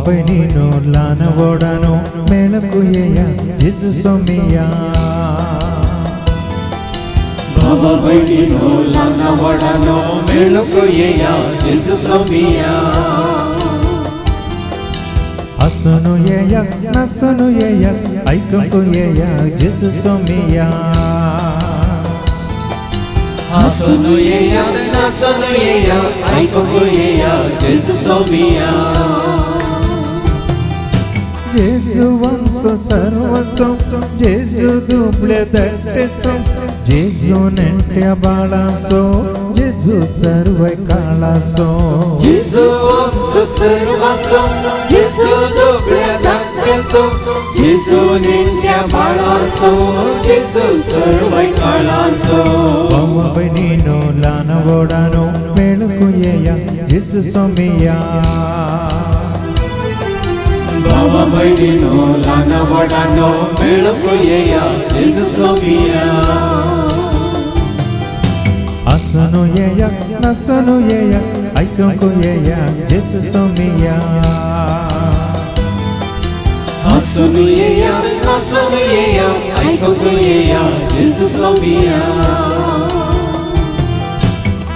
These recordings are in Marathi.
Benino lana vodano melakuyeya Jesus somiya Baba Benino lana vodano melakuyeya Jesus somiya Asunu yeya nasunu yeya aikanku yeya Jesus somiya Asunu yeya nasunu yeya aikanku yeya Jesus somiya Jesus vanso sarvaso Jesus duble datteso Jesus nentya balaso Jesus sarva kalaso Jesus vanso sarvaso Jesus duble datteso Jesus nentya balaso Jesus sarva kalaso Baba Benino lana vodano melakuyeya Jesus somiya Baba Benino lana vodano melakuyeya Jesus somiya Asanu yeya nasanu yeya aikanku yeya Jesus somiya Asunu yeya nasunu yeya aikanku yeya Jesus somiya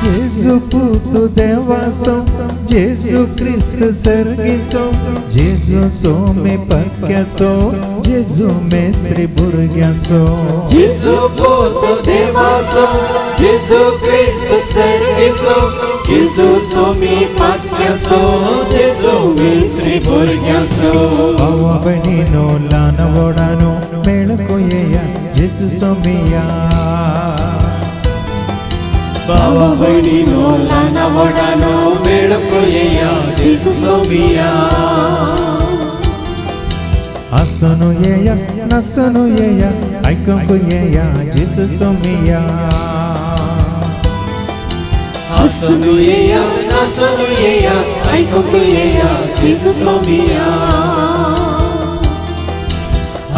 Jesus puto devaso Jesus Cristo sergiso Jesus some pakyaso Jesus mestre burgyaso Jesus puto devaso Jesus Cristo sergiso Jesus some pakyaso Jesus mestre burgyaso Baba Benino lana vodano melakuyeya Jesus somiya Baba Benino lana vodano melakuyeya Jesus somiya Asanu yeya nasanu yeya aikanku yeya Jesus somiya Asunu yeya nasunu yeya aikanku yeya Jesus somiya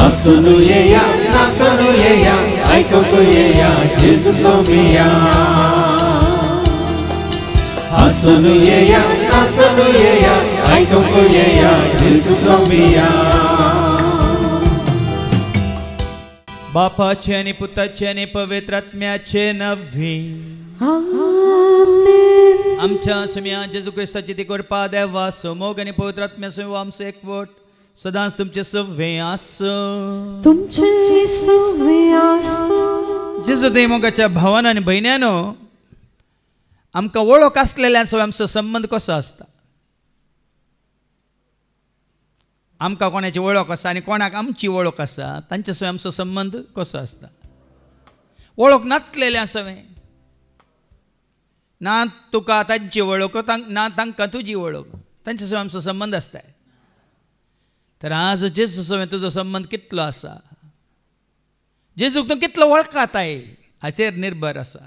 Asunu yeya nasunu yeya aikanku yeya Jesus somiya Asunu yeya nasunu yeya aikanku yeya Jesus somiya बापाचे आणि पुताचे आणि पवित्र आत्म्याचे नव्हे आमेन आमच्या सम्या जेजू ख्रिस्ताची ती कृपा देवा समोग आणि पवित्र आत्म्यासह आमचे एकवट सदांच तुमचे सव्वे आसो तुमचे सव्वे आसो जेजू देवमोगाच्या भावांनो आणि भयण्यांनो आमकां वळख आसलेल्यांसो आमचो संबंध कसो आसता आमकां कोणाची वळख आसा आनी कोणाक आमची वळख आसा तांचे सो आमचो संबंध कसो आसता वळख नासलेलें सवें ना तुका तांची वळख ना तांकां तुजी वळख तांचे सो आमचो संबंध आसता तर आज जेजू सवें तुजो संबंध कितलो आसा जेजूक तूं कितलो वळखाताय हाचेर निर्भर आसा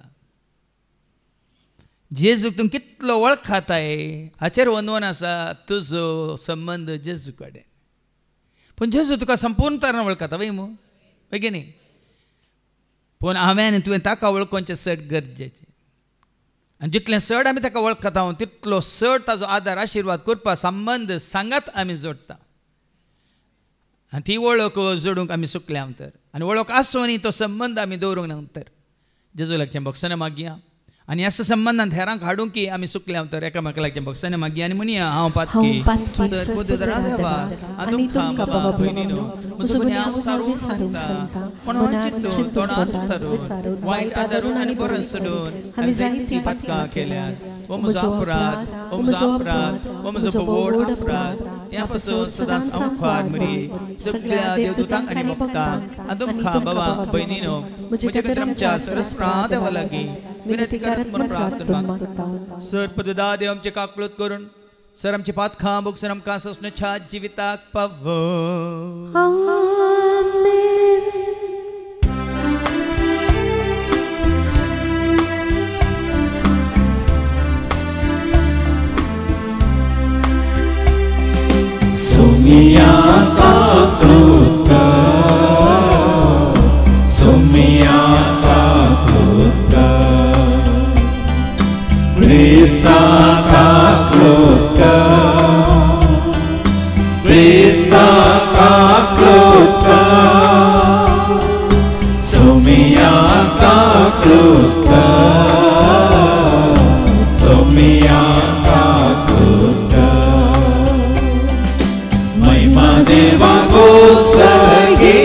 जेजूक तूं कितलो वळखाताय हाचेर वनवन आसा तुजो संबंध जेजू कडेन पूण जेजू तुका संपूर्ण तरेन वळखता वय मू बेगिनी पूण हांवें आनी तुवें ताका वळखोवचें चड गरजेचें आनी जितलें चड आमी ताका वळखता तितलो चड ताजो आदार आशिर्वाद करपा संबंध सांगात आमी जोडटा आनी ती वळख जोडूंक आमी सुकल्या तर आनी वळख आसूनी तो संबंध आमी दवरूंक ना तर जेजू लागचें भक्सने मागया आनी ह्या संबंधांत हेरांक हाडूंक की आमी सुकल्या तर एकामेका लागचें भक्सने मागया आनी म्हणया हांव पातकी सद्बुद्धरा देवा आनी तुमकां बाबा भयणीनो म्हजो गुन्यांव हांव सारून सांगता कोणाची चिंतून तोंडांत सारून वायट आदारून आनी बरें सोडून आमी जायतीं पातकां केल्यात हो म्हजो अपराध हो म्हजो अपराध हो म्हजो व्हड अपराध ह्या पासून सदांच आंवकार मरी सगळ्या देवदूतांक आनी भक्तांक आनी तुमकां बाबा भयणीनो म्हजे खातीर आमच्या सरस्वता देवा लागीं विनंती करत म्हणून प्रार्थना मागता सर पददा देव आमचे काकळूत करून सर आमची पातखां बगसून आमकां ससणेच्या जिविताक पाव Sumia kakluka Sumia kakluka Krista kakluka Somiaka krutka, Somiaka krutka, Mahima Deva Gosagi,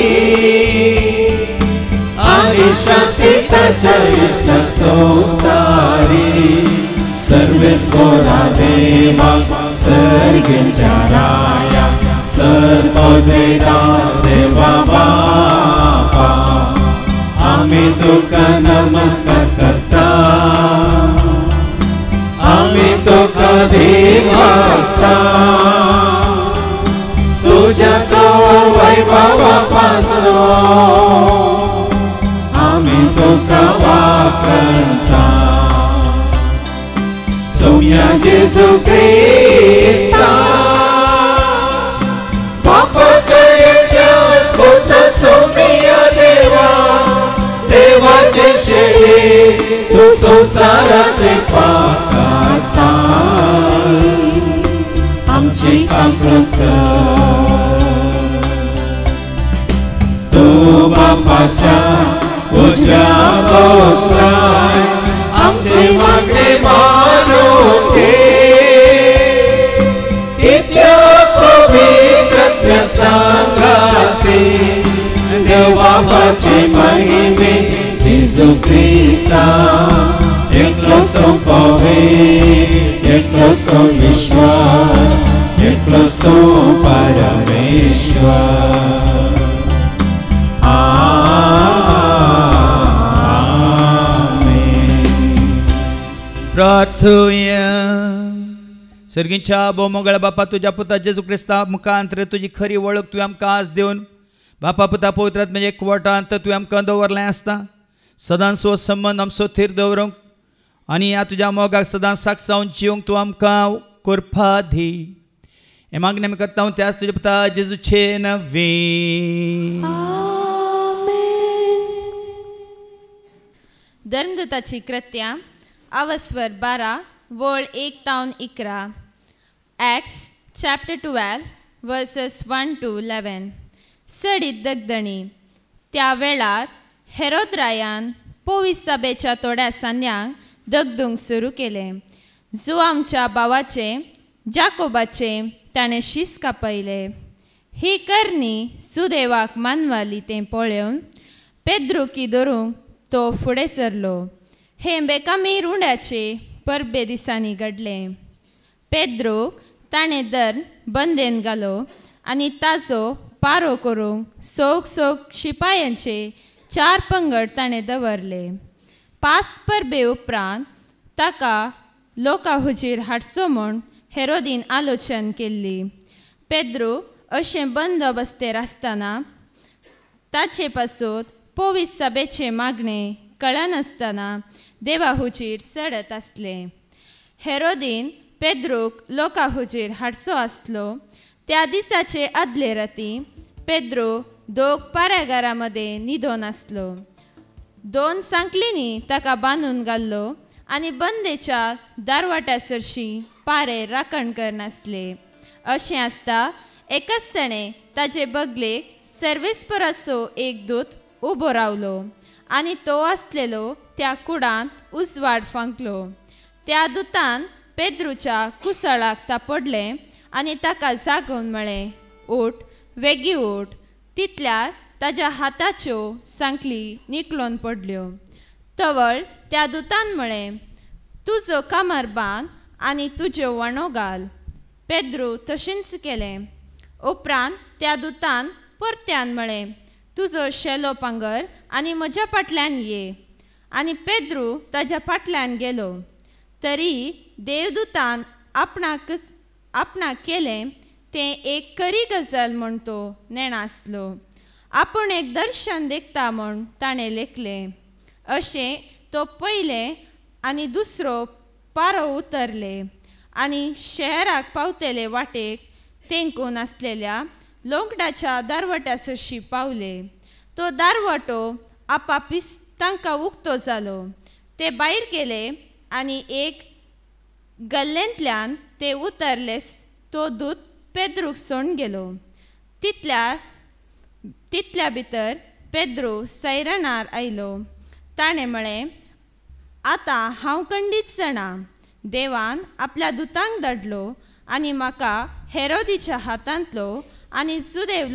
Ani Shakti Tacha Ishta Sosari, Sarvesvara Deva Sargacharaya, Sarvadveda Deva Baba, आम्ही तुका नमस्कार करता, आम्ही तुका देवास्ता, तुझ्या चोर वैभवापासून आम्ही तुका वाकणता. सौम्या जेजू ख्रिस्ता, पापाच्या एकट्या स्फोट सौम्या देवा, देवाचे शेळी तू संसाराचे पाकाता, आमची काकृता तू बापाच्या उजव्या बसलाय, आमची मागणी मानून घे. इतक्या पवित्र संघाती देवाचे महिमे जेजू ख्रिस्ता, एकलोच तो पवित्र, एकलोच तो ईश्वर, एकलोच तो परमेश्वर. आमेन. प्रार्थूया. सर्गीच्या बोमोगळ बापा, तुझ्या पुता जेजू ख्रिस्ता मुखांतर तुझी खरी वळख तुवें आमकां आज देवन बापा पुता पवित्रात म्हणजे एकवटांत तुवें आमकां दवरलें आसता. सदांच सो संबंद आमचो थीर दवरूंक आनी ह्या तुज्या मोगाक सदांच साक्षावन जिवंक तूं आमकां करपा दी. हे मागणी आमी करता त्याच तुज्या पुता जेजूचे नवे. धर्मदूताची कृत्यां अवस्वर 12 वळ 1-11. Acts chapter 12 verses 1-11. सडीत दगदणी. त्या वेळार हेरोद रायान पोवीस सभेच्या थोड्या सान्यांक दगदूंक सुरू केलें. जुआमच्या भावाचे जाकोबाचे ताणें शीस कापयले. ही करणी सुदेवाक मानवाली तें पळोवन पेद्रुकी धरूंक तो फुडें सरलो. हे बेकामी रुंड्याचे परबे दिसांनी घडलें. पेद्रूक ताणें दर बंदेन घालो आनी ताचो पारो करूंक सोग शिपायांचे 4 पंगड ताणें दवरले. पास्क परबे उपरांत ताका लोकां हुजीर हाडचो म्हूण हेरोदीन आलोचन केल्ली. पेद्रू अशें बंदोबस्तेर आसतना ताचे पासून पोवीस सभेचे मागणे कळनासतना देवा हुजीर सडत आसले. हेरोदीन पेद्रूक लोकां हुजीर हाडचो आसलो. त्या दिसाचे आदले राती पेद्रू 2 पारागारामध्ये न्हिदोन आसलो. 2 सांकलींनी ताका बांदून घाल्लो आनी बंदेच्या दारवाट्यासरशी पारे राखण करनासले. अशें आसता एकाच सणे ताचे बगलेक सर्वेस्पराचो एक दूत उबो रावलो आनी तो आसलेलो त्या कुडांत उजवाड फांकलो. त्या दुतान पेद्रूच्या कुसळाक तापडलें आनी ताका जागोवन म्हळें, उठ, वेगी उठ. तितल्यार ताच्या हाताच्यो सांकली निकळोन पडल्यो. तवळ त्या दुतान म्हळें, तुजो कामर बांद आनी तुज्यो वणो घाल. पेद्रू तशेंच केलें. उपरांत त्या दुतान परत्यान म्हळें, तुजो शेलो पांगर आनी म्हज्या फाटल्यान ये. आनी पेद्रू ताच्या फाटल्यान गेलो. तरी देवदूतान आपणाक केलें तें एक खरी गजाल म्हूण तो नेणासलो. आपूण एक दर्शन देखता म्हूण ताणें लेखलें. अशें तो पयले आनी दुसरो पारो उतरले आनी शहराक पावतले वाटेक तेंकून आसलेल्या लोंगडाच्या दारवट्यासरशी पावले. तो दारवटो आपापीस तांकां उक्तो जालो. ते भायर गेले आनी एक गल्लेंतल्यान ते उतरलेस तो दूत पेद्रूक सोडून गेलो. तितल्यार तितल्या भितर पेद्रो सैरानार आयलो. ताणें म्हळें, आतां हांव खंडीत जाणा. देवान आपल्या दुतांक धाडलो आनी म्हाका हेरोदीच्या हातांतलो आनी जुदेव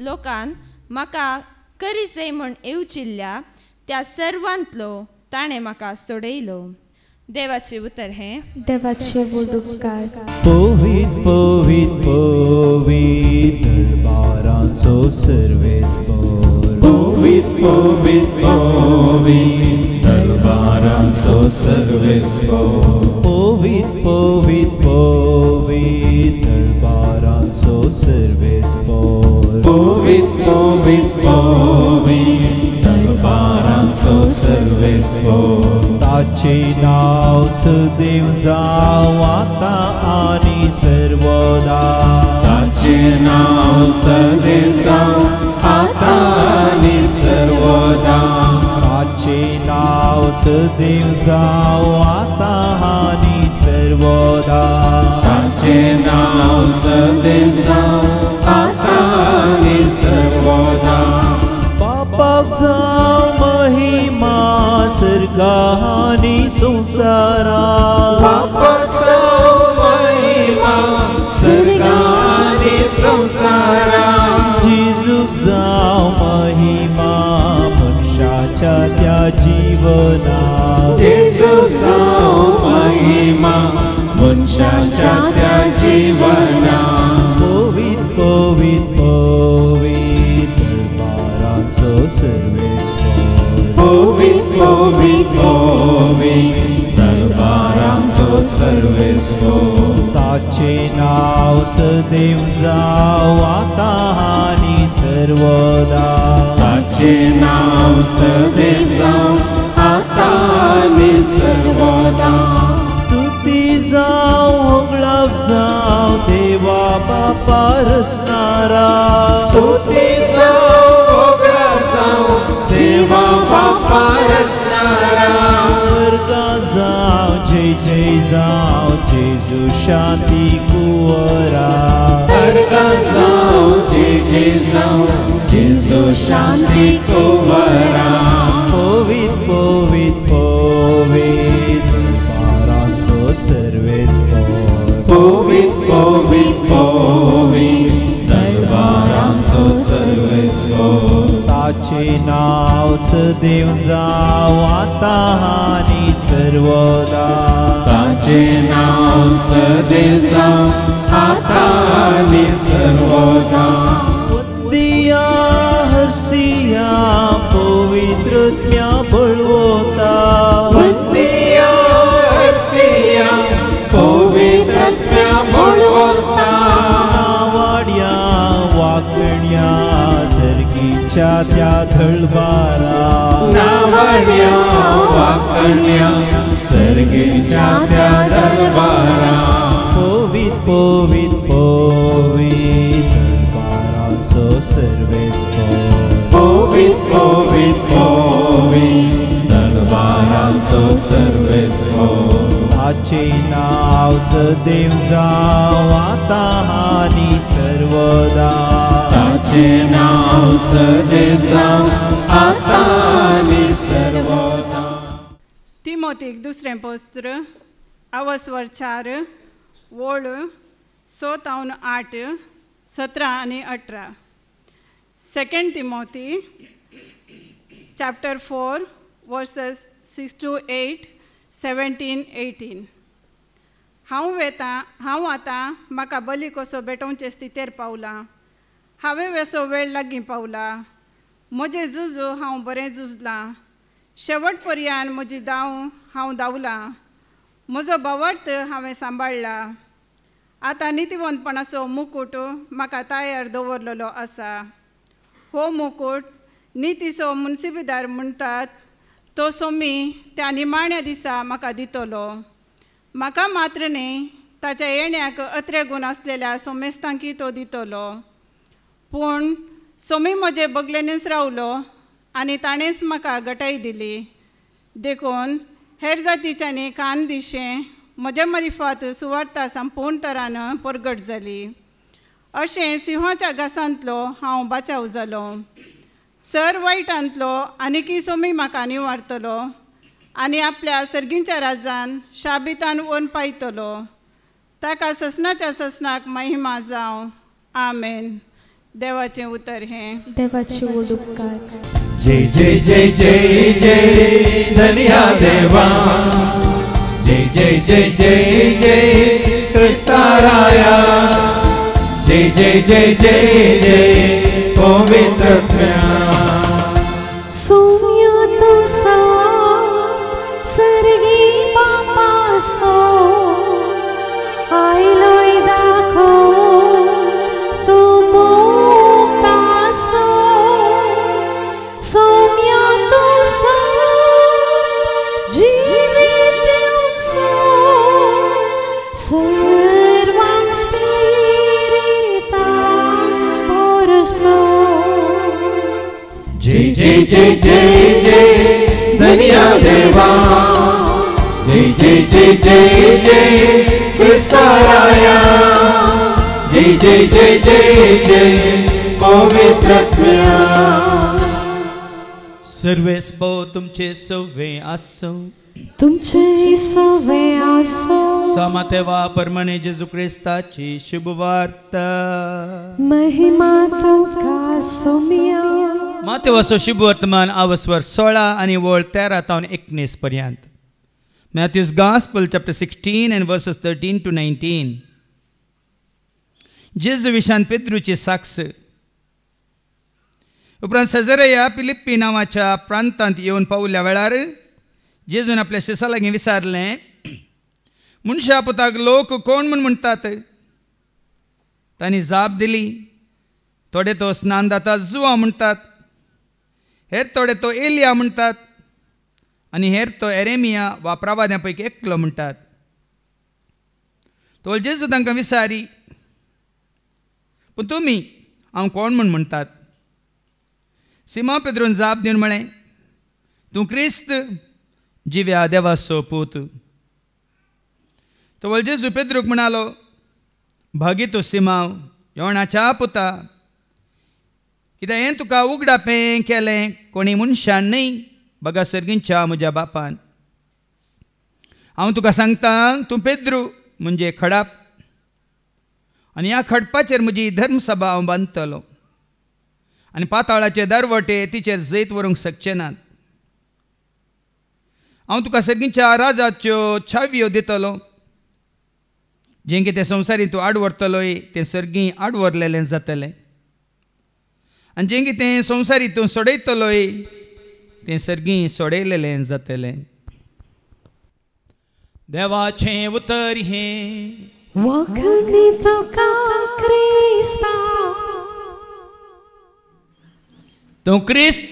लोकान म्हाका करीसे म्हूण येवचिल्ल्या त्या सर्वांतलो ताणें म्हाका सोडयलो. देवाचे उतर हें. देवाचे उपकार. पोवीत पोवीत पोवीत दरबारांचो सर्वेस्पर. पोवीत पोवीत पोवीत दरबारांचो सर्वेस्पर. पोवीत पोवीत पोवीत दरबारांचो सर्वेस्पर. पोवीत पोवीत पोवीत दरबारांचो सर्वेस्पर. ताचे नाव सदैव जावं आतां आनी सर्वदा. ताचे नाव सदैव जावं आतां आनी सर्वदा. ताचे नाव सदैव जावं आतां आनी सर्वदा. ताचे नाव सदैव जावं आतां आनी सर्वदा. बापाक जावं महिमा सर्गां आनी संवसारांत. बापाक जावं महिमा सर्गां आनी संवसारांत. जेजूक जावं महिमा मनशाच्या त्या जिवनांत. जेजूक जावं महिमा मनशाच्या त्या जिवनांत. पोवीत पोवीत पोवीत दरबारांचो सर्वेस्पर. पोवीत पोवीत पोवीत दरबारांचो सर्वेस्पर. ताचे नाव सदैव जावं आतां आनी सर्वदा. ताचे नाव सदैव जावं आतां आनी सर्वदा. स्तुती जावं होगळाप जावं देवा बापा रचणारा. स्तुती जावं होगळा जावं देवा बापा रचणारा. वर्गां जावं जय जय जावं जेजू शांती कुंवरा. वर्गां जावं जय जय जावं जेजू शांती कुंवरा. पोवीत पोवीत पोवीत दरबारांचो सर्वेस्पर. पोवीत पोवीत पोवीत दरबारांचो सर्वेस्पर. ताचे नाव सदैव जावं आतां आनी सर्वदा. ताचे नाव सदैव जावं आतां आनी सर्वदा. वंदिया हर्सिया पवित्रत्म्या बळवता. वंदिया हर्सिया पवित्रत्म्या बळवता. नावाड्या वाकण्या सर्गीच्या त्या धळबारा. नावाड्या वाकण्या सर्गेच्या त्या दरबारा. पोवीत पोवीत पोवीत दरबारांचो सर्वेस्पर. पोवीत पोवीत पोवीत दरबारांचो सर्वेस्पर. ताचे नाव सदैव जावं आतां आनी सर्वदा. ताचे नाव सदैव जावं आतां आनी सर्वदा. तिमोथीक दुसरें पत्र अवस्वर 4 वोळ 6-8 17 आनी 18. 2 तिमोथी chapter 4 verses 6-8, 17-18. हांव आतां म्हाका बली कसो भेटोवचे स्थितीर पावला. हांवें वेसो वेळ लागीं पावला. म्हजें झुजू हांव बरें झुजलां. शेवट पर्यान म्हजी दाव हांव धांवलां. म्हजो भावार्थ हांवें सांबाळ्ळा. आतां नितीवंतपणाचो मुकूट म्हाका तयार दवरलेलो आसा. हो मुकूट नितीचो मुन्सिबीदार म्हणटात तो सोमी त्या निमाण्या दिसा म्हाका दितलो. म्हाका मात्र न्ही, ताच्या येण्याक अत्रे गूण आसलेल्या सोमेस्तांकी तो दितलो. पूण सोमी म्हजे बगलेनीच रावलो आनी ताणेंच म्हाका गटाय दिली. देखून हेर जातीच्यांनी कान दिशें म्हजे मारिफात सुवार्ता संपूर्ण तरान परगट जाली. अशें सिंहाच्या घासांतलो हांव बचाव जालो. सर वायटांतलो आनीकय सोमी म्हाका निवारतलो आनी आपल्या सर्गींच्या राजान शाबितान वन पायतलो. ताका ससनाच्या ससनाक महिमा जावं. आमेन. देवाचें उतर हें. देवाचे व्हड उपकार. जय जय जय जय जय धन्या देवा. जय जय जय जय जय क्रिस्ताराया. जय जय जय जय जय पवित्रत्म्या. सोम्या तो सा सर्गी बापा सो आयलोय दाखो तो मोठा सो. सोम्या तो सा जीवित सो सर्वांग स्पिरिता बोरसो. जय जय जय जय जय धन्या देवा. जय जय जय जय जय क्रिस्ताराया. जय जय जय जय जय पवित्रत्म्या. सर्वेस्पो तुमचे सवे आसो. तुमचे सवे आसो. समातेवा परमने जेजू क्रिस्ताची शुभ वार्ता. महिमा तुका सोम्या. मातेवाचो शुभ वर्तमान आवस्वर 16 आणि वळ 13 तावन 19 पर्यंत. Matthew's Gospel chapter 16 and verses 13 to 19. जेजू विशान पेद्रूची साक्ष. उपरांत सजरया फिलिप्पी नावाच्या प्रांतांत येवन पावल्या वेळार जेजून आपल्या शिष्या लागीं विचारलें, मनशा पुताक लोक कोण म्हूण म्हणटात? तांणी जाप दिली, थोडे तो स्नानदाता जुवा म्हणटात, हेर थोडे तो एलिया म्हणटात आनी हेर तो एरेमिया वा प्रवाद्यां पैकी एकलो म्हणटात. तो जेजू तांकां विचारी, पूण तुमी हांव कोण म्हूण म्हणटात? सिमोन पेद्रून जाप दिवन म्हळें, तूं क्रिस्त, जिव्या देवाचो पूत. तो जेजू पेद्रूक म्हणालो, भागी तूं सिमांव, योणाच्या पुता, कित्याक हें तुका उगडापें केलें कोणी मनशान न्हय, बगा सर्गींच्या म्हज्या बापान. हांव तुका सांगतां, तूं पेद्रू म्हणजे खडाप, आनी ह्या खडपाचेर म्हजी धर्मसभा हांव बांदतलो, आनी पाताळाचे दरवटे तिचेर जैत व्हरूंक शकचे नात. हांव तुका सर्गींच्या राजाच्यो छावयो दितलो. जें कितें संवसारी तूं आड व्हरतलोय तें सर्गी आड व्हरलेलें जातलें, आनी जें कितें संवसारी तूं सोडयतलोय तें सर्गी सोडयलेलें जातलें. देवाचें उतर हें. वखणी तुका क्रिस्ता. तूं क्रिस्त,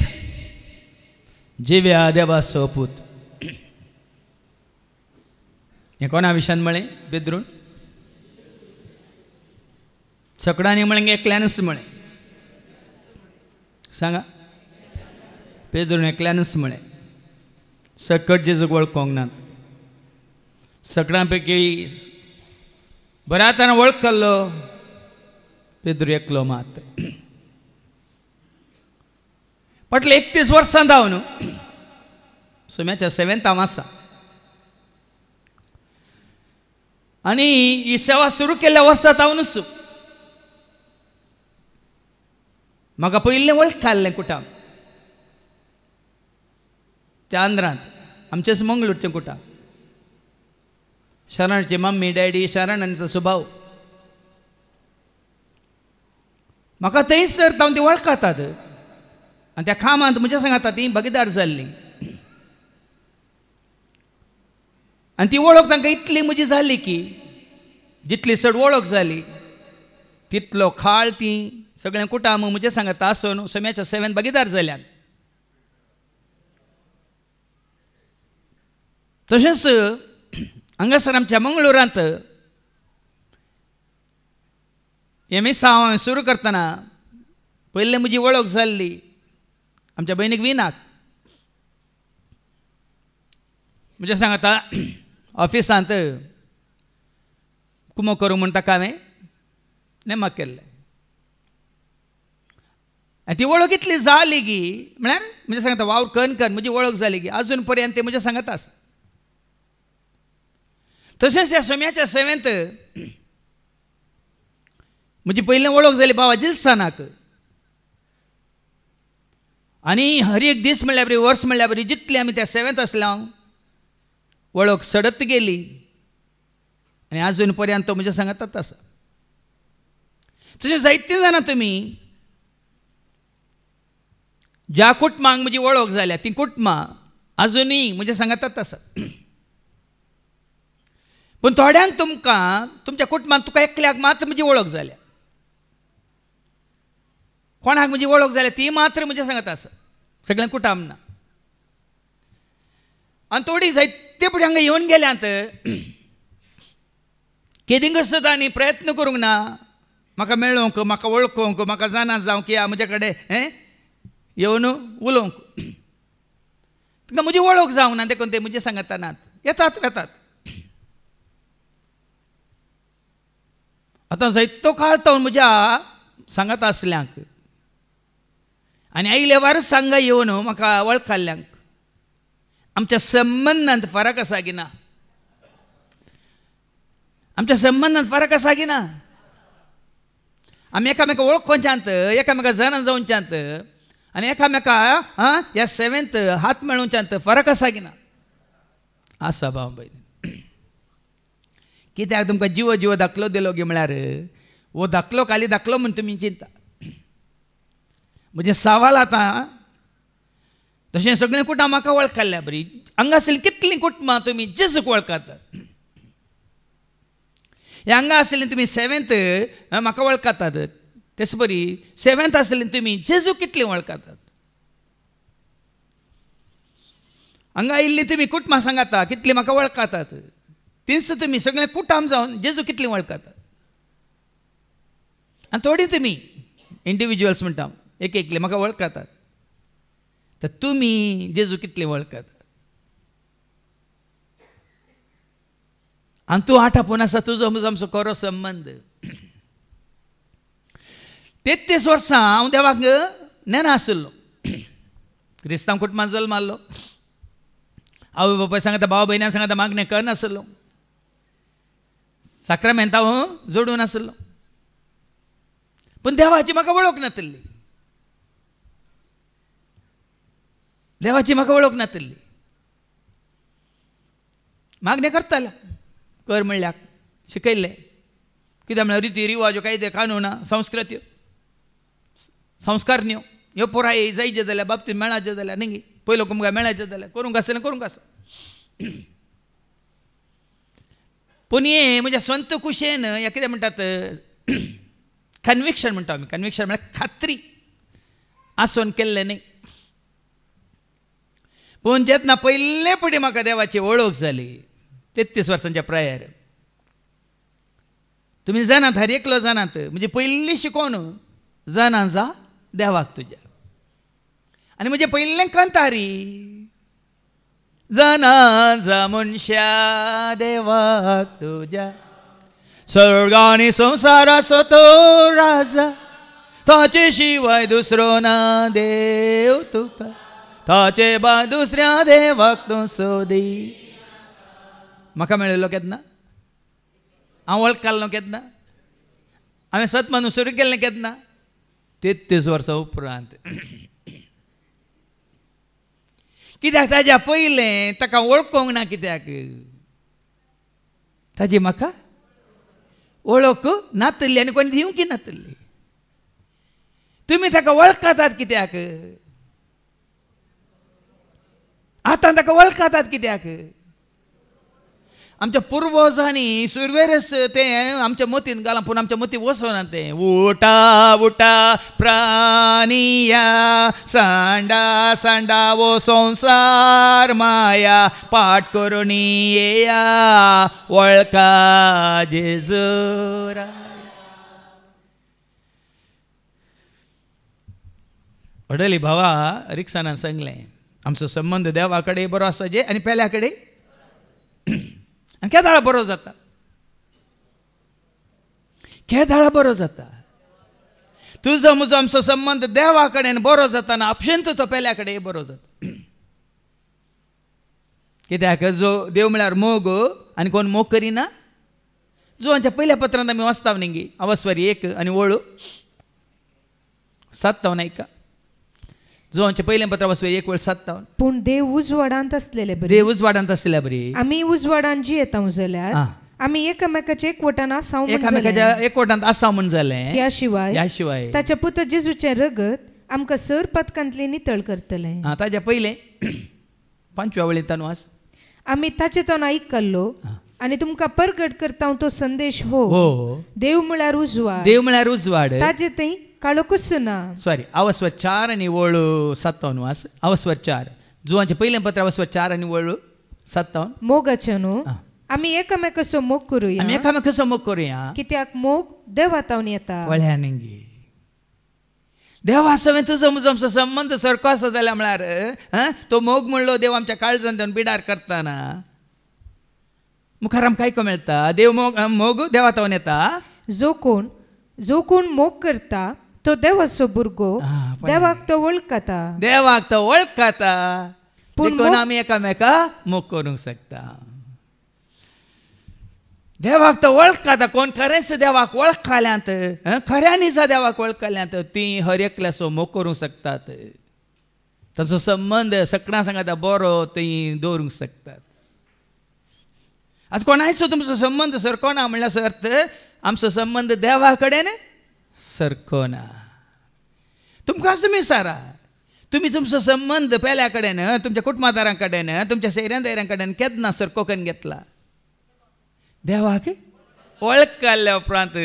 जिव्या देवाचो पूत. हें कोणा विशयान म्हळें पेद्रून? सकडांनी म्हळें एकल्यानच म्हळें? सांगा. पेद्रून एकल्यानच म्हळें. सकट जेजूक वळखोंक नात. सकडां पैकी बऱ्या तरान वळखलो पेद्रू एकलो मात. फाटले 31 वर्सां जाव न्हू, सोम्याच्या 7th हांव आसा, आनी ही सेवा सुरू केल्ल्या वर्सांत हांव नुसू. म्हाका पयलें वळखतालें कुटाम, त्या आंध्रांत, आमचेच मंगळूरचें कुटाम. शरणची मम्मी डॅडी, शरण आनी ताचो भाव. म्हाका थंयसर हांव ती वळखतात, आनी त्या खामांत म्हज्या सांगात ती भागीदार जाल्ली, आनी ती वळख तांकां इतली म्हजी जाली की जितली चड वळख जाली तितलो खाळ ती सगळें कुटाम म्हजे सांगात आसून सोम्याच्या सेवेन भागीदार जाल्यात. तशेंच हांगासर आमच्या मंगळुरांत हे मिसा हांव सुरू करतना पयलें म्हजी वळख जाल्ली आमच्या भयणीक विनाक. म्हज्या सांगाता ऑफिसांत कुमो करूं म्हण ताका हांवें नेमाक केल्लें. आनी ती वळख इतली जाली की म्हळ्यार म्हणजे सांगता वावर कन म्हजी वळख जाली की अजून पर्यंत ते म्हजे सांगता आसा. तशेंच ह्या सोम्याच्या सेवेंत म्हजी पयलें वळख जाली बाबा जिल्सानाक. आनी हर एक दीस म्हणल्यार बरी वर्स म्हणल्यार बरी जितली आमी त्या सेवेंत आसल्या वळख सडत गेली आनी आजून पर्यंत तो म्हज्या सांगात आसा. तशें जायतीं जाणां तुमी ज्या कुटुंबांक म्हजी वळख जाल्या ती कुटुंबां आजुनूय म्हज्या सांगातात आसा. पूण थोड्यांक तुमकां तुमच्या कुटुंबांत तुका एकल्याक मात्र म्हजी वळख जाल्या. कोणाक म्हजी वळख जाल्या ती मात्र म्हज्या सांगात आसा, सगळ्यांक कुटाम ना. आनी थोडी जायते फुडें हांगा येवन गेल्यांत केदिंगस तांणी प्रयत्न करूंक ना म्हाका मेळोवंक, म्हाका वळखूंक, म्हाका जाणा जावं की म्हजे कडेन येवन उलोवंक. तांकां म्हजी वळख जावंक ना देखून ते म्हजे सांगता नात. येतात वेतात. आतां जायतो काळ तो म्हज्या सांगता आसल्यांक आनी आयले वार सांगा येवन म्हाका वळखल्ल्यांक आमच्या संबंदांत फरक आसा की ना? आमच्या संबंदांत फरक आसा की ना? आमी एकामेका वळखोवच्यांत, एकामेका जाणा जावच्यांत आनी एकामेका ह्या सेवेंत हात मेळोवच्यांत फरक आसा की ना? आसा भाव भयणी. कित्याक तुमकां जीव दाखलो दिलो गे म्हळ्यार वो दाखलो खाली दाखलो म्हूण तुमी चिंता. म्हणजे सवाल आतां तशें सगळीं कुटुंबां म्हाका वळखल्ल्या बरी. हांगा आसलीं कितलीं कुटुंबां तुमी जेजूक वळखतात. हे हांगा आसलीं तुमी सेवेंत म्हाका वळखतात. तेच बरी सेवेंत आसलीं तुमी जेजू कितलीं वळखतात. हांगा आयिल्लीं तुमी कुटुंबां सांगाता कितलीं म्हाका वळखतात. तीच तुमी सगळे कुटाम जावन जेजू कितलीं वळखतात. आनी थोडीं तुमी इंडिविज्युअल्स म्हणटा एक एकले म्हाका वळखतात. तर तुमी जेजू कितलीं वळखतात. आनी तूं आठापून आसा तुजो आमचो खरो संबंद. 33 वर्सां हांव देवाक नेना आसलो. क्रिस्तांव कुटुंबांत जल्मालो. आवय बापाय सांगता भाव भयणां सांगता मागणें करनासलो. साक्रामेंत हांव जोडून आसलो. पूण देवाची म्हाका वळख नासली. देवाची म्हाका वळख नासली. मागणें करतालो कर म्हणल्याक शिकयल्लें. कित्याक म्हळ्यार रिती रिवाज्यो कायदे कानूना संस्कृत्यो संस्कार न्हय ह्यो पुराय जायचे जाल्यार बाबतींत मेळाचे जाल्यार न्ही पयलो तुमकां मेळाचे जाल्यार करूंक आसलें करूंक आसा. पूण हे म्हज्या स्वंत कुशेन हे कितें म्हणटात कन्विक्शन म्हणटा आमी. कन्विक्शन म्हळ्यार खात्री आसोन केल्लें न्ही. पूण जेन्ना पयले फावटी म्हाका देवाची वळख जाली 33 वर्सांच्या प्रायार तुमी जाणात हर एकलो जाणात म्हणजे पयली शिकोवन जाणा जा देवाक तुज्या. आनी म्हजें पयलें कंतारी जाणा जा मनशा देवाक तुज्या स्वर्ग आनी संवसाराचो तो राजा ताचे शिवाय दुसरो ना देव तुका ताचे बाद दुसऱ्या देवाक तूं सोदी. म्हाका मेळिल्लो केन्ना? हांव वळखलो केन्ना? हांवें सतमान सुरू केल्लें केन्ना? 33 वर्सां उपरांत. कित्याक ताज्या पयलें ताका वळखोंक ना. कित्याक ताजी म्हाका वळख नातली आनी कोणी दिवंक नातली. तुमी ताका वळखतात कित्याक? आतां ताका वळखतात कित्याक? आमच्या पुर्वजांनी सुरवेरस ते आमच्या मतीन घालां पूण आमच्या मती वचना तें. उठा उठा प्राणिया सांडा सांडा वो संसार माया पाठ करून येया वळखा जेजू राया. वडली भावा रिक्सानान सांगलें आमचो संबंद देवा कडेन बरो आसा जे आनी पेल्या कडेन आनी केदाळा बरो जाता. केदाळा बरो जाता. तुझो म्हजो आमचो संबंध देवा कडेन बरो जाताना अपशेंत तो पेल्या कडेन बरो जाता. कित्याक जो देव म्हळ्यार मोग आनी कोण मोग करिना. जुवांच्या पयल्या पत्रांत आमी वाचता न्ही अवस्वरी 1 आनी वळू 57 ऐका. जुवांच्या पयल्या पत्र अवस्वरी 1 वळ 57. पूण देव उजवाडांत असलेले बरे. देव उजवाडांत असलेल्या बरी. आमी उजवाडांत जी येता जाल्यार आमी एकामेकाच्या एकवटान आसाव एकामेकाच्या एकवटांत आसाव म्हण जालें. ह्या शिवाय ताच्या पुत्र जेजूचें रगत आमकां सर पदकांतली नितळ करतलें. ताच्या पयलें 5व्या वळींतल्यान वाच. आमी ताचे तोंड आयकल्लो आनी तुमकां परगट करता तो संदेश हो. देव म्हळ्यार उजवाड. देव म्हळ्यार उजवाड. ताचे थंय काळोखूच ना. सॉरी अवस्वर 4 आनी वळू 57 वाच. अवस्वर 4 जुवांचे पयलें पत्र अवस्वर 4 आनी वळू 57. मोगाचे न्हू. आमी एकामेकाचो मोग करुया. आमी एकामेकाचो मोग करुया. कित्याक मोग देवातावन येता. वळ्यान देवा सगळें तुजो म्हजो आमचो संबंध सारको आसा जाल्यार म्हळ्यार तो मोग म्हणलो देव आमच्या काळजांत देवन बिडार करतना मुखार आमकां आयको मेळटा. देव मोग देवातावन येता. जो कोण मोग करता तो देवाचो भुरगो. देवाक तो वळखता. देवाक तो वळखता. पूण आमी एकामेका मोग करूंक शकता. देवाक तो वळखता. कोण खरेंच देवाक वळखल्यात खऱ्यांनीच देवाक वळखल्यात ती हर एकल्याचो मोग करूंक शकतात. ताचो संबंध सगळ्यां सांगाता बरो ती दवरूंक शकतात. आज कोणाचो तुमचो संबंध सारको ना म्हणल्यार अर्थ आमचो संबंध देवा कडेन सारको ना. तुमकांच तुमी सारा. तुमी तुमचो संबंध पेल्या कडेन तुमच्या कुटुंबादारां कडेन तुमच्या सैऱ्यां कडेन केन्ना सारको करून घेतला. देवाक वळखल्या उपरांत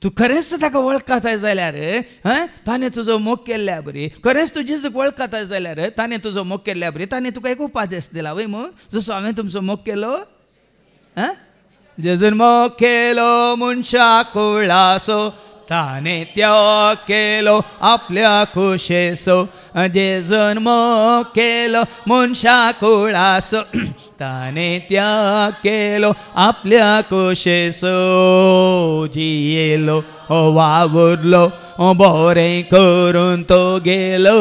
तूं खरेंच ताका वळखता जाल्यार ताणें तुजो मोग केल्ल्या बरी. खरेंच तूं जेजूक वळखता जाल्यार ताणें तुजो मोग केल्ल्या बरी. ताणें तुका एक उपादेश दिला वय मग जसो हांवें तुमचो मोग केलो. जेजून मोग केलो मनशा कुळासो ताणें त्याग केलो आपल्या कुशेचो. जेजून मोग केलो मनशा कुळासो ताणें त्याग केलो आपल्या कुशेचो. जियेलो वावुरलो बरें करून तो गेलो.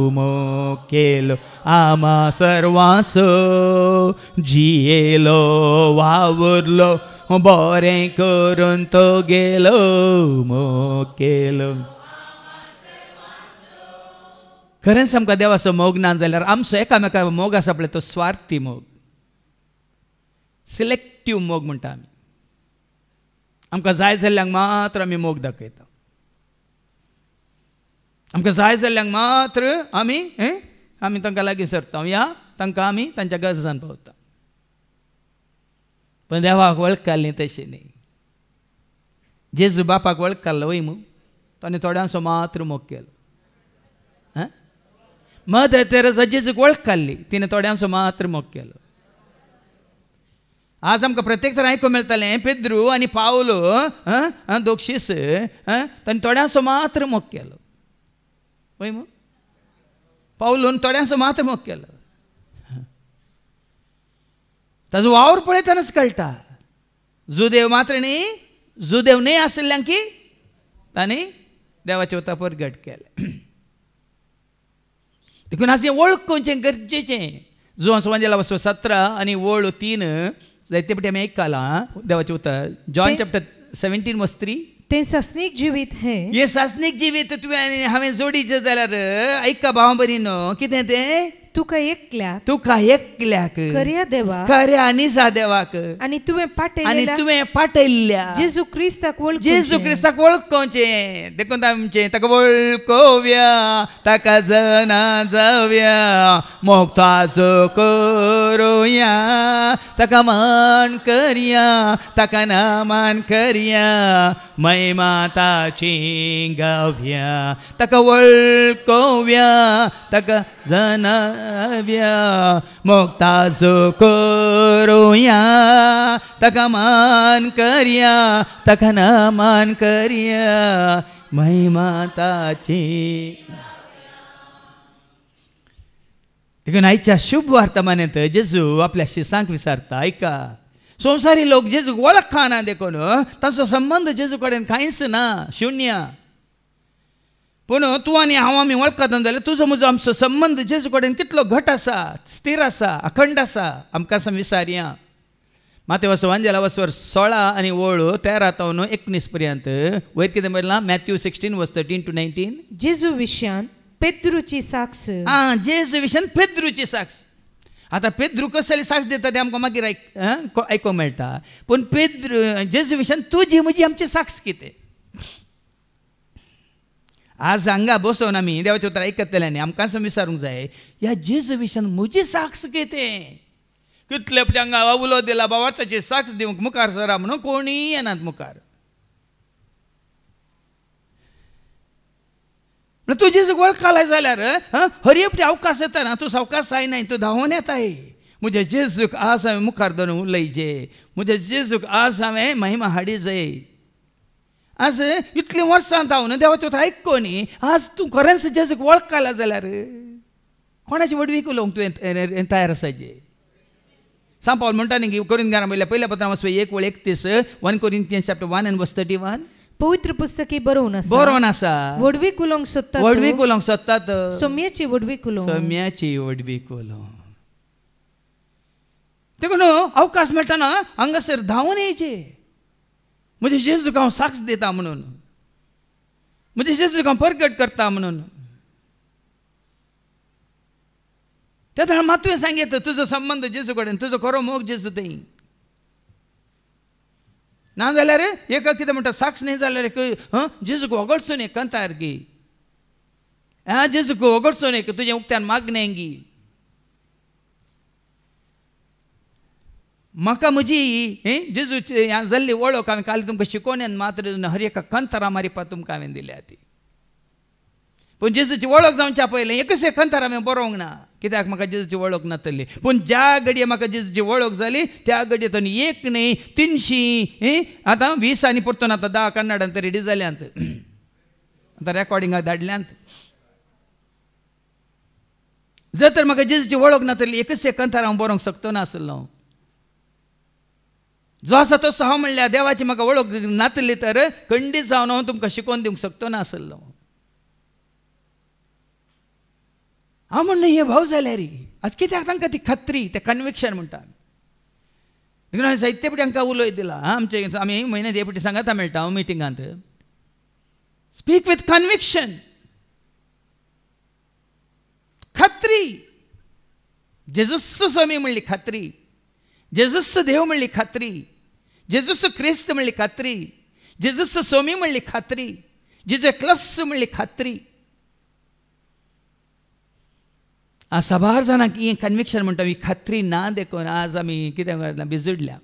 मोग केलो आमा सर्वांचो. जियेलो वावुरलो बरें करून तो गेलो. मोग केलो. खरेंच आमकां देवाचो मोग ना जाल्यार आमचो एकामेका मोग आसा पळय तो स्वार्थी मोग. सिलेक्टीव मोग म्हणटा आमी. आमकां जाय जाल्ल्यांक मात्र आमी मोग दाखयता. आमकां जाय जाल्ल्यांक मात्र आमी तांकां लागीं सरता या तांकां आमी तांच्या गरजान पावता. पण देवाक वळखली तशी न्ही. जेजू बापाक वळखलो वय मू ताणें थोड्यांचो मात्र मोग केलो. मदर तेरेसा जेजूक वळखली तिणें थोड्यांचो मात्र मोग केलो. आज आमकां प्रत्येक तर आयकूंक मेळटलें पेद्रू आनी पावलो दोगशीस ताणें थोड्यांचो मात्र मोग केलो. वय मू पावलून थोड्यांचो मात्र मोग केलो. ताजो वावर पळयतनाच कळटा जुदेव मात्र न्ही जुदेव न्ही आशिल्ल्यांक की तांणी देवाच्या उता परगट केलें. देखून आज वळखुचें गरजेचें. जुवां सुवांजेला 17 आनी वळू 3 जायते फावटी आमी आयकलां देवाचें उतर. जॉन चॅप्टर 17 वर्स 3. तें सासनीक जिवीत हे सासनीक जिवीत तुवें आनी हांवें जोडीचें जाल्यार ऐका भाव बरी न्हू कितें तें तुका एकल्याक खऱ्या देवाक खऱ्या आनिसा देवाक आनी तुवें पाटयल्ल्या जेजू क्रिस्ताक वळखुचें. देखून आमचें ताका वळखोव्या ताका जना जावया मोगताचो करुया ताका मान करया ताका नामान करया महिमा ताची गावया ताका वळखोव्या ताका जनाव्या मोगताचो करुया ताका मान करया ताका नामान करया महिमा ताची. देखून आयच्या शुभ वार्तामानांत जेजू आपल्या शिसांक विचारता ऐका संवसारी लोक जेजूक वळखना देखून ताचो संबंध जेजू कडेन कांयच ना, शून्य. पूण तूं आनी हांव आमी वळखता जाल्यार तुजो म्हजो आमचो संबंध जेजू कडेन कितलो घट आसा, स्थिर आसा, अखंड आसा आमकां विचारया. मातेव वांजेला वसवर 16 आनी 13-19 पर्यंत वयर कितें बरयलां? मॅथ्यू 16:13-19. जेजू विशयान पेद्रूची साक्ष. जेजू विशयान पेद्रूची साक्ष. आतां पेद्रू कसली साक्ष दिता तें आमकां मागीर आयकोंक मेळटा. पूण जेजू विशयान तुजी म्हजी आमची साक्ष कितें? आज हांगा बसोवन आमी देवाचें उतर आयकतल्यांनी आमकां विचारूंक जाय, ह्या जेजू विशयान म्हजी साक्ष कितें? कितले फावटी हांगा उलो दिला, बाबार्थाची साक्ष दिवंक मुखार सरा म्हणून कोणीय येनात मुखार. तूं जेजूक वळखलाय जाल्यार हर एक अवकाश येता, तूं सावकाश जायनाय, तूं धांवून येताय. म्हज्या जेजूक आज हांवें मुखार धरून उलयचें, म्हज्या जेजूक आज हांवें महिमा हाडी जाय. आज इतलीं वर्सां धांवन देवाचें उतर आयकून आज तूं खरेंच जेजूक वळखला जाल्यार कोणाची वडवीक उलोवंक तुवें तयार आसाचे? सांग पावल म्हणटा न्ही कोरिंथीयांक पयल्या पत्रांत 1:31 1 Corinthians chapter 1:31. पवित्र पुस्तकी बरोवन आसा वडवीक उलोवंक सोदतात सोम्याची वडवीक उलोवंक. देखून अवकाश मेळटाना हांगासर धांवून येयचे. म्हज्या जेजूक हांव साक्ष दिता म्हणून, म्हज्या जेजूक हांव परगट करता म्हणून. त्या मात तुवें सांगीत तुजो संबंध जेजू कडेन, तुजो खरो मोग जेजू थंय. ना जाल्यार एक कितें म्हणटा साक्ष न्ही जाल्यार जेजूक वगडसून एक कंतार गी, जेजूक वगडसून एक तुजें उक्त्यान मागणें गी. म्हाका म्हजी जेजूची जाल्ली वळख हांवें काल तुमकां शिकोवन मात्र हर एका कंतारा मारिपा तुमकां हांवें दिल्या ती. पूण जेजूची वळख जावच्या पयलें एकच एक कंतार हांवें बरोवंक ना, कित्याक म्हाका जेजूची वळख नातली. पूण ज्या घडये म्हाका जेजूची वळख जाली त्या घडयेतून एक न्ही 300 आतां 20 आनी परतून आतां 10 कन्नडांत रेडी जाल्यांत, आतां रेकॉर्डिंगाक धाडल्यांत. जर तर म्हाका जेजूची वळख नातली एकच एक कंतार हांव बरोवंक शकतो नासलो. जो आसा तसो हांव म्हणल्यार देवाची म्हाका वळख नातली तर खंडीत जावन हांव तुमकां शिकोवन दिवंक शकतो नासलो. हांव म्हणलें हे भाव जाल्यार आज कित्याक तांकां ती खात्री, तें कन्विक्शन म्हणटा. देखून हांवें जायते फावटी हांकां उलोय दिला. आमी म्हयन्यात हे फावटी सांगाता मेळटा हांव मिटिंगांत, स्पीक विथ कन्विक्शन. खात्री. जेजूस स्वामी म्हणली खात्री, जेजूस देव म्हणली खात्री, जेजूस क्रिस्त म्हणली खात्री, जेजूस स्वामी म्हणली खात्री, जेजू क्लस म्हणली खात्री. आज साबार जाणांक ही कन्विक्शन म्हणटा ही खात्री ना देखून आज आमी कितें करना बिजुडल्या.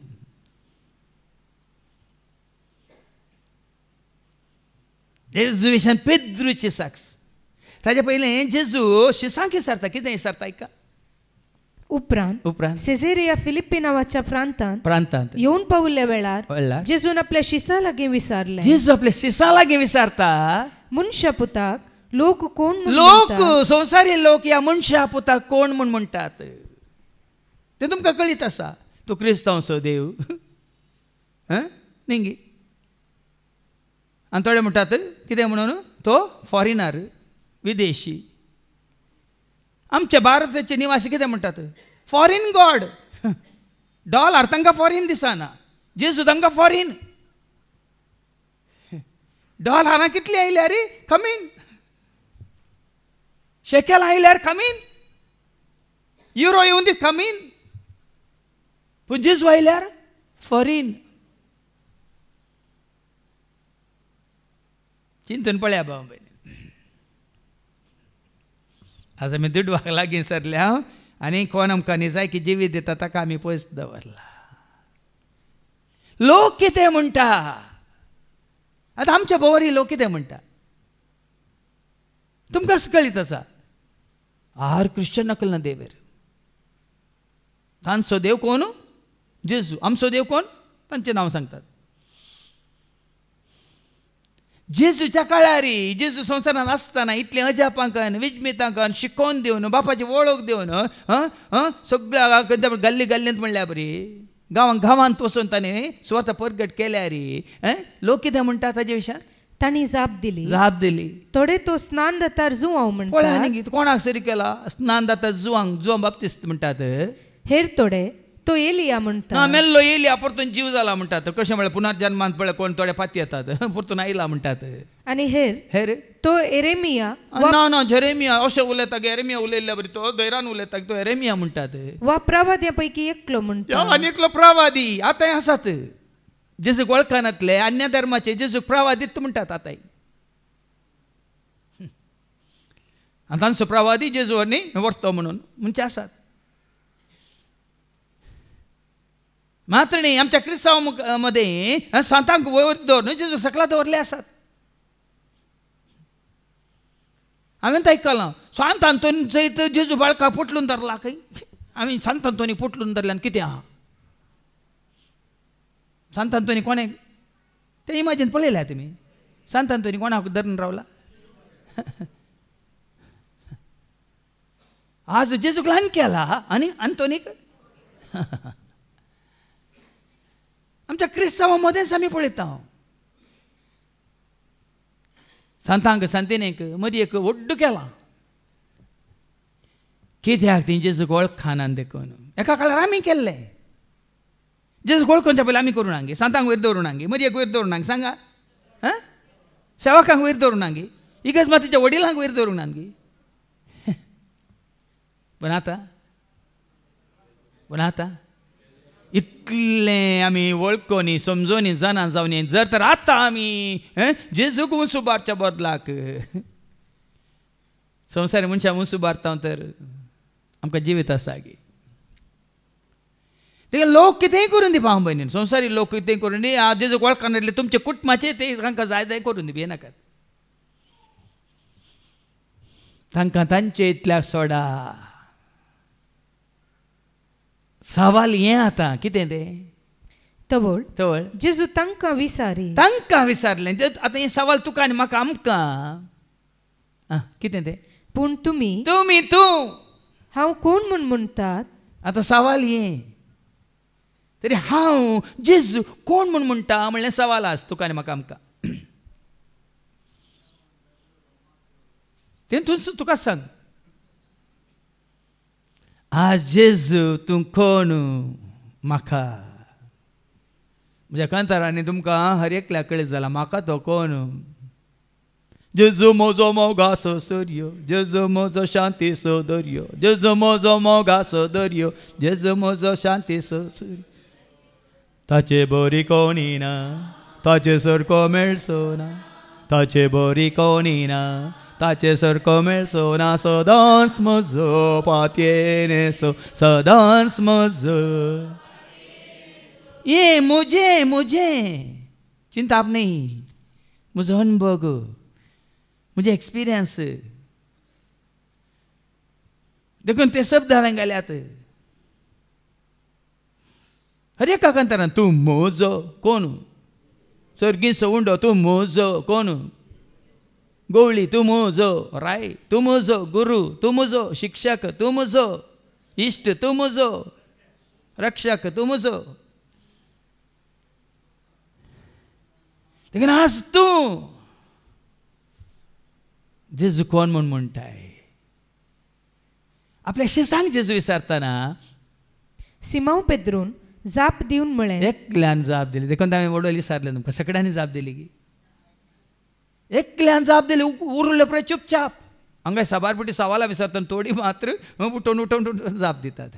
जेजू विशयान पेद्रूची साक्ष. ताच्या पयलें जेजू शिसांक विचारता, कितें विचारता आयका. उपरांत सेझेरिया फिलिप्पी नांवाच्या प्रांतांत येवन पावल्या वेळार जेजून आपल्या शिसा लागीं विचारलें. जेजू आपल्या शिसा लागीं विचारता, मनशा पुताक लोक कोण लोक संवसारी लोक ह्या मनशा पुताक कोण म्हूण म्हणटात तें तुमकां कळीत आसा. तो क्रिस्तांवचो देव न्ही, आनी थोडे म्हणटात कितें म्हणून तो फॉरिनर, विदेशी. आमच्या भारताचे निवासी कितें म्हणटात फॉरीन गॉड. डॉलर तांकां फॉरीन दिसना, जेजू तांकां फॉरीन. डॉलरां कितली आयल्या रे कमीन, शेकेल आयल्यार कमीन, युरो येवन दी कमीन, पूण जेजू आयल्यार फॉरीन. चिंतून पळया भाव भयणी. आज आमी दुडवाक लागीं सरल्या आनी कोण आमकां न्ही जाय की जिवीत दिता ताका आमी पयस दवरला. लोक कितें म्हणटा, आतां आमच्या भोंवरी लोक कितें म्हणटा तुमकां कळीत आसा. आर क्रिश्चन नकल देवेर, तांचो देव कोण जेजू, आमचो देव कोण तांचें नांव सांगतात. जेजूच्या काळार जेजू संवसारांत आसतना इतले अजापांकन विजमितांकन शिकोवन दिवन बापाची वळख दिवन सगळ्या गल्ली गल्लींत म्हणल्या बरी गांवांत वचून ताणें स्वता परगट केल्या रे. लोक कितें म्हणटात ताजे विशयान? तांणी जाप दिली. थोडे तो स्नान जातार जुवांव म्हणटात. पळय आनी कोणाक सरी केला स्नान जाता जुवां बाप्तिस्त म्हणटात. हेर थोडे तो एलिया म्हणटा. मेल्लो एलिया परतून जीव जाला म्हणटात. कशें म्हळ्यार पुनर्जन्मांत पळय कोण थोडे पाती येतात परतून आयला म्हणटात. आनी हेर तो एरेमिया ना जेरेमिया अशें उलयता एरेमिया उलयल्ल्या बरी तो धैर्यान उलयता तो एरेमिया म्हणटात. वा प्रवाद्या पैकी एकलो म्हणटा. आनी एकलो प्रवादी आतांय आसात. जेजूक वळखनातले अन्य धर्माचे जेजूक प्रवादीत म्हणटात आतांय. आनी तांचो प्रवादी जेजू आनी व्हरतो म्हणून म्हणजे आसात. मात्र न्ही आमच्या क्रिस्तांव मध्ये सांतांक वयर दवरून जेजूक सकला दवरले आसात. हांवें आयकलां सांत आंतोनी सयत जेजू बाळका पोटलून धरला खंय. आमी सांत आंतोनी पोटलून धरल्यान कितें आहा? सांत आंतोनी कोणे ते इमॅजिन पळयल्या तुमी? सांत आंतोनी कोणाक धरून रावला? आज जेजूक ल्हान केला आनी आंतोनीक आमच्या क्रिस्तांवा मदेंच आमी पळयता. सांतांक सांतिनेक मदीं व्हड्ड केला. कित्याक ती जेजूक वळखानान देखून एका काळार आमी केल्ले. जेजूक वळखोवच्या पयलीं आमी करूं नांगे. सांतांक वयर दवरूं नांगे. मदीं वयर दवरूं नांगे. सांगा सेवकांक वयर दवरूं नांगे. इगज मातीच्या वडिलांक वयर दवरूं नांगे. पण आतां इतलें आमी वळखोनी समजोनी जाणा जावनी जर तर आतां आमी जेजूक उंच उबारच्या बदलाक संवसारी मनशाक उंच उबारता तर आमकां जिवीत आसा गे. तेका लोक कितेंय करून दी पाव भयणी. संवसारी लोक कितेंय करून दी. जेजूक वळखनातले तुमचे कुटुंबाचे ते तांकां जाय जाय करून दी भियेनाकात. तांकां तांचे इतल्याक सोडा. सवाल हें आतां कितें तें तवळ जेजू तांकां विचारलें. आतां हें सवाल तुका आनी म्हाका आमकां कितें तें? पूण तुमी तूं हांव कोण म्हूण म्हणटात? आतां सवाल हें तरी हांव जेजू कोण म्हूण म्हणटा म्हणलें सवाल आस तुका आनी म्हाका आमकां. तें तुका सांग आज जेजू तूं कोण म्हाका म्हज्या कांतारांनी तुमकां हर एकल्याक कळीत जाला म्हाका तो कोण. जेजू म्हजो मोगा सोदर्यो. जेजू म्हजो शांती सोदर्यो. जेजू म्हजो मोगा सोदर्यो. जेजू म्हजो शांती सोदर्यो. ताचे बरी कोणी ना ताचे सारको मेळचो ना. ताचे बरी कोणी ना ताचे सारको मेळचो ना. सदांच म्हजो पातयेनेसो सदांच म्हजो. ये मुझे चिंता आप नहीं. म्हजो अनुभव म्हजे एक्सपिरियन्स देखून ते शब्द हांवें घाल्यात. हर एका कांतारान तूं म्हजो कोण. सर्गीचो उंडो तूं म्हजो कोण. गवळी तूं म्हजो राय. तूं म्हजो गुरू. तूं म्हजो शिक्षक. तूं म्हजो इश्ट. तूं म्हजो रक्षक. तूं म्हजो. देखून आज तूं जेजू कोण म्हूण म्हणटाय. आपल्याशी सांग जेजू विचारतना. सिमांव पेद्रून जाप दिवन म्हळें. एकल्यान जाप दिली. देखून हांवें वडोली विचारलें तुमकां सगळ्यांनी जाप दिली की एकल्यान जाप दिली. उरले पळय चुपचाप हांगा सबारपटी सवालां विचारतना थोडी मात्र उठोवन जाप दितात.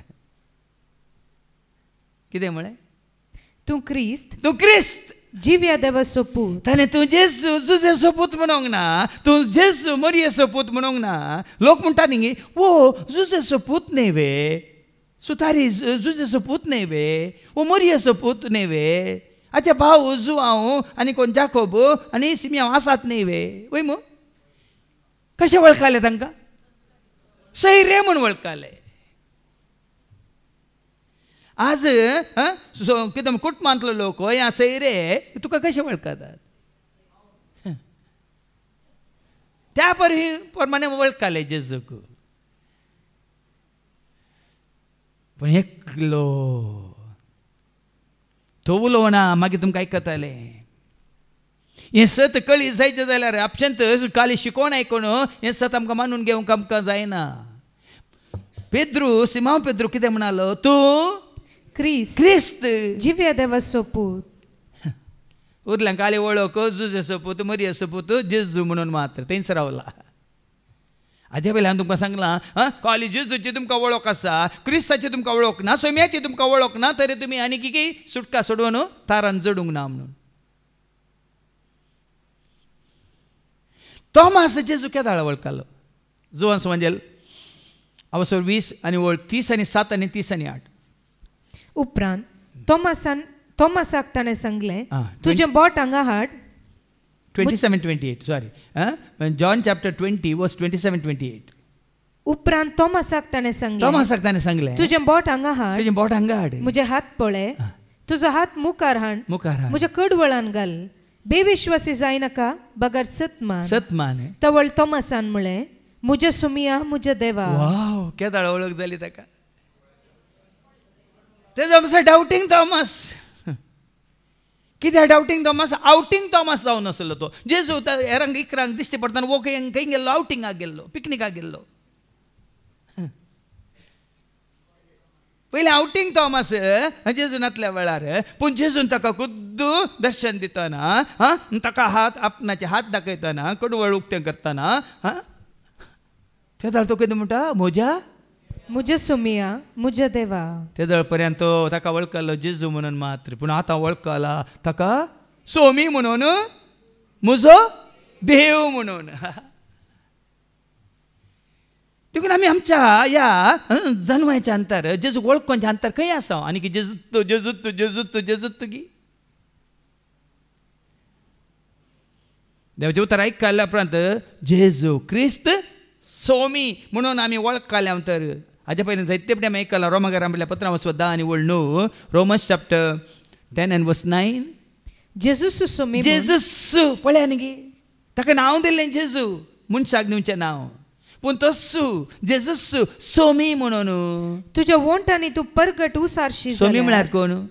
कितें म्हळें? तूं क्रिस्त जिव्या देवाचो पूत. ताणें तूं जेजू जुजेचो पूत म्हणूंक ना. तूं जेजू मरियेचो पूत म्हणूंक ना. लोक म्हणटा न्ही वो जुजेचो पूत न्ही वे. सुतारी जुजेचो पूत न्ही वे. वो मरियेचो पूत न्ही वे. अच्छा भाऊ जुआंव आनी कोण जाकोब आनी सिमियांव आसात न्ही वे. वय मू कशें वळखले तांकां? सैरे म्हूण वळखले. आज कितें कुटुंबांतलो लोक ह्या सैरे तुका कशें वळखतात? त्या प्रमाणे वळखले जेजूक. पण एकलो तो उलोवना मागीर तुमकां आयकतालें. हें सत कळी जायचें जाल्यार आपशेंत खाली शिकोवन आयकून हें सत आमकां मानून घेवंक आमकां जायना. सिमांव पेद्रू कितें म्हणालो? तूं क्रिस्त जिव्या देवाचो पूत. उरल्यांक खाली वळख जुजेचो पूत, मरियेचो पूत, जेजू म्हणून मात्र थंयच रावला. हाजे पयलीं हांवें तुमकां सांगलां खाली जेजूची तुमकां वळख आसा, क्रिस्ताची तुमकां वळख ना, सोम्याची तुमकां वळख ना, तरी तुमी आनी कितें सुटका सोडून तारान जडूंक ना म्हणून. तोमास जेजू केदाळ वळखलो. जोहान्स एवांजेल अवसर 20 आनी 30 आनी 7 आनी 30 आनी 8. उपरांत तोमासाक ताणें सांगलें, तुजें बोट हांगा हाड. 27-28 सॉरी, जॉन चॅप्टर 20 वर्स 27-28. उपरांत तोमासाक ताणें सांगलें, तुजें बोट हांगा हाड, म्हजे हात पळय, तुजो हात मुखार हाड, म्हज्या कडवळान घाल. बेविश्वासी जायनाका, बगार सतमान. तवळ तोमासान म्हळें, म्हज्या सुमिया, म्हज्या देवा. वाव, केदाळ वळख जाली ताका. तेजो आमचो डावटींग थॉमस. कित्याक डावटींग थॉमस? आउटींग थॉमस जावन नासलो तो. जेजू हेरांक इकरांक दिश्टी पडटाना वो खंय गेल्लो, आउटिंगाक गेल्लो, पिकनिकाक गेल्लो. पयलीं आउटींग थॉमस जेजूनातल्या वेळार, पूण जेजून ताका खुद्दू दर्शन दितना, ताका आपणाचे हात दाखयतना, कडवळ उक्तें करतना, तेदळ तो कितें म्हणटा? म्हज्या सुमिया, म्हज्या देवा. तेदळ पर्यंत ताका वळखलो जेजू म्हणून मात्र, पूण आतां वळखला ताका सोमी म्हणून, म्हजो देव म्हणून. देखून आमी आमच्या ह्या जन्माच्या अंतर जेजू वळखोवच्या अंतर खंय आसा? आनी की जेजूत की देवाचें उतर आयकल्या उपरांत जेजू क्रिस्त सोमी म्हणून आमी वळखल्या तर. हाजे पयलीं जायते फावटी आमी आयकलां रोमाकारां म्हणल्या पत्रां 10 आनी 9, रोमन्स चॅप्टर 10 and verse 9. जेजूस सोमी. जेजूस पळया न्ही गे, ताका नांव दिल्लें जेजू, मनशाक दिवचें नांव, पूण तस्सू जेजूस सोमी म्हणून. तुज्या वोंटांनी तूं परगट उसारशी. सोमी म्हळ्यार कोण?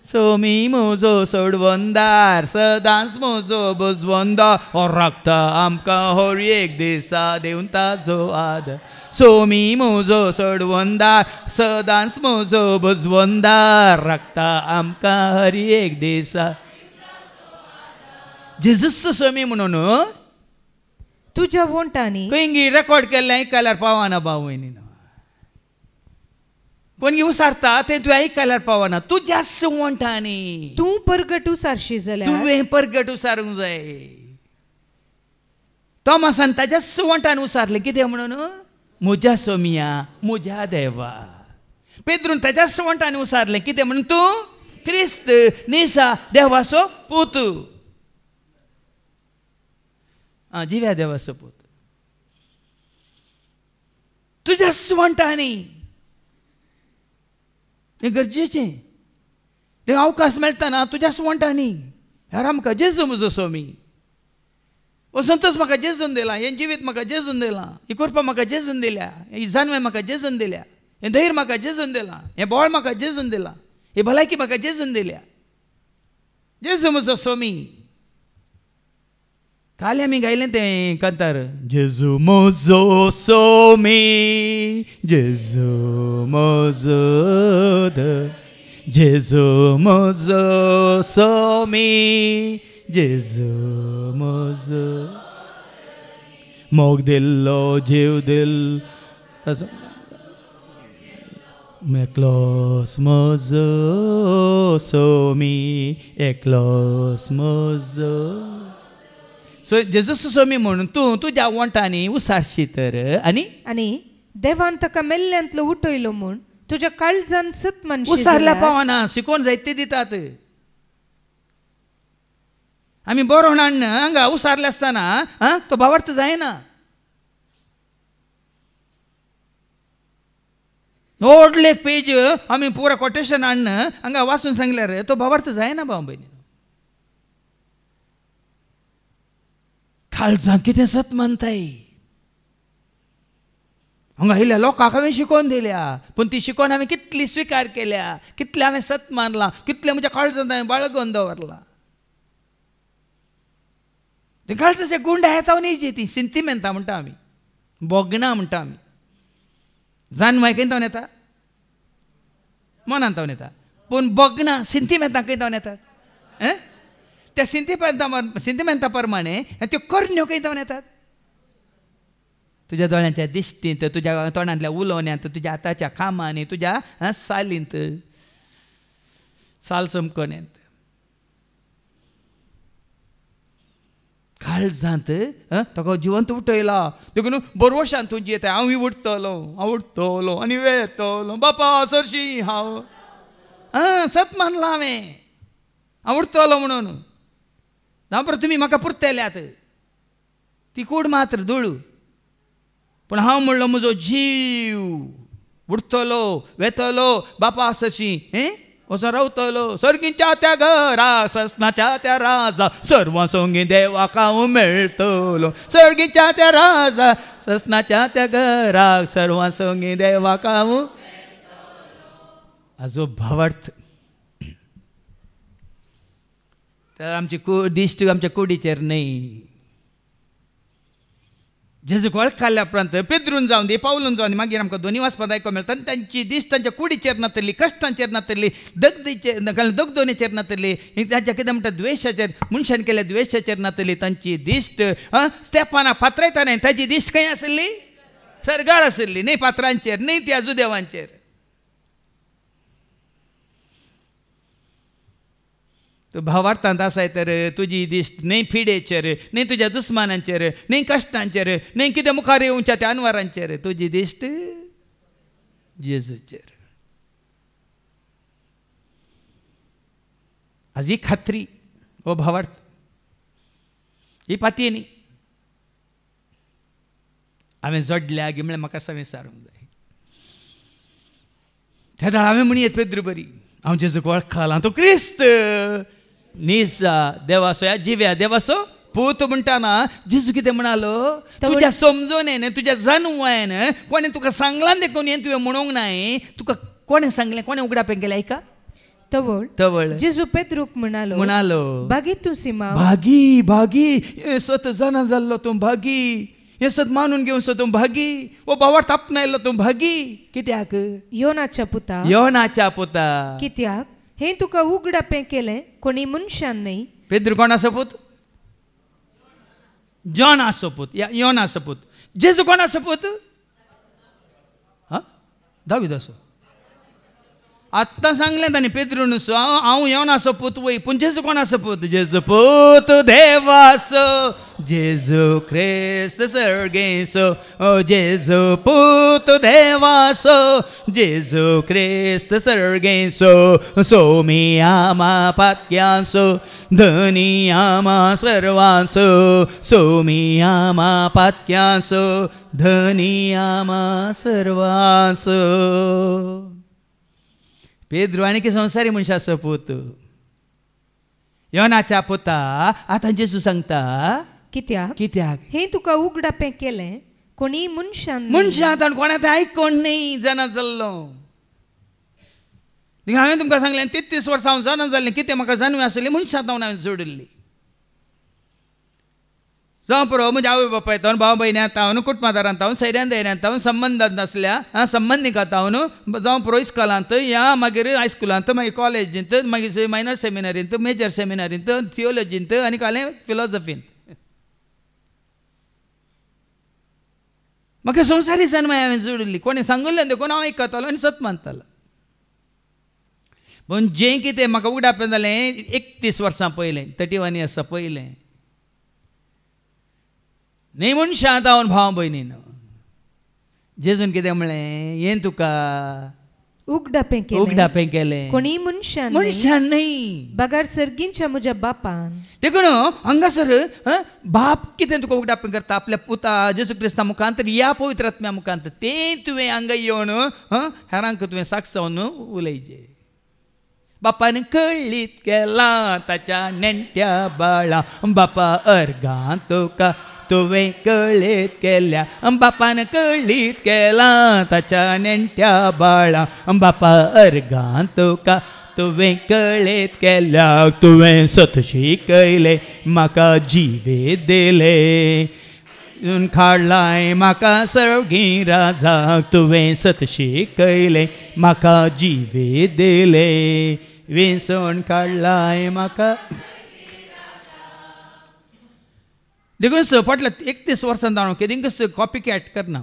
सोमी म्हजो सोडवंदार, सदांच म्हजो बुजवंदार, हो रक्त आमकां हर एक दिसा देवन ताजो आदर. सोमी म्हजो सोडवंदार, सदांच म्हजो बुजवंदार, रक्त आमकां हर एक दिसा. जेजूस सोमी म्हणून तुज्या वोंटांनी खंय रेकॉर्ड केल्लें आयकल्यार पावना भाव भयणीनो. कोण उसारता तें तुवें आयकल्यार पावना. तुज्याच वोंटांनी तूं परगट उसारशी जाल्यार तुवें परगट उसारूंक जाय. तोमासान ताज्याच वोंटान उसारलें कितें म्हणून? म्हज्या सोमिया, म्हज्या देवा. पेद्रून ताज्याच वोंटान उसारलें कितें म्हणून? तूं क्रिस्त निसा देवाचो पूत. जिव्या देवाचो पूत. तुज्याच वोंटांनी हें गरजेचें. तें अवकाश मेळटना तुज्याच वोंटांनी. ह्यार आमकां जेजू म्हजो सोमी. हो संतोश म्हाका जेजून दिला, हें जिवीत म्हाका जेजून दिलां, ही कृपा म्हाका जेजून दिल्या, ही जानवें म्हाका जेजून दिल्या, हें धैर्य म्हाका जेजून दिलां, हें बोळ म्हाका जेजून दिलां, ही भलायकी म्हाका जेजून दिल्या. जेजू म्हजो सोमी. काल आमी गायलें तें कांतार, जेजू म्हजो सोमी, जेजू म्हजो जेजू म्हजो सोमी, जेजू म्हजो मोग दिल्लो जीव दिल एकलोस म्हजो सोमी, एकलोस म्हजो. सो जेजूस सोमी म्हणून तूं तुज्या वोंटांनी उसारशी तर. आनी देवान ताका मेल्ल्यांतलो उठयलो म्हूण तुज्या काळजान सत मनशी उसारल्या पावना. शिकोवन जायते दितात. आमी बरो हाडून हांगा उसारले आसतना तो भावार्थ जायना. व्हडले एक पेज आमी पुरा कोटेशन हाडून हांगा वाचून सांगल्यार तो भावार्थ जायना भाव भयणी. काळजां कितें सत मानताय. हांगा आयिल्ल्या लोकांक हांवें शिकोवन दिल्या, पूण ती शिकोवन हांवें कितली स्विकार केल्या, कितले हांवें सत मानलां, कितले म्हज्या काळजांत हांवें बाळगून दवरलां. ते काळजाचे गुंड येता न्ही ती सेंटिमेंटां म्हणटा आमी, बोगणां म्हणटा आमी. जानवाय खंय जावन येता, मनांत जावन येता, पूण बोगणां सेंटिमेंटां खंय जावन येतात. त्या सेंटिमेंटा प्रमाणे त्यो करण्यो खंय जावन येतात. तुज्या दोळ्यांच्या दिश्टींत, तुज्या तोंडांतल्या उलोवण्यांत, तुज्या हाताच्या कामांनी, तुज्या सालींत, साल समकोण्यांत, काळजांत ताका जिवंत उठयला. देखून बरवशान तुजी येता, हांव उठतलो आनी वेळ येतलो, बापा सरशी हांव सत मानला हांव उठतलो म्हणून. नापर तुमी म्हाका पुरतेल्यात, ती कूड मात्र धूळ. पूण हांव म्हणलो म्हजो जीव उठतलो, वेतलो, बापा सरशी वचून रावतलो. सर्गीच्या त्या घरा, ससनाच्या त्या राजा, सर्व सोंगी देवाक हांव मेळटलो. सर्गीच्या त्या राजा, ससनाच्या त्या घरा, सर्व सोंगी देवाक हांव. हाजो भावार्थ तर आमची दिश्ट आमच्या कुडीचेर न्हय. जेजूक वळखल्या उपरांत पेद्रून जावन दी, पावलून जावन मागीर आमकां दोनी वाचपाक आयकूंक मेळटा. तांची दिश्ट तांच्या कुडीचेर नातरली, कश्टांचेर नातरली, दगदोनेचेर नातरली, तांच्या कितें म्हणटा द्वेशाचेर, मनशान केल्या द्वेशाचेर नातरली. तांची दिश्ट स्तेफानाक पात्रयताना ताची दिश्ट खंय आसली, सर्गार आसली, न्ही पात्रांचेर, न्ही त्या जुदेवांचेर. तो भावार्थांत आसाय तर तुजी दिश्ट न्ही फिडेचेर, न्ही तुज्या दुस्मानांचेर, न्ही कश्टांचेर, न्ही कितें मुखार येवच्या त्या अनवरांचेर, तुजी दिश्ट जेजूचेर. आज ही खात्री हो भावार्थ, ही पातये न्ही हांवें जोडल्या गी म्हळ्यार म्हाका असं विचारूंक जाय. त्या दाळ हांवें म्हणयत पेद्रू बरी, हांव जेजूक वळखला, तो क्रिस्त निसा देवासो जिव्या देवासो पूत म्हणटाना जेजू कितें म्हणालो, तुज्या समजोनेन, तुज्या जाणवायन, कोणें तुका सांगलां देखून हें तुवें म्हणूंक नाय, तुका कोणें सांगलें, कोणें उगडापें केलें आयका. तवळ जेजू पेद्रूक म्हणालो भागी तूं सिमा, भागी सत जाणा जाल्लो तूं भागी, हे सत मानून घेवन तूं भागी, वो भावार्थ आपणायल्लो तूं भागी. कित्याक? योनाच्या पुता. कित्याक? हें तुका उगडापें केलें कोणी मनशान न्हय. पेद्रू कोणाचो पूत? जॉनाचो पूत, योनाचो पूत. जेजू कोणाचो पूत? दाविदाचो. आत्तां सांगलें तांणी पेद्रून, हांव योनाचो पूत वय, पूण जेजू कोणाचो पूत? जेजू पूत देवाचो, जेजू क्रिस्त सर्गेचो, जेजू पूत देवाचो, जेजू क्रिस्त सर्गेचो, सोमी आमा पातक्यांचो, धनी आमा सर्वांचो, सोमी आमा पातक्यांचो, धनी आमा सर्वांचो. पेद्रू आनी संवसारी मनशाचो पूत, योनाच्या पुता. आतां जेजू सांगता कित्याक? हें तुका उगडापें केलें कोणी मनशान कोणा तें आयकोन न्ही जाणा जाल्लो. हांवें तुमकां सांगलें 33 वर्सां हांव जाणा जाल्लें, कितें म्हाका जाणवी आसली, मनशांत हांवें जोडिल्ली. जावं पुरो म्हज्या आवय बापाय येता, भाव भयण्यांत हांव, कुटुंबादारांत हांव, सैऱ्यान दैऱ्यांत हांव, संबंदांत आसल्या संबंधिकांत हांव, जावं पुरो इस्कॉलांत, या मागीर हायस्कुलांत, मागीर कॉलेजींत, मागीर मायनर सेमिनारींत, मेजर सेमिनारींत, थियोलॉजींत आनी कालें फिलॉसॉफींत. म्हाका संवसारी जन्माय हांवें जोडिल्ली. कोणें सांगलें देखून हांव आयकतालो आनी सत मानतालो. पूण जें कितें म्हाका उगडापें जालें 31 वर्सां पयलें, 31 इयर्सां पयलें, न्ही मनशांत हांव भाव भयणीन, जेजून कितें म्हणलें, हें तुका उगडापें केलें कोणी मनशान न्ही, बागार सर्गींच्या म्हज्या बापान. देखून हांगासर बाप कितें तुका उगडापें करता आपल्या पुता जेजू क्रिस्ता मुखांत, या पवित्र आत्म्या मुखांत, तें तुवें हांगा येवन हेरांक तुवें साक्ष जावन उलयचें. बापान कळीत केला ताच्या नेण्ट्या बाळा, बापा अर्गां तुका तुवें कळीत केल्या बापान कळीत केला ताच्या नेण्ट्या बाळा बापा अर्गां तुका तुवें कळीत केल्या तुवें सत शिकयले म्हाका जिवेत दिले काडलाय म्हाका सर्गी राजाक तुवें सत शिकयले म्हाका जिवेत दिले विसोण काडलाय म्हाका देखून फाटल्या 31 वर्सां जावन केदींकच कॉपी कॅट करना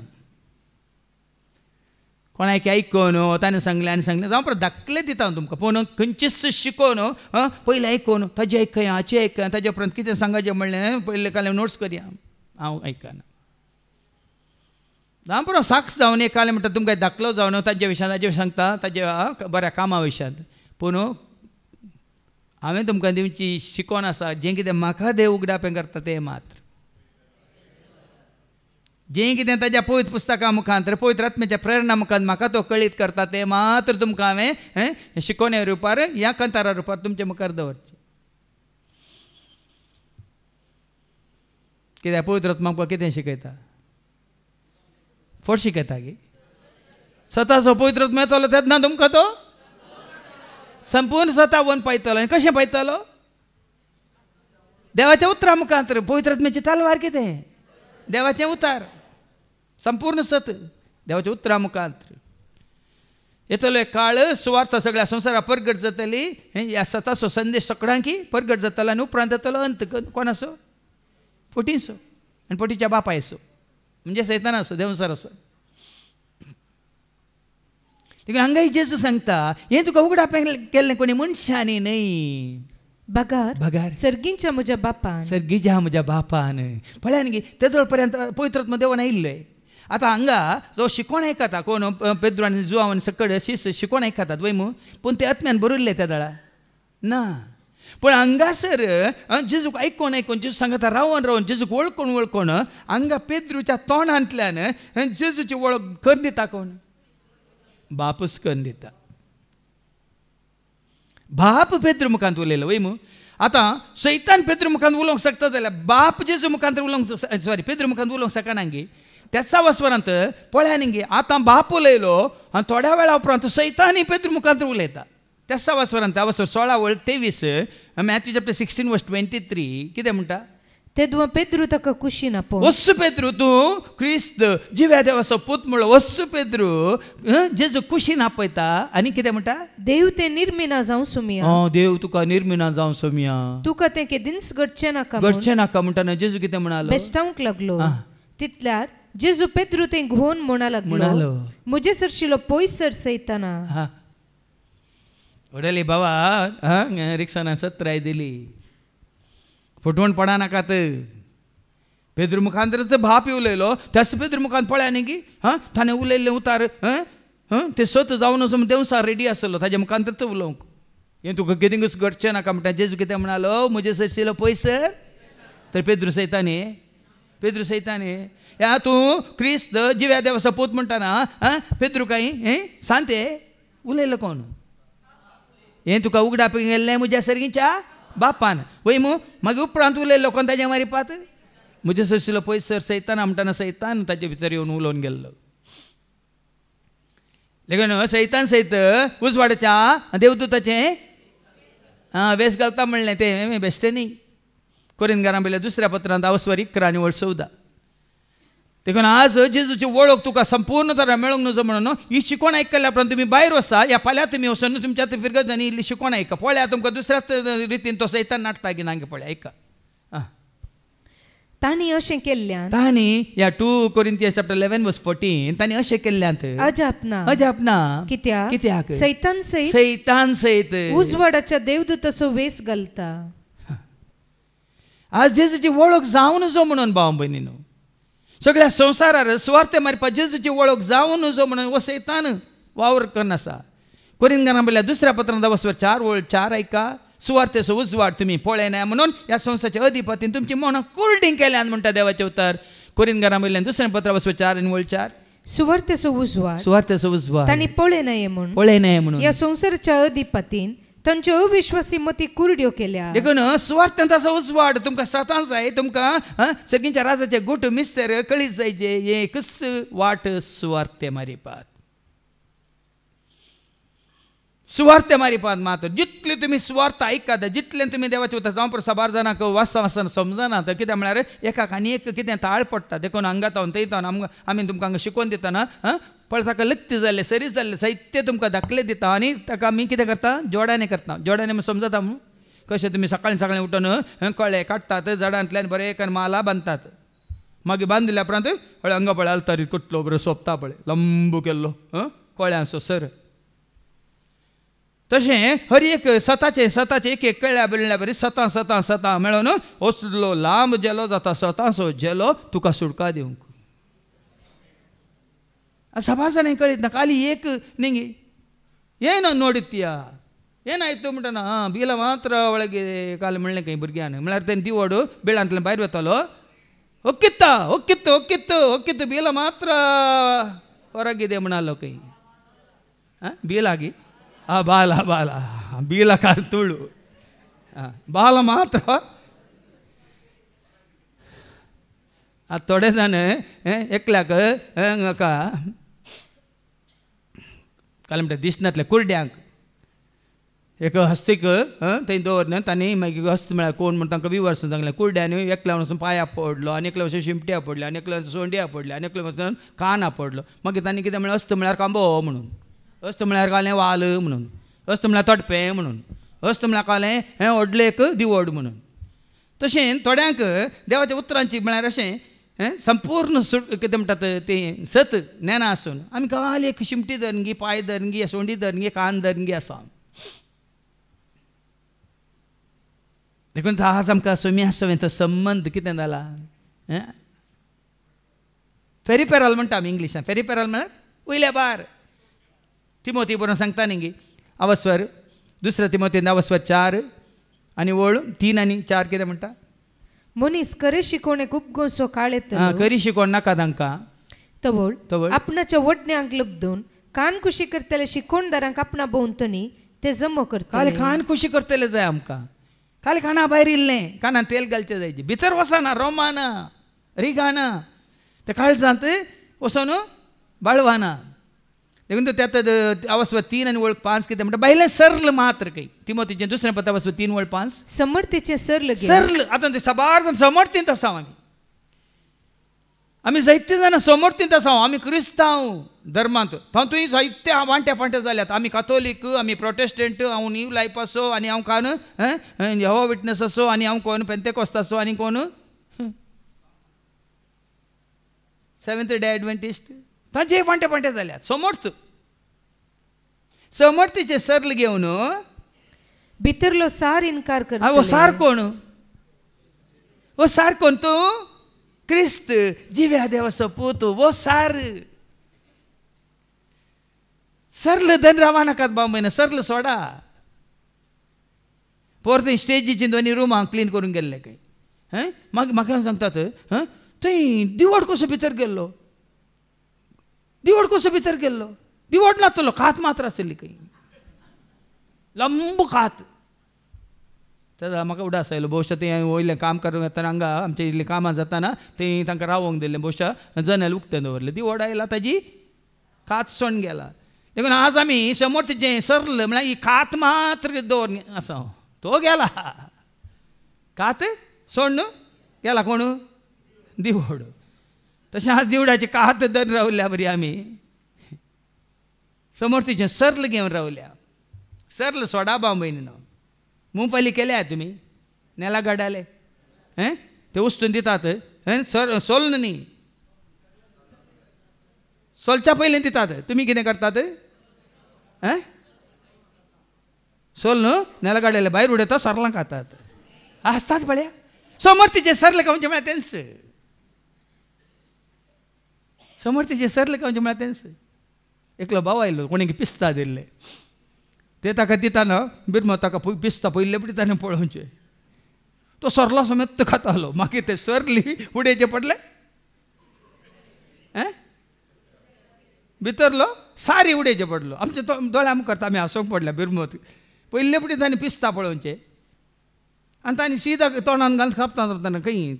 कोणाक आयकोन ताणें सांगलें आनी सांगलें जावं परत दाखले दिता हांव तुमकां पूण खंयचीच शिकोवन पयलीं आयकोन ताजें आयकय हाचें आयकय ताजे उपरांत कितें सांगाचें म्हणलें पयलें कालें नोट्स करया हांव आयकना जावं परत साक्ष जावन एक कालें म्हणटा तुमकां दाखलो जावन ताजे विशयान सांगता ताजे बऱ्या कामा विशयान पूण हांवें तुमकां दिवची शिकोवन आसा जें कितें म्हाका देव उगडापें करता तें मात्र जें कितें ताज्या पवित्र पुस्तका मुखांतर पवित्र आत्म्याच्या प्रेरणा मुखांत म्हाका तो कळीत करता तें मात्र तुमकां हांवें शिकोवण्या रुपार ह्या कंतारा रुपार तुमच्या मुखार दवरचें कित्याक पवित्र आत्मा म्हाका कितें शिकयता फट शिकयता गे स्वताचो पवित्र आत्मा येतलो तेन्ना तुमकां तो संपूर्ण स्वता वन पायतलो आनी कशें पायतलो देवाच्या उतरा मुखांतर पवित्र आत्म्याची तलवार कितें देवाचें उतार संपूर्ण सत देवाच्या उतरा मुखांतर येतलो एक काळ सुवार्थ सगळ्या संवसाराक परगट जातली ह्या सताचो संदेश सगळ्यांकी परगट जातलो आनी उपरांत येतलो अंत कोणाचो फटीचो आनी फटीच्या बापायचो म्हणजे सैतानाचो देवसार असो देखून हांगाय जेजू सांगता हें तुका उगडापें केल्लें कोणी मनशांनी न्हय बगार सर्गीच्या म्हज्या बापान सर्गीच्या म्हज्या बापान पळय न्ही तेदोळ पर्यंत पवित्र आत्मा देवान आयिल्ले आतां हांगा जो शिकोण आयकता कोण पेद्रू आनी जुआंव आनी सकड शिस शिकोण आयकतात वयमू पूण ते आत्म्यान बरयल्ले त्या दळा ना पूण हांगासर जेजूक आयकोन जेजू सांगता रावन जेजूक वळखोन हांगा पेद्रूच्या तोंडांतल्यान जेजूची वळख करून दिता कोण बापूच करून दिता बाप पेद्रू मुखांत उलयलो वयमू आतां सैतान पेद्रू मुखांत उलोवंक शकता जाल्यार बाप जेजू मुखांत उलोवंक पेद्रू मुखांत उलोवंक शकना गे त्याच वस्वरांत पळया न्ही आतां बाप उलयलो आनी थोड्या वेळा उपरांत सैतानय पेद्रू मुखांत उलयता त्याच वस्वरांत वस्वर 16:23 मॅथ्यू चॅप्टर 16:23 कितें म्हणटा तेदुवा पेद्रू ताका कुशीन आपोवन वस्सु पेद्रू तूं क्रिस्त जिव्या देवाचो पूत म्हणलो वस्सु पेद्रू जेजू कुशीन आपयता आनी कितें म्हणटा देव ते निर्मिना जावं सोमिया देव तुका निर्मिना जावं सोमिया तुका ते केदींच घडचें नाका म्हणटा जेजू कितें म्हणालो बेस्तावंक लागलो तितल्यार जेजू पेद्रू ते घोवन म्हणा लागलो म्हजे सरशिलो पयसर सैताना उडली बाबा रिक्षान सत्राय दिली फुटवण पडा नाकात पेद्रू मुखांतर बाप उलयलो त्याच पेद्रू मुखांत पळया न्ही की ताणें उलयल्लें उतार ते सत जावन वचून देवसार रेडी आसलो ताज्या मुखांतर तो उलोवंक हें तुका कितेंच घडचें नाका म्हणटा जेजू कितें म्हणालो म्हजे सरशिलो पयसर तर पेद्रू सैतान ह्या तूं क्रिस्त जिव्या देवाचो पूत म्हणटाना पेद्रू काय सांगते उलयलो कोण हें तुका उगडापें गेल्लें म्हज्या सर्गीच्या बापान वयमू मागीर उपरांत उलयल्लो कोण ताज्या मारिपात म्हजे सरशिलो पयसर सैताना म्हणटाना सैतान ताजे भितर येवन उलोवन गेल्लो देखून सैतान सयत उजवाडाच्या देवदूताचें वेस घालता म्हणलें तें बेश्टें न्ही कोरिंथकारां पयल्या दुसऱ्या पत्रांत 11:14 देखून आज जेजूची वळख तुका संपूर्ण तरा मेळूंक नजो म्हणून ही शिकोण आयकल्या उपरांत तुमी भायर वसा ह्या फाल्यां तुमी वचून तुमच्या फिरगत आनी इल्ली शिकोण आयका पळया तुमकां दुसऱ्याच रितीन तो सैतान नाटता की नांगे पळया आयका तांणी अशें केल्ल्यान तांणी ह्या 2 कोरिंथियन्स चॅप्टर 11:14 तांणी अशें केल्ल्यांत अजापना कित्याक सैतान सयत उजवाडाच्या देवदूताचो वेस घालता आज जेजूची वळख जावं नजो म्हणून भाव भयणीनो सगळ्या संवसारार सुवार्ते मारपा जेजूची वळख जावं नजो म्हणून वो सैतान वावर करनासा कोरिंथकारां पयल्या दुसऱ्या पत्रांत 4:4 आयका सुवार्तेचो उजवाड तुमी पळयना म्हणून ह्या संस्थाच्या अधिपतीन तुमची मनां कुर्डीं केल्यान म्हणटा देवाचें उतर कोरिंथकारां पयल्या दुसऱ्या पत्र 4:4 सुवार्तेचो उजवाड तांणी पळय नये म्हणून ह्या संवसाराच्या अधिपतीन तांच्यो अविश्वासी मती कुरड्यो केल्या. देखून सुवार्थांत असो उसवाड तुमकां सतां जाय, तुमकां सगळींच्या राजाचे गोठ मिस्तर कळीत जायचे. एकच वाट सुवार्थ मारिपात, सुवार्थ मारिपात मात. जितले तुमी सुवार्थ ऐकात, जितले तुमी देवाचे उतर जावं साबार जाणांक वाचता वाचतना समजना. कित्याक म्हळ्यार एकाक आनी एक कितें ताळ पडटा. देखून हांगा तावन थंयतावन आमी तुमकां हांगा शिकोवन दितना पण ताका लक्ती जाल्ले सरीस जाल्ले साहित्य तुमकां दाखले दिता आनी ताका आमी कितें करता जोडाने करता. जोडाने समजता कशें तुमी सकाळीं सकाळीं उठून कळे काडटात, झाडांतल्यान बरें करून माला बांदतात. मागीर बांदिल्ल्या उपरांत हळी हांगा पळय आलतारीत कुठलो बरो सोंपता पळय लंबू केल्लो कळ्यांचो सर. तशें हर एक सताचे एक एक कळ्या बिळ्ळ्या बरी सतां मेळून असलो लांब जेलो जाता. सतांचो जेलो तुका सुटका दिवंक. साबार जाणांक कळीत ना. खाली एक निंगी ಏನೋ ನೋಡುತ್ತೀಯಾ ಏನಾಯ್ತು ಮುಟ್ಟನ ಬೀಲ ಮಾತ್ರ ಒಳಗೆ ಕಾಲು ಮುಳ್ಳೆ ಕೈ ಬುರ್ಗ್ಯಾನ ಮಿಳಾರ್ತೇನೆ ದಿವೋಡು ಬೀಳಂತಲೇ ಬಾರಿ ಬತ್ತಲ್ಲೋ ಒಕ್ಕಿತ್ತು ಬೀಲ ಮಾತ್ರ ಹೊರಗಿದೆ ಮಣಾಲೋ ಕೈ ಬೀಲಾಗಿ ಬಾಲ ಬೀಲ ಕಾಲು ತುಳು ಬಾಲ ಮಾತ್ರ ಆ ತೊಡೆದಾನೆ एकल्याक का काल म्हणटा दिसनातले कुर्ड्यांक एक हस्तीक थंय दवरन तांणी मागीर हस्त म्हळ्यार कोण म्हण तांकां विवर्स सांगलें कुर्ड्यांनी एकल्या वचून पांयां पडलो आनी एकल्या वचून शिमट्या पडल्या आनी एकल्या वचून सोंड्या पडल्या आनी एकल्या वचून काना पडलो. मागीर तांणी कितें म्हळ्यार हस्त म्हळ्यार कांबो म्हणून, हस्त म्हळ्यार कालें वाल म्हणून, हस्त म्हळ्यार तडपें म्हणून, हस्त म्हळ्यार कालें व्हडलेक दिवड म्हणून. तशें थोड्यांक देवाच्या उतरांची म्हळ्यार अशें संपूर्ण कितें म्हणटात तें सत ज्ञाना आसून आमी काल एक शिमटी धरनगी पांय धरनगी सोंडी धरनगी कान धरनगी आसा. देखून आज आमकां सोम्या सवेंत संबंध कितें जाला फेरिपेरल म्हणटा आमी इंग्लिशान. फेरिपेरल म्हळ्यार वयल्या बार. तिमोथी बरोवन सांगता न्ही अवस्वर 2 तिमोथी 4 आनी वळ 3 आनी 4 कितें म्हणटा मनीस खरे शिकोवणे खूब गोसो काळेत खरी शिकोवण नाका तांकां तवळ आपणाच्या वडण्यांक लब्दून कान खुशी करतले शिकोवणदारांक आपणा भोंवतणी ते जमो करतले. खाली कान खुशी करतले जाय आमकां. खाली काना भायर इल्लें कानान तेल घालचें जायचें भितर वचना रोमाना रिगाना ते काळजांत वचून बाळवाना. देखून त्यात अवस्व 3 आनी वळ 5 कितें म्हणटा बायलें सरल मात्र काही. तिमोथीचें 2 पद अवस्व 3 वळ 5 समर्थीचें सरल आतां ते साबार जाण समर्थींत आसा. आमी जायते जाणां समर्थींत आसा. आमी क्रिस्तांव धर्मांत तातूंय जायते वांटे फांटे जाल्यात. आमी काथोलीक, आमी प्रोटेस्टंट, हांव न्यू लायफ आसो आनी हांव कान यहोवा विटनेस आसो आनी हांव कोण पेंतेकोस्त आसो आनी कोण सेवेंथ डे एडव्हेंटिस्ट. तांचे फांटे फांटे जाल्यात. समर्थीचे सरल घेवन भितरलो सार इन्कार करता. वो सार कोण तूं क्रिस्त जिव्या देवाचो पूत. वो सार सरल धन रावा नाकात बांबयना सरल सोडा. परत स्टेजीची 2 रूम क्लीन करून गेल्ले काय म्हाका सांगतात थंय दिवड कसो भितर गेल्लो. दिवड नासलो कात मात्र आसली खंय लंब कात. तर म्हाका उडास आयलो. भोवशा तें वयलें काम करूंक येतना हांगा आमच्या इल्लीं कामां जाताना थंय तांकां रावोंक दिल्लें. भोवशा जनेल उक्तें दवरलें. दिवड आयला ताजी कात सोण गेला. देखून आज आमी समर्थीचें सरल म्हळ्यार ही कात मात्र दवर आसा तो गेला. कात सोण गेला कोण दिवड. तशें आज दिवडाची कात धरून रावल्या बरी आमी समर्थीचें सरल घेवन रावल्या. सरल सोडा बांबयन न्हू. मुंगफली केल्या तुमी नेला गडाले ते उस्तून दितात सोल न्ही सोलच्या पयलीं दितात. तुमी कितें करतात सोल न्हू नेला गाडयले भायर उडयता सरलां खातात. आसतात पळया समर्थीचें सरल म्हणजे म्हळ्यार तेंच. समर्थीचें सरल म्हणजे म्हळ्यार तेंच. एकलो भाव आयलो कोणीक पिस्ता दिल्ले ते ताका दिताना बिरमो ताका पिस्ता पयले पडी ताणें पळोवचें. तो सरला समेत खातालो. मागीर ते सरली उडयचे पडले भितरलो सारी उडयचे पडलो. आमचे दोळ्या मुखार आमी हांसोंक पडल्या बिरमोत पयले फुटी तांणी पिस्ता पळोवचे आनी तांणी सीदा तोंडान घालून खापता खंय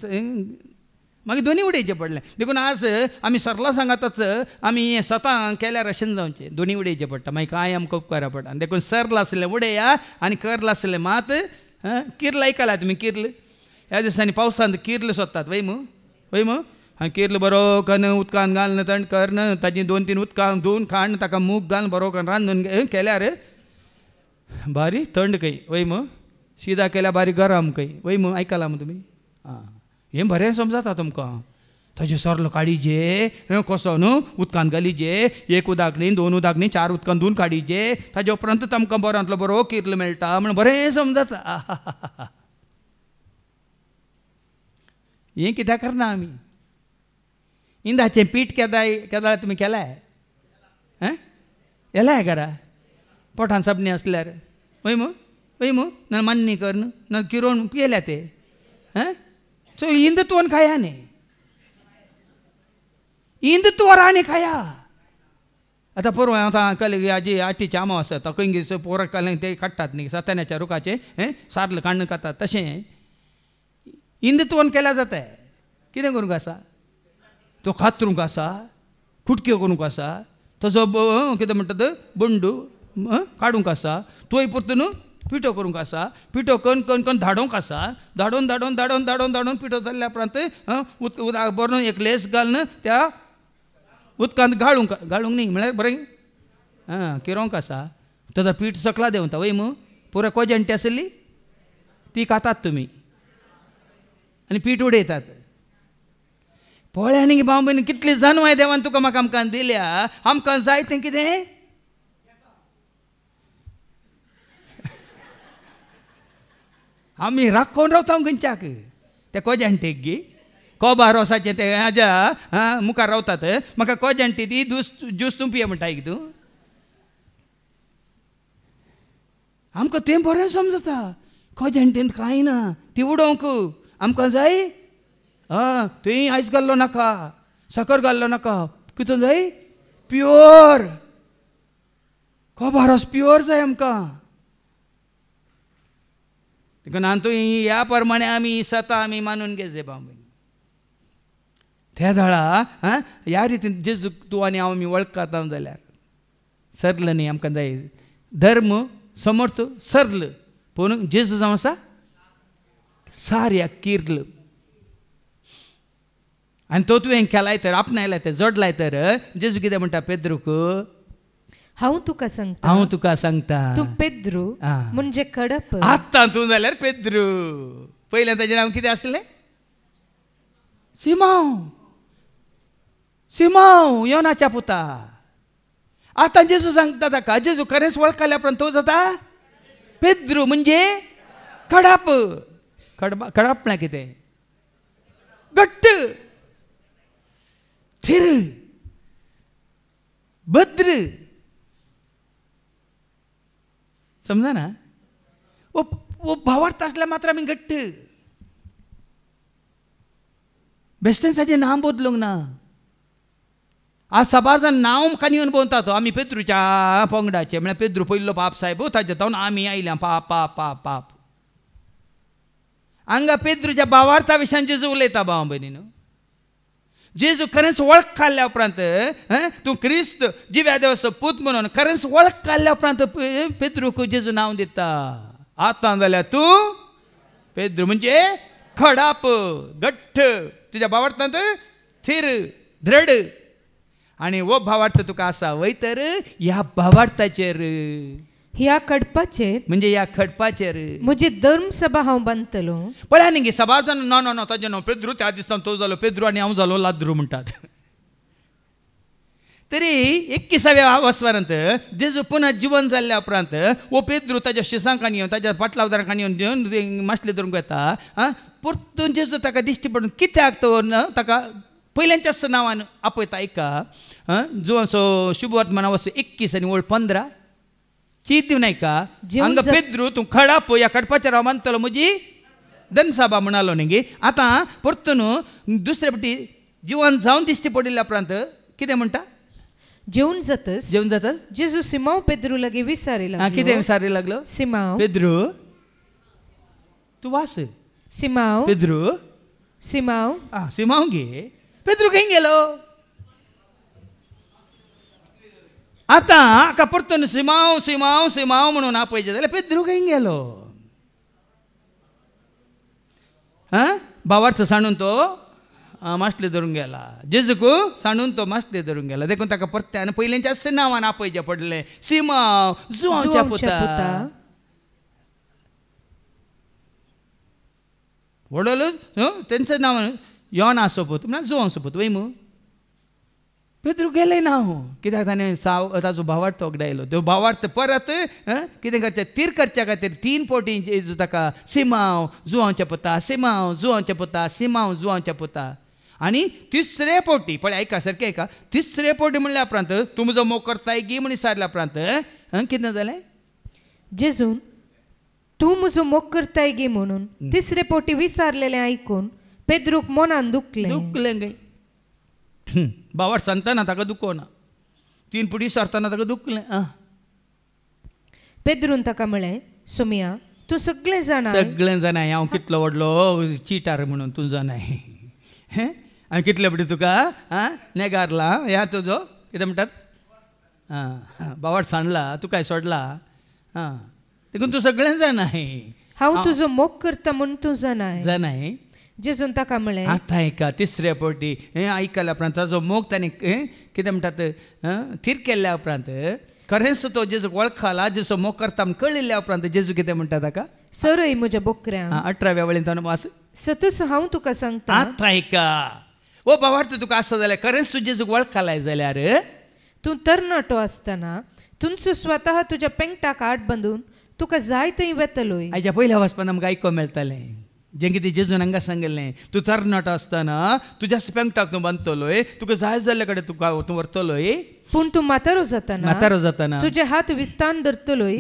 मागीर दोनी उडयचे पडले. देखून आज आमी सरला सांगातच आमी हें स्वता केल्यार अशें जावचें, दोनी उडयचें पडटा. मागीर कांय आमकां उपकारा पडटा. देखून सरला आसलें उडया आनी करला आसलें मात किर्ल आयकला तुमी? किर्ल ह्या दिसांनी पावसांत किर्ल सोदतात वय मू किर्ल बरो कन्न उदकान घालन थंड करन ताजी 2-3 उदकान धुवन खाण ताका मूग घालून बरो करून रांदून केल्यार बारी थंड खंय वय मू, सीदा केल्यार बारी गरम खंय वय मू. आयकलां मू तुमी? आं हें बरें समजता तुमकां. ताजे सरलो काडीचे कसो न्हू उदकान घालीचे, 1 उदक न्ही 2 उदक न्ही 4 उदकान धुवन काडीचे, ताजे उपरांत तामकां बरोंतलो बरो किर्ल मेळटा म्हण बरें समजता. हें कित्याक करना आमी? इंदाचें पीठ केदाळ तुमी केलाय? येलाय घरा पोटान सबनी असल्यार वय मू ना मान्नी कर ना किरोण पियेल्या ते सो हिंदुत्वान खाया न्ही, हिंदुत्व राणी खाया. आतां परवा आतां कल हाजी आटीचे अमावस आसा कंगी पोर कल ते काडटात न्ही सत्यानाच्या रुखाचे सारल काडून काडटात तशें हिंदुत्वान केल्या जाता. कितें करूंक आसा? तो खात्रूंक आसा, कुटक्यो करूंक आसा, ताजो कितें म्हणटात बंडू काडूंक आसा, तोय परतून पिठो करूंक आसा, पिठो करून करून करून धाडोवंक आसा, धाडोवन धाडोवन धाडोवन धाडोवन धाडोवन पिठो जाल्ल्या उपरांत उदक बरो एक लेस घालून त्या उदकांत घालूंक न्ही म्हळ्यार बरें किरोंक आसा. ताजो पीठ सकला देंवता वय मू. पुरो कोजंटी आसली ती खातात तुमी आनी पीठ उडयतात. पळय आनी बांबून कितली जानवाय देवान तुका म्हाका आमकां दिल्या. आमकां जाय तें कितें? आमी राखून रावता खंयच्याक त्या कोजंटेक गी कोबा रोसाचें ते हाज्या मुखार रावतात. म्हाका कोजंटी ती ज्यूस तूं पिये म्हणटा तूं. आमकां तें बरें समजता. कोजंटींत कांय ना ती उडोवंक आमकां जाय. तुवें आयस घाल्लो नाका, साकर घाल्लो नाका, कितें जाय? प्युअर कोबा रोस प्युअर जाय आमकां. देखून तूं ह्या प्रमाणे आमी स्वता आमी मानून घेवचे बाबा. त्या झाडा ह्या रितीन जेजू तूं आनी हांव आमी वळखता जाल्यार सरल न्ही आमकां जाय. धर्म समर्थ सरल पूण जेजू जावं आसा साऱ्या किर्ल. आनी तो तुवें केलाय तर आपणायलाय तर जोडलाय तर जेजू कितें म्हणटा पेद्रूक? हांव तुका सांगता तूं पेद्रू म्हणजे कडप. आतां तूं जाल्यार पेद्रू. पयलें ताजें नांव कितें आसलें? सिमोन योनाच्या पुता. आतां जेजू सांगता ताका. जेजू खरेंच वळखल्या उपरांत तो जाता पेद्रू म्हणजे कडप. कडप म्हळ्यार कितें? घट्ट, थिर, भद्र. समजा ना? वो भावार्थ आसल्यार मात्र आमी घट्ट. बेश्टेच ताजें नांव बदलूंक ना. आज सबाजान नांव म्हाका येवन भोंवता तो आमी पेद्रूच्या पंगडाचे म्हळ्यार पेद्रू पयलो पाप साहेब ताजे जावन आमी आयल्या पाप पाप पाप पाप. हांगा पेद्रूच्या भावार्था विशयान जेजू उलयता भाव भयणीनो. जेजू खरेंच वळख काडल्या उपरांत तूं क्रिस्त जिव्या देवाचो पूत म्हणून खरेंच वळख काडल्या उपरांत पेद्रूक जेजू नांव दिता. आतां जाल्यार तूं पेद्रू म्हणजे खडाप, घट्ट. तुज्या भावार्थांत थीर, दृढ. आनी वो भावार्थ तुका आसा वय तर ह्या भावार्थाचेर ह्या कडपाचेर म्हणजे ह्या खडपाचेर म्हजी धर्मसभा हांव बांदतलो. पळय न्ही सभा जाण नो ताजें न्हू पेद्रू. त्या दिसान तो जालो पेद्रू आनी हांव जालो लाद्रू म्हणटात. तरी 21व्या वस्वारांत जेजू पुनः जिवन जाल्ल्या उपरांत वो पेद्रू ताज्या शिसांकान येवन ताज्या पाटलावदारांकान येवन माशले धरूंक येता. परतून जेजू ताका दिश्टी पडून कित्याक तो ताका पयल्यांच्याच नांवान आपयता. एका जो असो शुभवर्तमान वस्तू 21 आनी ओळ 15 चीत दिवन एका हांगा पेद्रू तूं खडाप ह्या खडपाचेर हांव बांदतलो म्हजी धनसभा म्हणालो न्ही. आतां परतून दुसरे फावटी जिवन जावन दिश्टी पडिल्ल्या उपरांत कितें म्हणटा? जेवून जातस जेजू सिमांव पेद्रू लागी विचारी लागलो. कितें विचारी लागलो? सिमांव पेद्रू तू वास सिमांव पेद्रू सिमांव सिमांव गे. पेद्रू खंय गेलो? आता हाका परतून सिमांव सिमांव सिमांव म्हणून आपयचे जाल्यार पेद्रू खंय गेलो? भावार्थ सांडून तो मास्टले धरून गेला. जेजूक सांडून तो मास्टले धरून गेला. देखून ताका परत्यान पयलींच्या नांवान आपयचे पडले. सिमांव जुवांवच्या पुता. वडलो तेंचं नांव योना सोपूत म्हणल्यार जुवांवचो पूत. वय मू पेद्रू गेले ना कित्याक ताणें ताजो भावार्थ वगडायलो. तो भावार्थ परत कितें करचें तीर करच्या खातीर 3 फावटी जेजू ताका सिमांव जुवांवच्या पुता सिमांव जुवांवच्या पुता सिमांव जुवांवच्या पुता. आनी तिसरे फावटी पळय आयका सारकें आयका. तिसरे फावटी म्हणल्या उपरांत तूं म्हजो मोग करताय गी म्हण विचारल्या उपरांत कितें जालें? जेजून तूं म्हजो मोग करताय गे म्हणून तिसरे फावटी विचारलेलें आयकून पेद्रूक मनान दुखलें गे. भावार्थ सांगतना ताका दुखोना. 3 फावटी सरतना ताका दुखलें. पेद्रून ताका म्हळें सोमिया तूं सगळें जाणाय हांव कितलो व्हडलो चिटार म्हणून तूं जाणाय. हांवें कितले फावटी तुका नेगारला ह्या तुजो कितें म्हणटात भावार्थ सांडला तूं काय सोडला. देखून तूं सगळें जाणाय. हांव तुजो मोग करता म्हूण तूं जाणाय. जेजून ताका म्हळें आतां आयका तिसऱ्या फावटी आयकल्या उपरांत ताजो मोग ताणें कितें म्हणटात थीर केल्ल्या उपरांत खरेंच तो जेजूक वळखला. जेजो मोग करता म्हूण कळिल्ल्या उपरांत जेजू कितें म्हणटा ताका? सरय म्हज्या बोकऱ्यांक. 18व्या वळीन ताणें वास सतस हांव तुका सांगता. आतां आयका ओ भावार्थ तुका आसा जाल्यार खरेंच तूं जेजूक वळखलाय जाल्यार तूं तरणाटो आसतना तुमचो स्वता तुज्या पेंगटाक आड बांदून तुका जाय थंय वेतलोय. हाच्या पयल्या वचपान आमकां आयको मेळटालें जें कितें जेजून हांगा सांगिल्लें. तूं तरणाटो आसतना तुज्या पेंगटाक तूं बांदतलोय. तुका जाय जाल्ले कडेन तुका तूं व्हरतलोय. पूण तूं म्हातारो जाताना तुजे हात विस्तान धरतलोय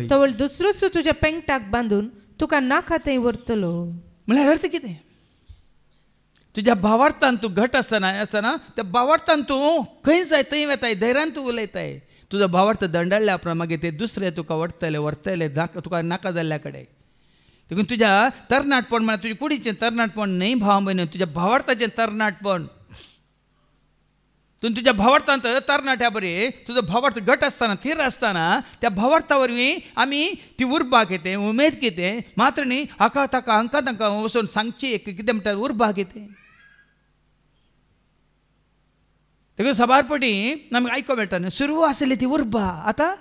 तवळ दुसरोच तुज्या पेंगटाक बांदून तुका नाका थंय व्हरतलो. म्हळ्यार अर्थ कितें? तुज्या भावार्थान तूं घट आसतना त्या भावार्थान तूं खंय जाय थंय वेताय. धैर्यान तूं उलयताय. तुजो भावार्थ दंडाळ्या उपरांत मागीर ते दुसरे तुका व्हरतले तुका नाका जाल्ल्या कडेन. देखून तुज्या तरणाटपण म्हळ्यार तुज्या कुडीचें तरणाटपण न्हय भाव भयण तुज्या भावार्थाचें तरणाटपण. तूं तुज्या भावार्थांत तरणाट्या बरें तुजो भावार्थ घट आसतना थीर आसतना त्या भावार्था वरवीं आमी ती उर्बा कितें उमेद कितें मात्र न्ही हाका ताका हांकां तांकां वचून सांगची कितें म्हणटा उर्बा कितें. देखून सबारपटी आमकां आयको मेळटा न्हू सुरू आसली ती उर्बा आतां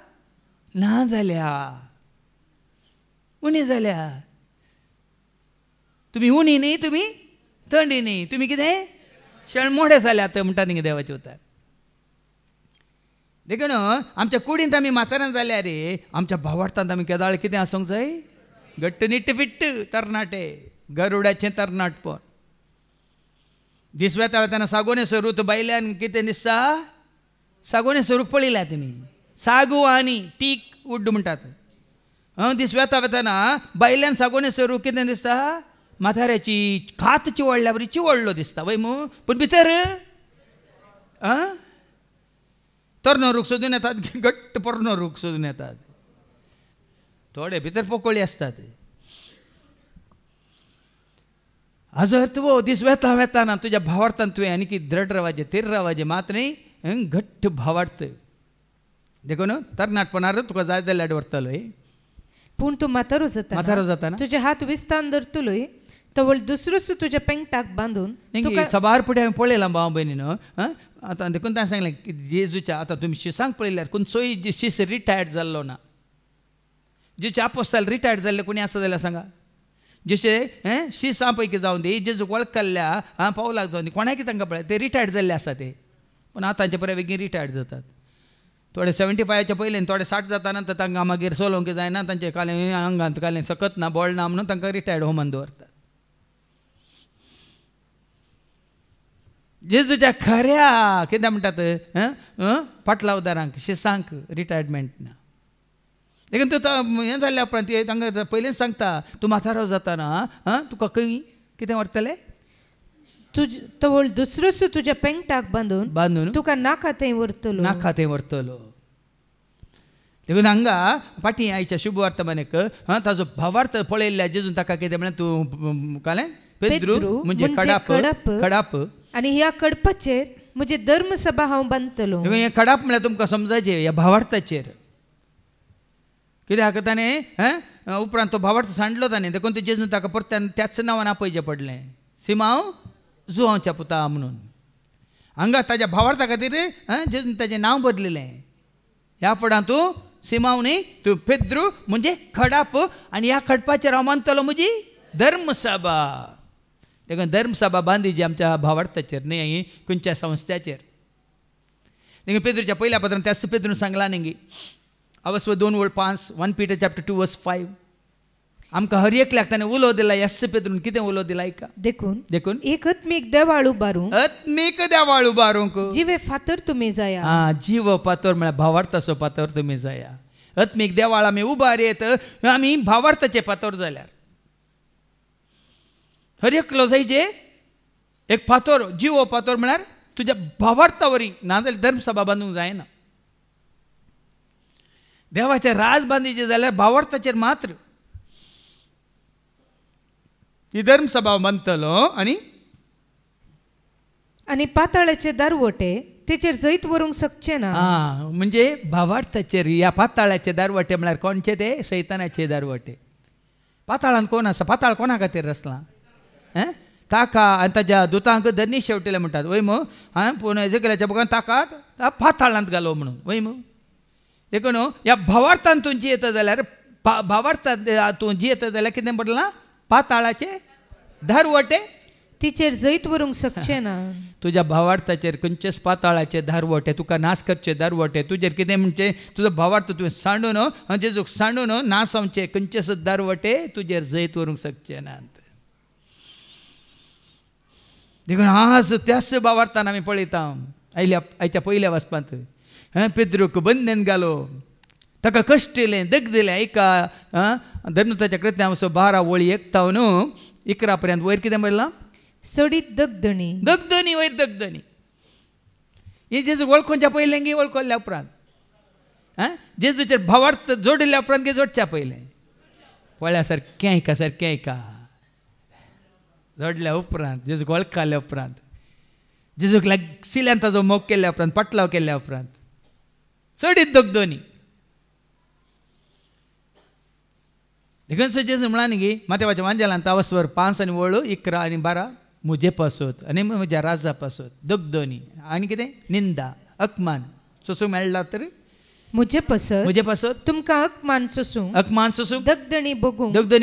ना जाल्या उणी जाल्या. तुमी उणी न्ही तुमी थंडी न्ही तुमी कितें शेळ मोडे जाले आतां म्हणटा न्ही देवाचे उतार. देखून आमच्या कुडींत आमी म्हाताऱ्यान जाल्यार आमच्या भावार्थांत आमी केदाळ कितें आसूंक जाय? घट्ट निट्ट फिट्ट तरणाटे गरुडाचें तरणाटपण. दीस वेता वेताना सागोने सरूत बायल्यान कितें दिसता? सागोने सरूक पळयल्या तुमी सागू आनी टीक उड्ड म्हणटात. दीस वेता वेताना बायल्यान सागोने सरूक कितें दिसता? म्हाताऱ्याची खात चिवळ्ळ्या बरी चिवळ्ळो दिसता वय मू. पूण भितर तरनो रूख सोदून येतात घट्ट परनो रूख सोदून येतात. थोडे भितर पोकळी आसतात. हाजो अर्थ वो दीस वेता वेताना तुज्या भावार्थान तुवें आनी की द्रड रावाजे थीर रावाजे मात न्ही घट्ट भावार्थ. देखून तरणाटपणार तुका जाय जाल्यार व्हरतलोय. पूण तूं म्हातारो जाताना तुजे हात विस्तान धरतलोय तवळ दुसरोच तुज्या पेंगटाक बांदून सबार फुडें हांवें पळयलां भाव भयणीन. आतां देखून ताणें सांगलें की जेजूच्या आतां तुमी शिसांक पळयल्यार खंयचोय शिस रिटायर्ड जाल्लो ना. जेचे आपोस्ताल रिटायर्ड जाल्ले कोणी आसा जाल्यार सांगा. जेचे शिसां पैकी जावन दी जेजूक वळखल्या पावलाक जावन दी कोणाक तांकां पळय ते रिटायर्ड जाल्ले आसा ते. पूण आतांचे बऱ्या बेगीन रिटायर्ड जातात. थोडे 75च्या पयलीं थोडे 60 जाताना तांकां मागीर सोलोवंक जायना. तांचे कालें आंगांत कालें सकत ना बळ ना म्हणून तांकां रिटायर्ड होमान दवरतात. जेजूच्या खऱ्या कितें म्हणटात फाटल्या उदारांक शिसांक रिटायरमेंट ना. देखून तूं हें जाल्ल्या उपरांत तांकां पयलींच सांगता तूं म्हातारो जाताना तुका खंय कितें व्हरतलें? तवळ दुसरोसो तुझ्या पेंगटाक बांधून तुका नाका थंय व्हरतलो देखून हांगा फाटीं आयच्या शुभ वर्तमानाक ताजो भावार्थ पळयल्ल्या जेजून ताका कितें म्हळ्यार तूं कळ्ळें पेद्रू म्हणजे कडाप आनी ह्या कडपाचेर म्हजे धर्मसभा हांव बांदतलो. हे कडाप म्हळ्यार तुमकां समजायचें ह्या भावार्थाचेर कित्याक ताणें उपरांत तो भावार्थ सांडलो ताणें देखून तो जेजून ताका परत्यान त्याच नांवान आपयचें पडलें सिमांव जुआंवच्या पुता म्हणून. हांगा ताच्या भावार्था खातीर जेजून ताचें नांव बदलिल्लें. ह्या फुडां तूं सिमांव न्ही तूं पेद्रू म्हणजे खडाप आनी ह्या खडपाचेर हांव मानतलो म्हजी धर्मसभा. देखून धर्मसभा बांदीची आमच्या भावार्थाचेर न्ही खंयच्या संस्थाचेर. देखून पेद्रूच्या पयल्या पत्रांत त्याच पेद्रून सांगला न्ही अवस्व 2:5 1 Peter chapter 2:5 आमकां हर एकल्याक ताणें उलो दिला. यस्स पेद्रून कितें उलो दिला ऐका. देखून एक आत्मीक देवाळ उबारूंक जिवे फातर तुमी जाया. जीव पातोर म्हळ्यार भावार्थाचो पातोर तुमी जाया. आत्मीक देवाळ आमी उबारयत आमी भावार्थाचे पातोर जाल्यार हर एकलो जायचे एक फातोर जीव पातोर म्हळ्यार तुज्या भावार्थावरी नाजाल्यार धर्मसभा बांदूंक जायना. देवाचें राज बांदीचें जाल्यार भावार्थाचेर मात्र ही धर्मसभा बांदतलो. आनी पाताळाचे दारवटे तेचेर जैत व्हरूंक शकचे ना. म्हणजे भावार्थाचेर ह्या पाताळाचे दारवटे म्हळ्यार कोणचे ते सैतानाचे दारवटे. पाताळान कोण आसा पाताळ कोणा खातीर रचला ताका आनी ताच्या दुतांक धनी शेवटिले म्हणटात वय मो पूण एजेकियेलाच्या बुकान ताका पाताळांत घालो म्हणून वय मो. देखून ह्या भावार्थान तूं जियेत जाल्यार भावार्थांत तूं जियेत जाल्यार कितें पडलां पाताळाचे दारवटे तिचेर जैत व्हरूंक शकचे ना. तुज्या भावार्थाचेर खंयचेच पाताळाचे दारवटे तुका नाश करचे दारवटे तुजेर कितें म्हणजे तुजो भावार्थ तुवें सांडून जेजूक सांडून नासावचे खंयचेच दारवटे तुजेर जैत व्हरूंक शकचे नात. देखून आज त्याच भावार्थान आमी पळयता आयच्या पयल्या वचपांत पेद्रूक बंदेन घालो ताका कश्ट दिलें दग दिलें. एका धर्मताच्या कृत्यां 12 वळी 1 पर्यंत वयर कितें म्हणलां सडीत दगदणी वयर दगदणी. ही जेजूक वळखोवच्या पयलें गी वळखल्या उपरांत जेजूचेर भावार्थ जोडिल्ल्या उपरांत गे जोडच्या पयलें पळ्या सारकें आयका जोडल्या उपरांत जेजूक वळखल्या उपरांत जेजूक सिल्यान ताजो मोग केल्ल्या उपरांत पटलाव केल्ल्या उपरांत चडीत दगदणी. देखून जेजू म्हळा न्ही माथेवाच्या वांजेलांत अवस्वर 5 आनी 11 आनी 12 मुजे पासत आनी म्हज्या राजा पासत दगदणी आनी कितें निंदा अपमान सोसूंक मेळ्ळा तर मुजे पासत तुमकां अपमान सोसूंक दगदणी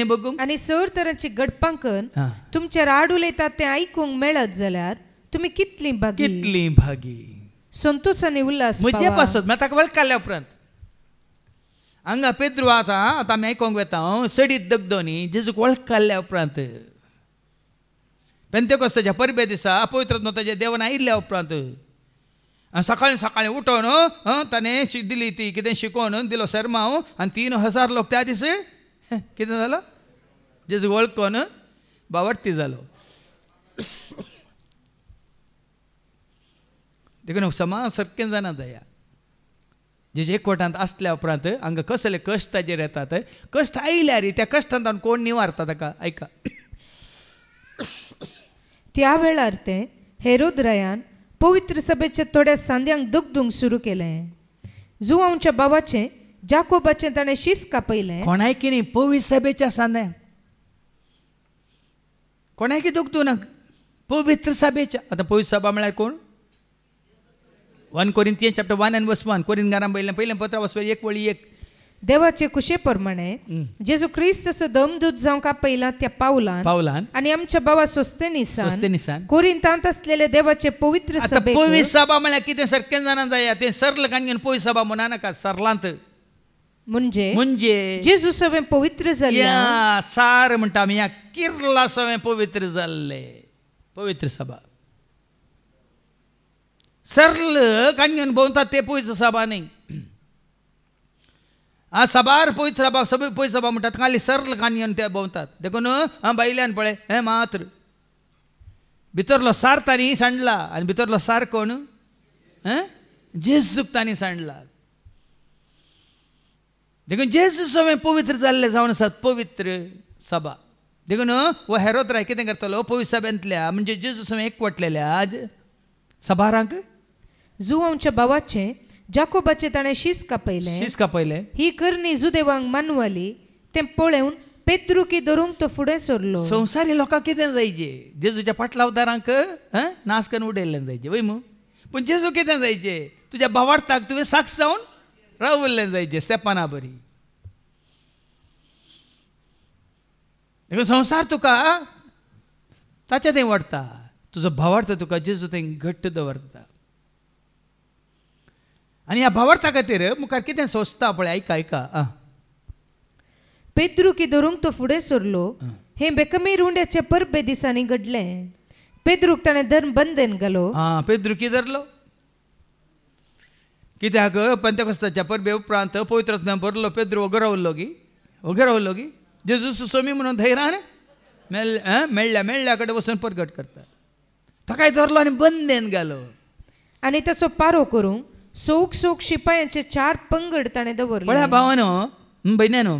बगूंक आनी सर तरांची गडपांकन तुमचेर आड उलयतात तें आयकूंक मेळत जाल्यार तुमी कितली भागी संतोषाने उल्हास मुजे पासत म्हळ्यार ताका वळखल्या उपरांत. हांगा पेद्रू आतां आमी आयकोंक वेता सडीत दगदणी जेजूक वळखल्या उपरांत पेंतेकोस्ताच्या परबे दिसा पवित्र ताच्या देवान आयिल्ल्या उपरांत सकाळीं उठोवन ताणें दिली ती कितें शिकोवन दिलो सरमाव आनी 3000 लोक त्या दीस कितें जालो जेजूक वळखोन भावार्थी जालो. देखून समाज सारकें जाना जाया. जेजे एकवटांत आसल्या उपरांत हांगा कसले कश्ट ताजेर येतात कश्ट आयल्यार त्या कश्टांत कोण निवारता ताका ऐका. त्या वेळार ते हेरोद रायान पवित्र सभेच्या थोड्या सांद्यांक दुखदूंक सुरू केलें. जुआंवच्या भावाचें जाकोबाचें ताणें शीस कापयलें. कोणाय की न्ही पवित्र सभेच्या सांद्यांक कोणाय की दुखदू ना पवित्र सभेच्या. आतां पवित्र सभा म्हळ्यार कोण 1 Corinthians chapter 1 and verse 1 कोरिंथांकां पयलें पत्र 1:1 देवाचे कुशे प्रमाणे जेजू क्रिस्ताचो दमदूत जावं कापयला त्या पावलान आनी आमच्या भावा सोस्तेनिसान कोरिंथांत असलेले देवाचे पवित्र सभेक पवित्र सभा म्हळ्यार कितें सारकें जाणा जाया तें सरल काणयेन पवित्र सभा म्हणा नाका सरलांत म्हणजे जेजू सवें पवित्र जाल्ल्या सार म्हणटा आमी ह्या किर्ला सवें पवित्र जाल्ले पवित्र सभा. सरल काणयेन भोंवतात ते पवित्र सभा न्ही. सभार पवित्र सभा सगळी पवित्र सभा म्हणटात खाली सरल काणयेन ते भोंवतात. देखून बायल्यान पळय हें मात्र भितरलो सार तांणी सांडला आनी भितरलो सार कोण जेजूक तांणी सांडला. देखून जेजू सगळें पवित्र जाल्ले जावन आसात पवित्र सभा. देखून हो हेरोद राय कितें करतलो पवित्र सभेंतल्या म्हणजे जेजू सगळें एकवटलेल्या सभारांक जुआंच्या भावाचे जाकोबाचे ताणें शीस कापयले ही करणी जुदेवांक मानवाली तें पळोवन पेद्रुकी धरूंक तो फुडें सरलो. संवसारी लोकांक कितें जायचे जेजूच्या फाटलावदारांक नाश करून उडयल्लें जायचें वय मू. पूण जेजू कितें जायचें तुज्या भावार्थाक तुवें साक्ष जावन रावल्लें जायचें स्तेपाना बरी. देखून संवसार तुका ताचे थंय व्हरता तुजो भावार्थ तुका जेजू थंय घट्ट दवरता. आनी ह्या भावार्था खातीर मुखार कितें सोंसता पळय ऐका पेद्रुकी धरूंक तो फुडें सरलो. हे बेकमेर उंड्याच्या परबे दिसांनी घडलें. पेद्रूक ताणें धर्म बंदेन घालो. पेद्रुकी धरलो कित्याक पेंतेकोस्ताच्या परबे उपरांत पवित्र आत्म्यान भरलो पेद्रू वगो रावल्लो गी जेजू सोमी म्हणून धैर्यान मेळ्ळ्या कडेन वचून परगट करता. ताकाय धरलो आनी बंदेन घालो. आनी तसो पारो करूंक सोक शिपायांचे 4 पंगड ताणें दवरले. पळया भावानो भयण्यानो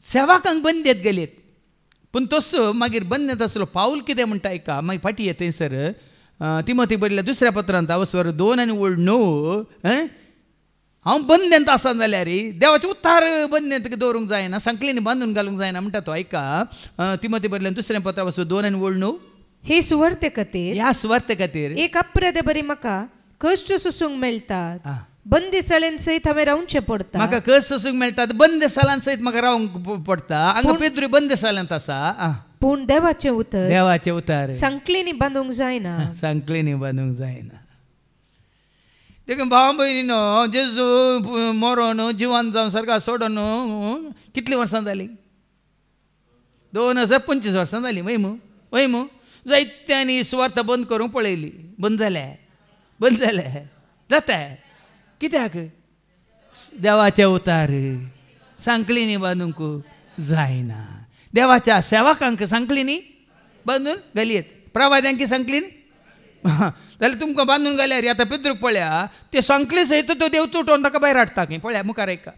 सेवाकांक बंदेत गेलेत. पूण तसो मागीर बंदेत आसलो पाऊल कितें म्हणटा ऐका मागीर फाटी येता थंयसर तिमोथी बरयल्या दुसऱ्या पत्रांत अवस्वर 2 आनी 9 हांव बंदेंत आसा जाल्यार देवाचे उतार बंदेंत दवरूंक जायना संकलेनी बांदून घालूंक जायना म्हणटा तो ऐका तिमोथी बरयल्या दुसऱ्या पत्र अवस्वर 2 आनी 9 हे सुवार्ते खातीर ह्या सुवार्ते खातीर एक अपराधे बरी म्हाका कश्ट सोसूंक मेळटात. बंदिसाळेन सयत हांवें रावचें पडटा. म्हाका कश्ट सोसूंक मेळटात बंदिसाळान सयत म्हाका रावंक पडटा. हांगा पेद्रू बंदिसाळ्यांत आसा. पूण देवाचें उतर संकलेनी बांदूंक जायना. देखून भावा भयणीनो जेजू मरोन जिवन जावन सर्गा सोडून कितलीं वर्सां जालीं 2025 वर्सां जालीं वय मू. जायत्यांनी सुवार्थ बंद करूंक पळयली बंद जाल्या जाता कित्याक देवाचे उतार सांकळीनी बांदूंक जायना. देवाच्या सेवकांक सांकळीनी बांदून घालयेत प्रवाद्यांक सांकळीनी जाल्यार तुमकां बांदून घाल्यार आतां पितृक पळया ते सांकळी सयत तो देव तुटोवन ताका भायर हाडटा खंय पळया मुखार ऐका.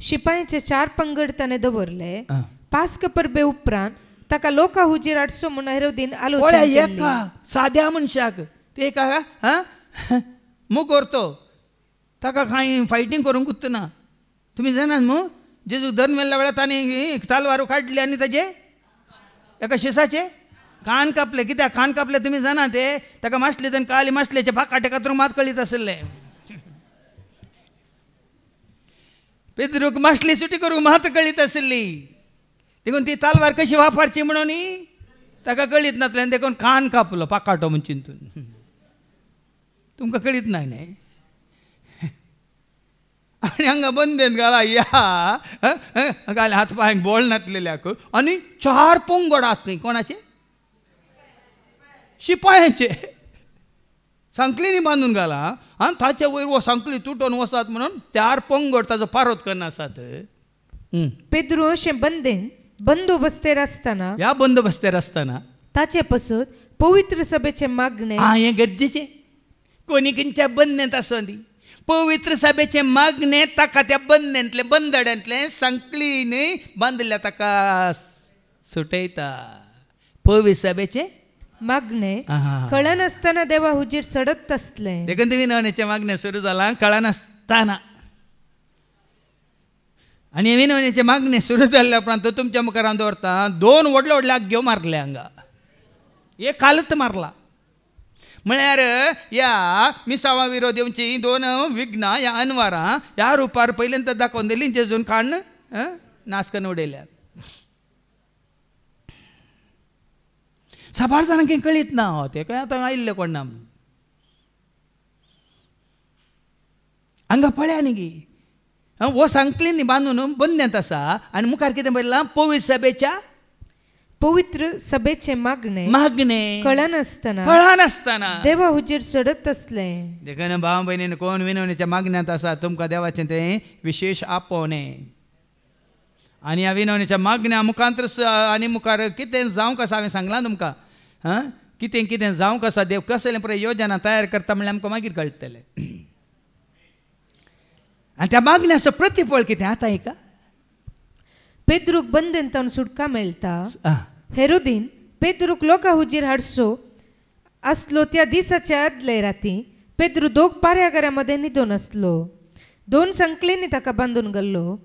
शिपायांचे 4 पंगड ताणें दवरले. पास्क परबे उपरांत ताका लोका हुजीर हाडचो म्हूण हेरोदीन आलोचना केली. साद्या मनशाक ते एका मूग व्हरतो ताका कांय फायटींग करूंक उत्तना. तुमी जाणात न्हू जेजू धर्म मेल्ल्या वेळार तांणी तालवारू काडली आनी ताजे एका शिसाचे कान कापले. कित्याक कान कापले तुमी जाणा ते ताका मासले तेन्ना काली मासलेचे भाकाटे कातरूंक मात कळीत आसले. पेद्रूक मासली सुटी करूंक मात कळीत आसली. देखून ती तालवार कशी वापरची म्हणून ताका कळीत नासलें देखून कान कापलो पाकाटो म्हूण चिंतून. तुमकां कळीत नाय न्ही. आनी हांगा बंदेन घाला या घाले हात पांयांक बोळ नातलेल्याक आनी 4 पंगड आहात खंय कोणाचे शिपायांचे सांकलीनी बांदून घाला आनी ताचे वयर वो सांकली तुटोवन वसात म्हणून 4 पंगड ताजो पारोत करना आसात. पेद्रू अशें बंदोबस्तेर आसतना ह्या बंदोबस्तेर आसतना ताचे पसत पवित्र सभेचे मागणे हें गरजेचें. कोणी खंयच्या बंदेंत आसोंदी पवित्र सभेचे मागणे ताका त्या बंदेंतले बंदड्यांतले सांकलीनी बांदल्या ताका सुटयता. पवित्र सभेचे मागणे कळनासतना देवा हुजीर सडत आसले. देखून विनवणेचे मागणे सुरू जाला कळनासतना. आनी विनवणेचे मागणे सुरू जाल्ल्या उपरांत तुमच्या मुखार हांव दवरता 2 व्हडले आग्यो मारले हांगा. एक कालत मारला म्हळ्यार ह्या मिसावा विरोध येवची 2 विघ्नां ह्या अनवारां ह्या रुपार पयलींत दाखोवन दिली जेजून काण नाश करून उडयल्यात. साबार जाणांक कळीत ना ते खंय आतां आयिल्ले कोण ना हांगा पळया न्ही गी हो सांकलीनी बांदून बंदेंत आसा आनी मुखार कितें बरयलां पवित्र सभेचे मागणे कळनासतना देवा हुजीर सडत आसले. देखून भाव भयणीन कोण विनवणेच्या मागण्यांत आसा तुमकां देवाचें तें विशेष आपोवणें. आनी ह्या विनवणेच्या मागण्या मुखांतर आनी मुखार कितें जावंक आसा हांवें सांगलां तुमकां कितें कितें जावंक आसा देव कसले पळय योजना तयार करता म्हणल्यार आमकां मागीर कळटलें. आनी त्या मागण्याचो प्रतिफळ कितें आतां एका पेद्रूक बंदेंतावन सुटका मेळटा. हेरोदीन पेद्रूक लोकां हुजीर हाडचो आसलो त्या दिसाच्या आदले राती पेद्रू दोग पाऱ्यागाऱ्यामध्ये न्हिदून आसलो. 2 संकलेनी ताका बांदून घाल्लो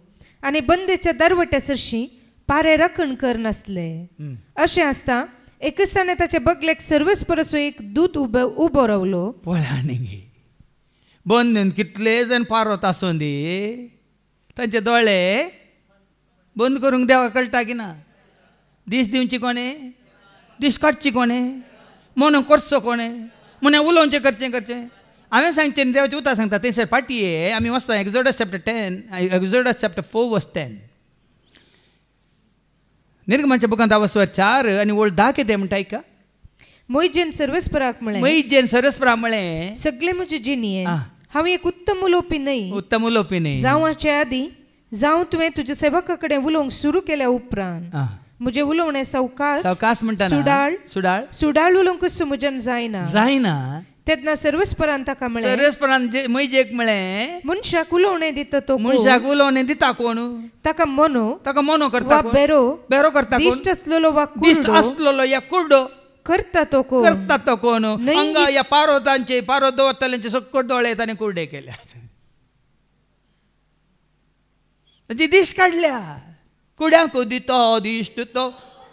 आनी बंदेच्या दरवट्या सरशी पारे राखण करनासले. अशें आसता एक दिसाने ताच्या बगलेक सर्वस परसो एक दूत उबो रावलो. पळय बंदेन कितले जण पारोत आसूं दी तांचे दोळे बंद करूंक देवा कळटा की ना. दीस दिवची कोणे, दीस काडची कोणे, मन करचो कोणे, म्हणे उलोवचें करचें. हांवें सांगचें न्ही देवाचें उतर सांगता थंयसर पाटये आमी वचता. एक्झोडस चॅप्टर 10 एक्झोडस चॅप्टर 4 वर्स 10 निर्गमाच्या बुकांत 4 आनी वळ 10 कितें म्हणटा आयका. मोइजेन सर्वस्पराक म्हळें सगळे म्हजे जिणेन हांव एक उत्तम उलोवपी न्हय. जावचे आदी जावं तुवें तुज्या सेवका कडेन उलोवंक सुरू केल्या उपरांत म्हजे उलोवणें सावकास म्हणटा सुडाळ उलोवंक म्हज्यान जायना. तेन्ना सर्वस्परान ताका म्हळें मोइजेक म्हळें मनशाक उलोवणें दिता कोण ताका मोनो करता बेरो करता दिश्ट आसलेलो वा या कुर्डो करता तो कोण हांगा या पारोतांचे पारो दवरतल्यांचे सकट दोळे ताणें कुर्डे केल्या. ताची दिश्ट काडल्या. कुड्यांक दितो दिश्ट तो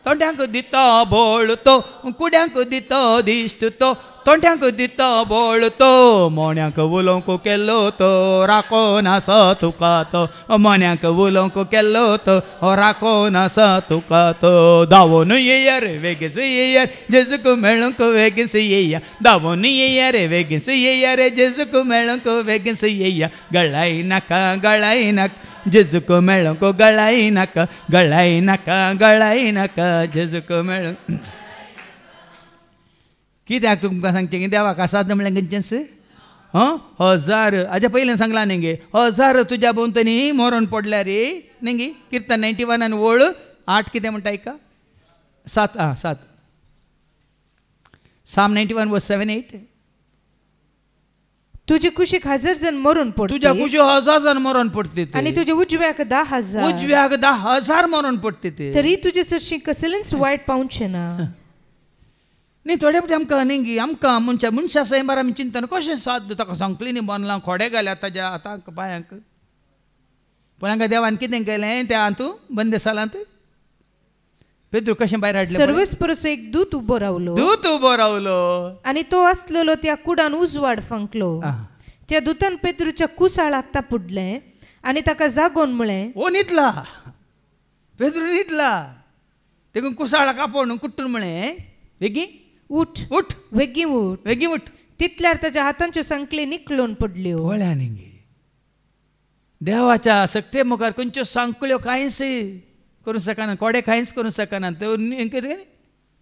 तोंड्यांक दितो बोळ तो कुड्यांक दितो दिश्ट तो तोंड्यांक दितो बोळ तो मोण्याक उलोवंक केल्लो तो राखोन आसा तुका तो मोन्याक उलोवंक केल्लो तो राखोन आसा तुका तो. धांवून येया रे वेगीस येया जेजूक मेळूंक वेगीस येया. धांवून येया रे वेगीस येया रे जेजूक मेळूंक वेगीस येया. गळाय नाका जेजूक मेळूंक गळाय नाका जेजूक मेळूंक. कित्याक तुमकां सांगचें की देवाक आसात म्हणल्यार खंयचेंच 1000 हाज्या पयलीं सांगलां न्ही 1000 तुज्या भोंवतणी मरण पडल्या रे न्ही. किर्तन 91 आनी वळ 8 कितें म्हणटा आयका. 7 Psalm 91 verse 7-8 तुझे कुशीक 1000 जण मरण पडते. तुझ्या कुशी 1000 जण मरण पडते आणि तुझ्या उजव्याक 10,000 मरण पडते. तरी तुझे सरशी कसलेंच वायट पावचे ना न्ही. थोडे फावटी आमकां मनशा सैमार आमी चिंतन कशें साद ताका सांगली न्ही बांदलां खोडे घाल्यात ताज्या हातांक पांयांक. पूण हांकां देवान कितें केलें त्या हातूं बंदेसालांत पेद्रू कशें भायर हाडलें. सर्वस परसो एक दूत उबो रावलो आनी तो आसलेलो त्या कुडान उजवाड फंकलो. त्या दुतान पेद्रूच्या कुसाळाक तापुडलें आनी ताका जागोन म्हळें न्हिदला. पेद्रू न्हिदला. देखून कुसाळाक आपोवन कुट्टून म्हळें वेगी उठ वेगी उठ. तितल्यार ताच्या हातांच्यो संकली निकळून पडल्यो. वळ्यानी देवाच्या सक्ते मुखार खंयच्यो सांकळ्यो कांयच करूं शकना. कोडे कांयच करूं शकना. त्यो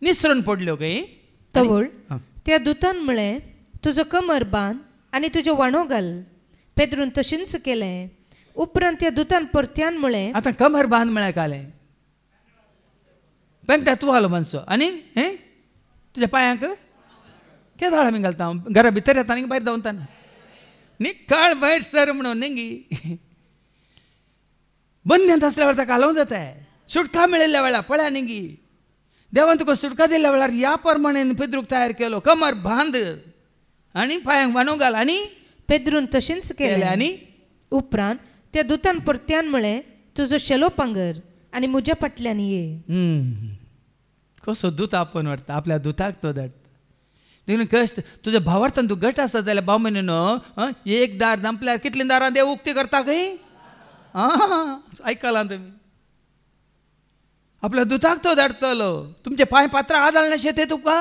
निसरून पडल्यो खंय. तवळ त्या दुतान म्हळें तुजो कमर बांद आनी तुजो वाणो घाल. पेद्रून तशेंच केलें. उपरांत त्या दुतान परत्यान म्हळें आतां कमर बांद म्हळ्यार कालें पेंगटा तुवालो मानसो आनी तुज्या पांयांक केदाळ आमी घालता. घरा भितर येता आनी भायर धांवता निकाळ भायर सर म्हणून न्ही. बंदेंत आसल्या वेळार ताका हालोवंक जाता. सुटका मेळिल्ल्या वेळार पळया न्ही देवान तुका सुटका दिल्ल्या वेळार ह्या प्रमाणें पेद्रूक तयार केलो. कमर बांद आनी पांयांक वाणो घाल. आनी पेद्रून तशेंच केलें. आनी उपरांत त्या दुतान परत्यान म्हळें तुजो शेलो पांगर आनी म्हज्या फाटल्यान ये. कसो दूत आपोवन व्हरता. आपल्या दुताक तो धाडटा. देखून कश्ट तुज्या भावार्थान तूं घट आसा जाल्यार भाव न्हू एक दार दांपल्यार कितलीं दारां देव उक्ती करता खंय. आयकलां तुमी. आपल्या दुताक तो धाडटलो. तुमचे पांय पात्रां आदाळ नाशे ते तुका.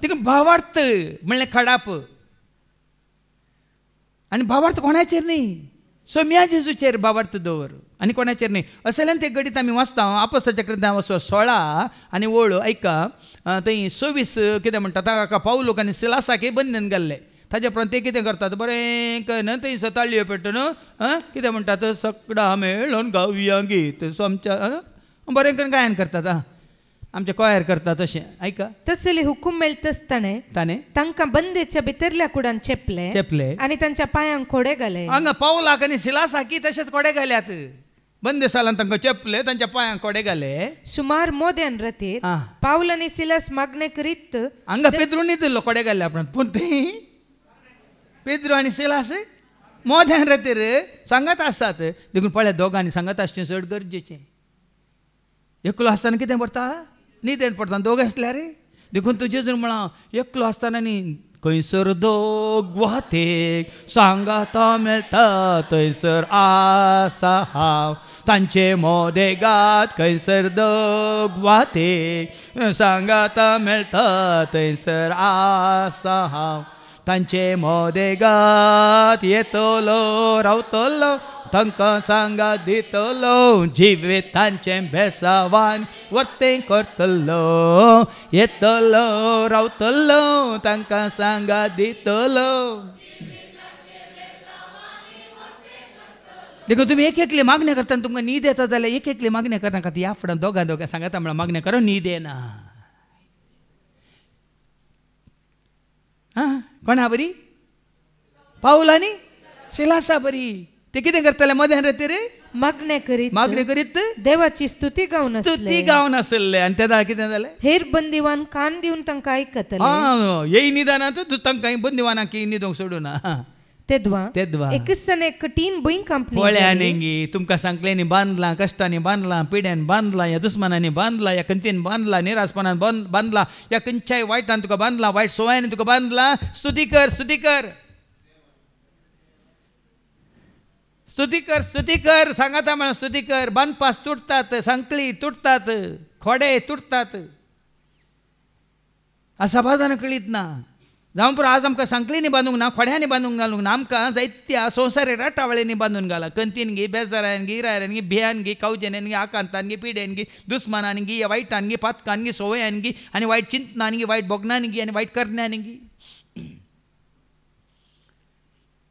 देखून भावार्थ म्हणलें खडाप. आनी भावार्थ कोणाचेर न्ही सोम्या जेजूचेर भावार्थ दवर आनी कोणाचेर न्ही. असलें ते गडीत आमी वाचता आपोस्ताच्या कृत्यां 16 आनी वळ आयका थंय 26 कितें म्हणटा ताका पावलोक आनी सिलासाक बंदेन घाल्ले. ताजे उपरांत ते कितें करतात बरें कन्न थंय ताळयो पेटून कितें म्हणटात सकडा मेळोन गावया गीत सोमच्या बरें करून गायन करतात. आमचे कोयर करता तशें ऐका तसले हुकूम मेळटसताणे ताणे तांकां बंदेच्या भितरल्या कुडान चेपले आनी तांच्या पांयांक खोडे घाले. हांगा पावलाक आनी सिलासाकी तशेंच कोडे घाल्यात. बंदेसालान तांकां चेपले तांच्या पांयांक कोडे घाले. सुमार मोद्यान रातीर पावल आनी सिलास मागणे करीत हांगा पेद्रूनी दिल्लो कोडे घाल्ले आपण पूण ते पेद्रू आनी सिलास मोद्यान रातीर सांगत आसतात. देखून पळय दोगांनी सांगत आसचें चड गरजेचें. एकलो आसतना कितें पडटा न्हिदेन पडटा दोग आसल्यार देखून तुजे जर म्हणा एकलो आसतना न्ही खंयसर दोग वातेक सांगाता मेळटा थंयसर आसा हांव तांचे मोदेगात खंयसर दोग वातेक सांगाता मेळटा थंयसर आसा हांव तांचे मोदेगात येतलो रावतलो तांकां सांगात दितलो जिवे तांचे बेसावान वर्तें करतलो येतलो रावतलो तांकां सांगात दितलो. देखून तुमी एक एकली मागणी करतना तुमकां न्हीद येता जाल्यार एक एकली मागणी करनाका. ती ह्या फुडें दोगां सांगाता म्हळ्यार मागणी करो न्हीद येना. कोणा बरी पावल आनी सिलासा बरी. ते कितें करतले मध्यान रातीर मागणे करीत देवाची स्तुती गावन आसले. आनी तेदा कितें जालें हेर बंदिवान कान दिवन तांकां आयकतले. येय निदानात तांकां बंदिवानाक न्हिदोंक सोडूना. तेदवा एकच एक कठीण भंय कंपनी पोळ्यांनी तुमकां सांगलें बांदलां कश्टांनी बांदलां पिड्यान बांदलां या दुस्मानांनी बांदलां या खंयतीन बांदलां निरासपणान बांदलां या खंयच्याय वायटान तुका बांदलां वायट सवयांनी तुका बांदलां. स्तुती कर स्तुती कर स्तुती कर स्तुती कर सांगाता म्हण स्तुती कर. बांदपास तुटतात सांकळी तुटतात खोडे तुटतात. समाधान कळीत ना जावं पुरो आज आमकां सांकळींनी बांदूंक ना खोड्यांनी बांदूंक घालूंक ना. आमकां जायत्या संवसारी राटावळींनी बांदून घाला. कंतीन गी बेजारान गी इरायरान गी भियान गी कावजेन गी आकांतान गी पिड्यान गी दुस्मानान गी वायटान गी पातकान गी सवयान गी आनी वायट चिंतनान गी वायट बोगनान गी आनी वायट करण्यान गी.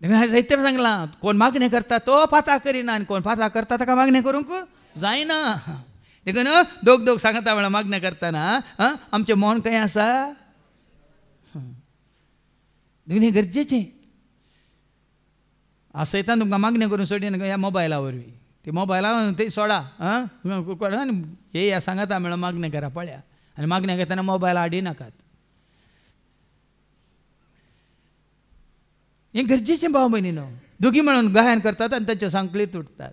जायते सांगलां कोण मागणी करता तो पाता करिना आनी कोण पाता करता ताका मागणी करूंक जायना. देखून दोग दोग सांगता म्हळ्यार मागणी करतना आमचें मन खंय आसा देखून हें गरजेचें. आसयता तुमकां मागणी करून सोडीन ह्या मोबायला वरवीं ती मोबायला ते सोडा आनी हे सांगता म्हळ्यार मागणी करा पळया. आनी मागणी करतना मोबायल हाडी नाकात. हें गरजेचें भाव भयणीनो. दोगी मेळून गायन करतात आनी तांच्यो सांकळी तुटतात.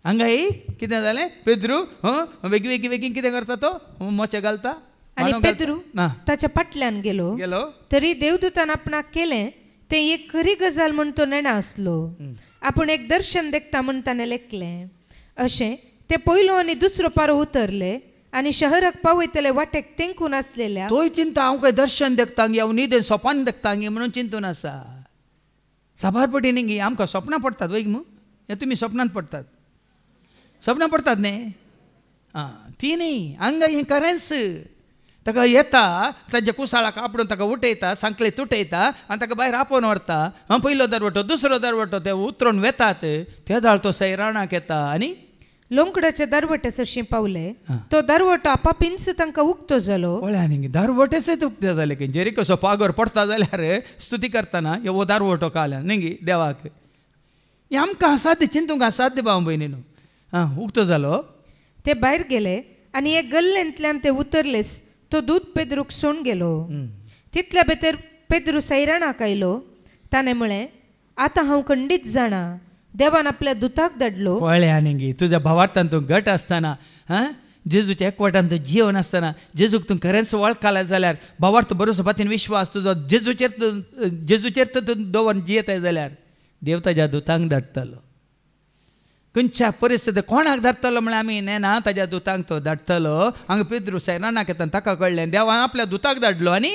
हांगा कितें जालें पेद्रू वेगळी वेगळी कितें करता तो मोचे घालता आनी पेद्रू ताच्या फाटल्यान गेलो तरी देवदूतान आपणाक केलें तें एक खरी गजाल म्हूण तो नेणा आसलो. आपूण एक दर्शन देखता म्हूण ताणें लेखलें. अशें ते पयलो आनी दुसरो पारो उतरले आनी शहराक पावयतले वाटेक तेंकून आसलेल्या तोय चिंता हांव खंय दर्शन देखतां गे हांव न्हिदेन सोपान देखतां गे म्हणून चिंतून आसा. साबार पटींनी गे आमकां स्वप्नां पडटात वय मू हे तुमी स्वप्नांत पडटात स्वप्नां पडटात न्ही ती न्ही हांगा हें खरेंच. ताका येता ताच्या कुसाळाक आपणून ताका उठयता सांकळे तुटयता आनी ताका भायर आपोवन व्हरता. पयलो दरवटो दुसरो दरवटो ते उतरून वेतात ते दाळ तो सैराणाक येता आनी लोंकडाचे दरवटे जशें पावले तो दरवटो आपापींच तांकां उक्तो जालो. पळय दरवटेच उक्ते जाले की जेरी कसो पागोर पडटा जाल्यार स्तुती करतना हो दरवटो काल्या न्ही देवाक. हे आमकां असाध्य चिंतूंक असाध्य भाव भयणीनो. उक्तो जालो ते भायर गेले आनी एक गल्लेंतल्यान ते उतरलेस तो दूद पेद्रूक सोण गेलो. तितल्या भितर पेद्रू सैराणाक आयलो. ताणें म्हळें आतां हांव खंडीत जाणा देवान आपल्या दुताक धाडलो. पळय आनी तुज्या भावार्थान तूं घट आसतना जेजूच्या एकवटान तूं जिवन आसतना जेजूक तूं खरेंच वळखला जाल्यार भावार्थ बरोसो पातीन विश्वास तुजो जेजूचेर तूं दवरून जियेताय जाल्यार देव ताज्या दुतांक धाडटलो. खंयच्या परिस्थितीत कोणाक धाडटलो म्हळ्यार आमी नेना ताज्या दुतांक तो धाडटलो. हांगा पेद्रू सैराणाक येता ताका कळ्ळें देवान आपल्या दुताक धाडलो आनी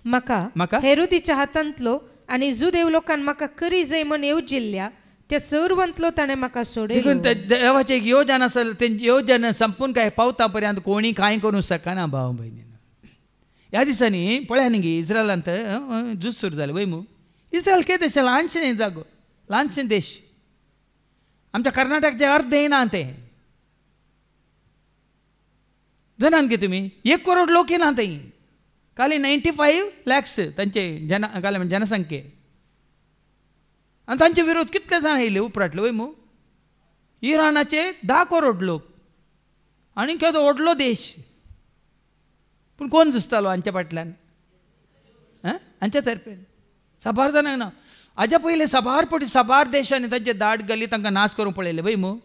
म्हाका हेरोदीच्या हातांतलो आनी जुदेव लोकान म्हाका करी जाय म्हण येवजिल्ल्या त्या सर्वांतलो ताणें म्हाका सोडयलो. देवाचें एक योजन आसलें तें योजन संपून काय पावता पर्यंत कोणी कांय करूंक शकना भाव भयणीनो. ह्या दिसांनी पळया न्ही इस्रायलांत झूज सुरू जालें वय मू. इस्रायल कितें देश ल्हानशें जागो ल्हानशें देश. आमच्या कर्नाटकचे अर्ध येना ते जाणात की तुम्ही 1 करोड लोक ना थंय खाली 95 lakhs तांचे जनसंख्ये आनी तांचे विरोध कितले जाण येयले उपराटले वय मू इराणाचे 10 करोड लोक आनी केदो व्हडलो देश पूण कोण झुजतालो हांच्या फाटल्यान हांच्या तर्फे साबार जाणांक ना हाज्या पयलीं साबार देशांनी तांचे दाट घाली तांकां नाश करूंक पळयले वय मू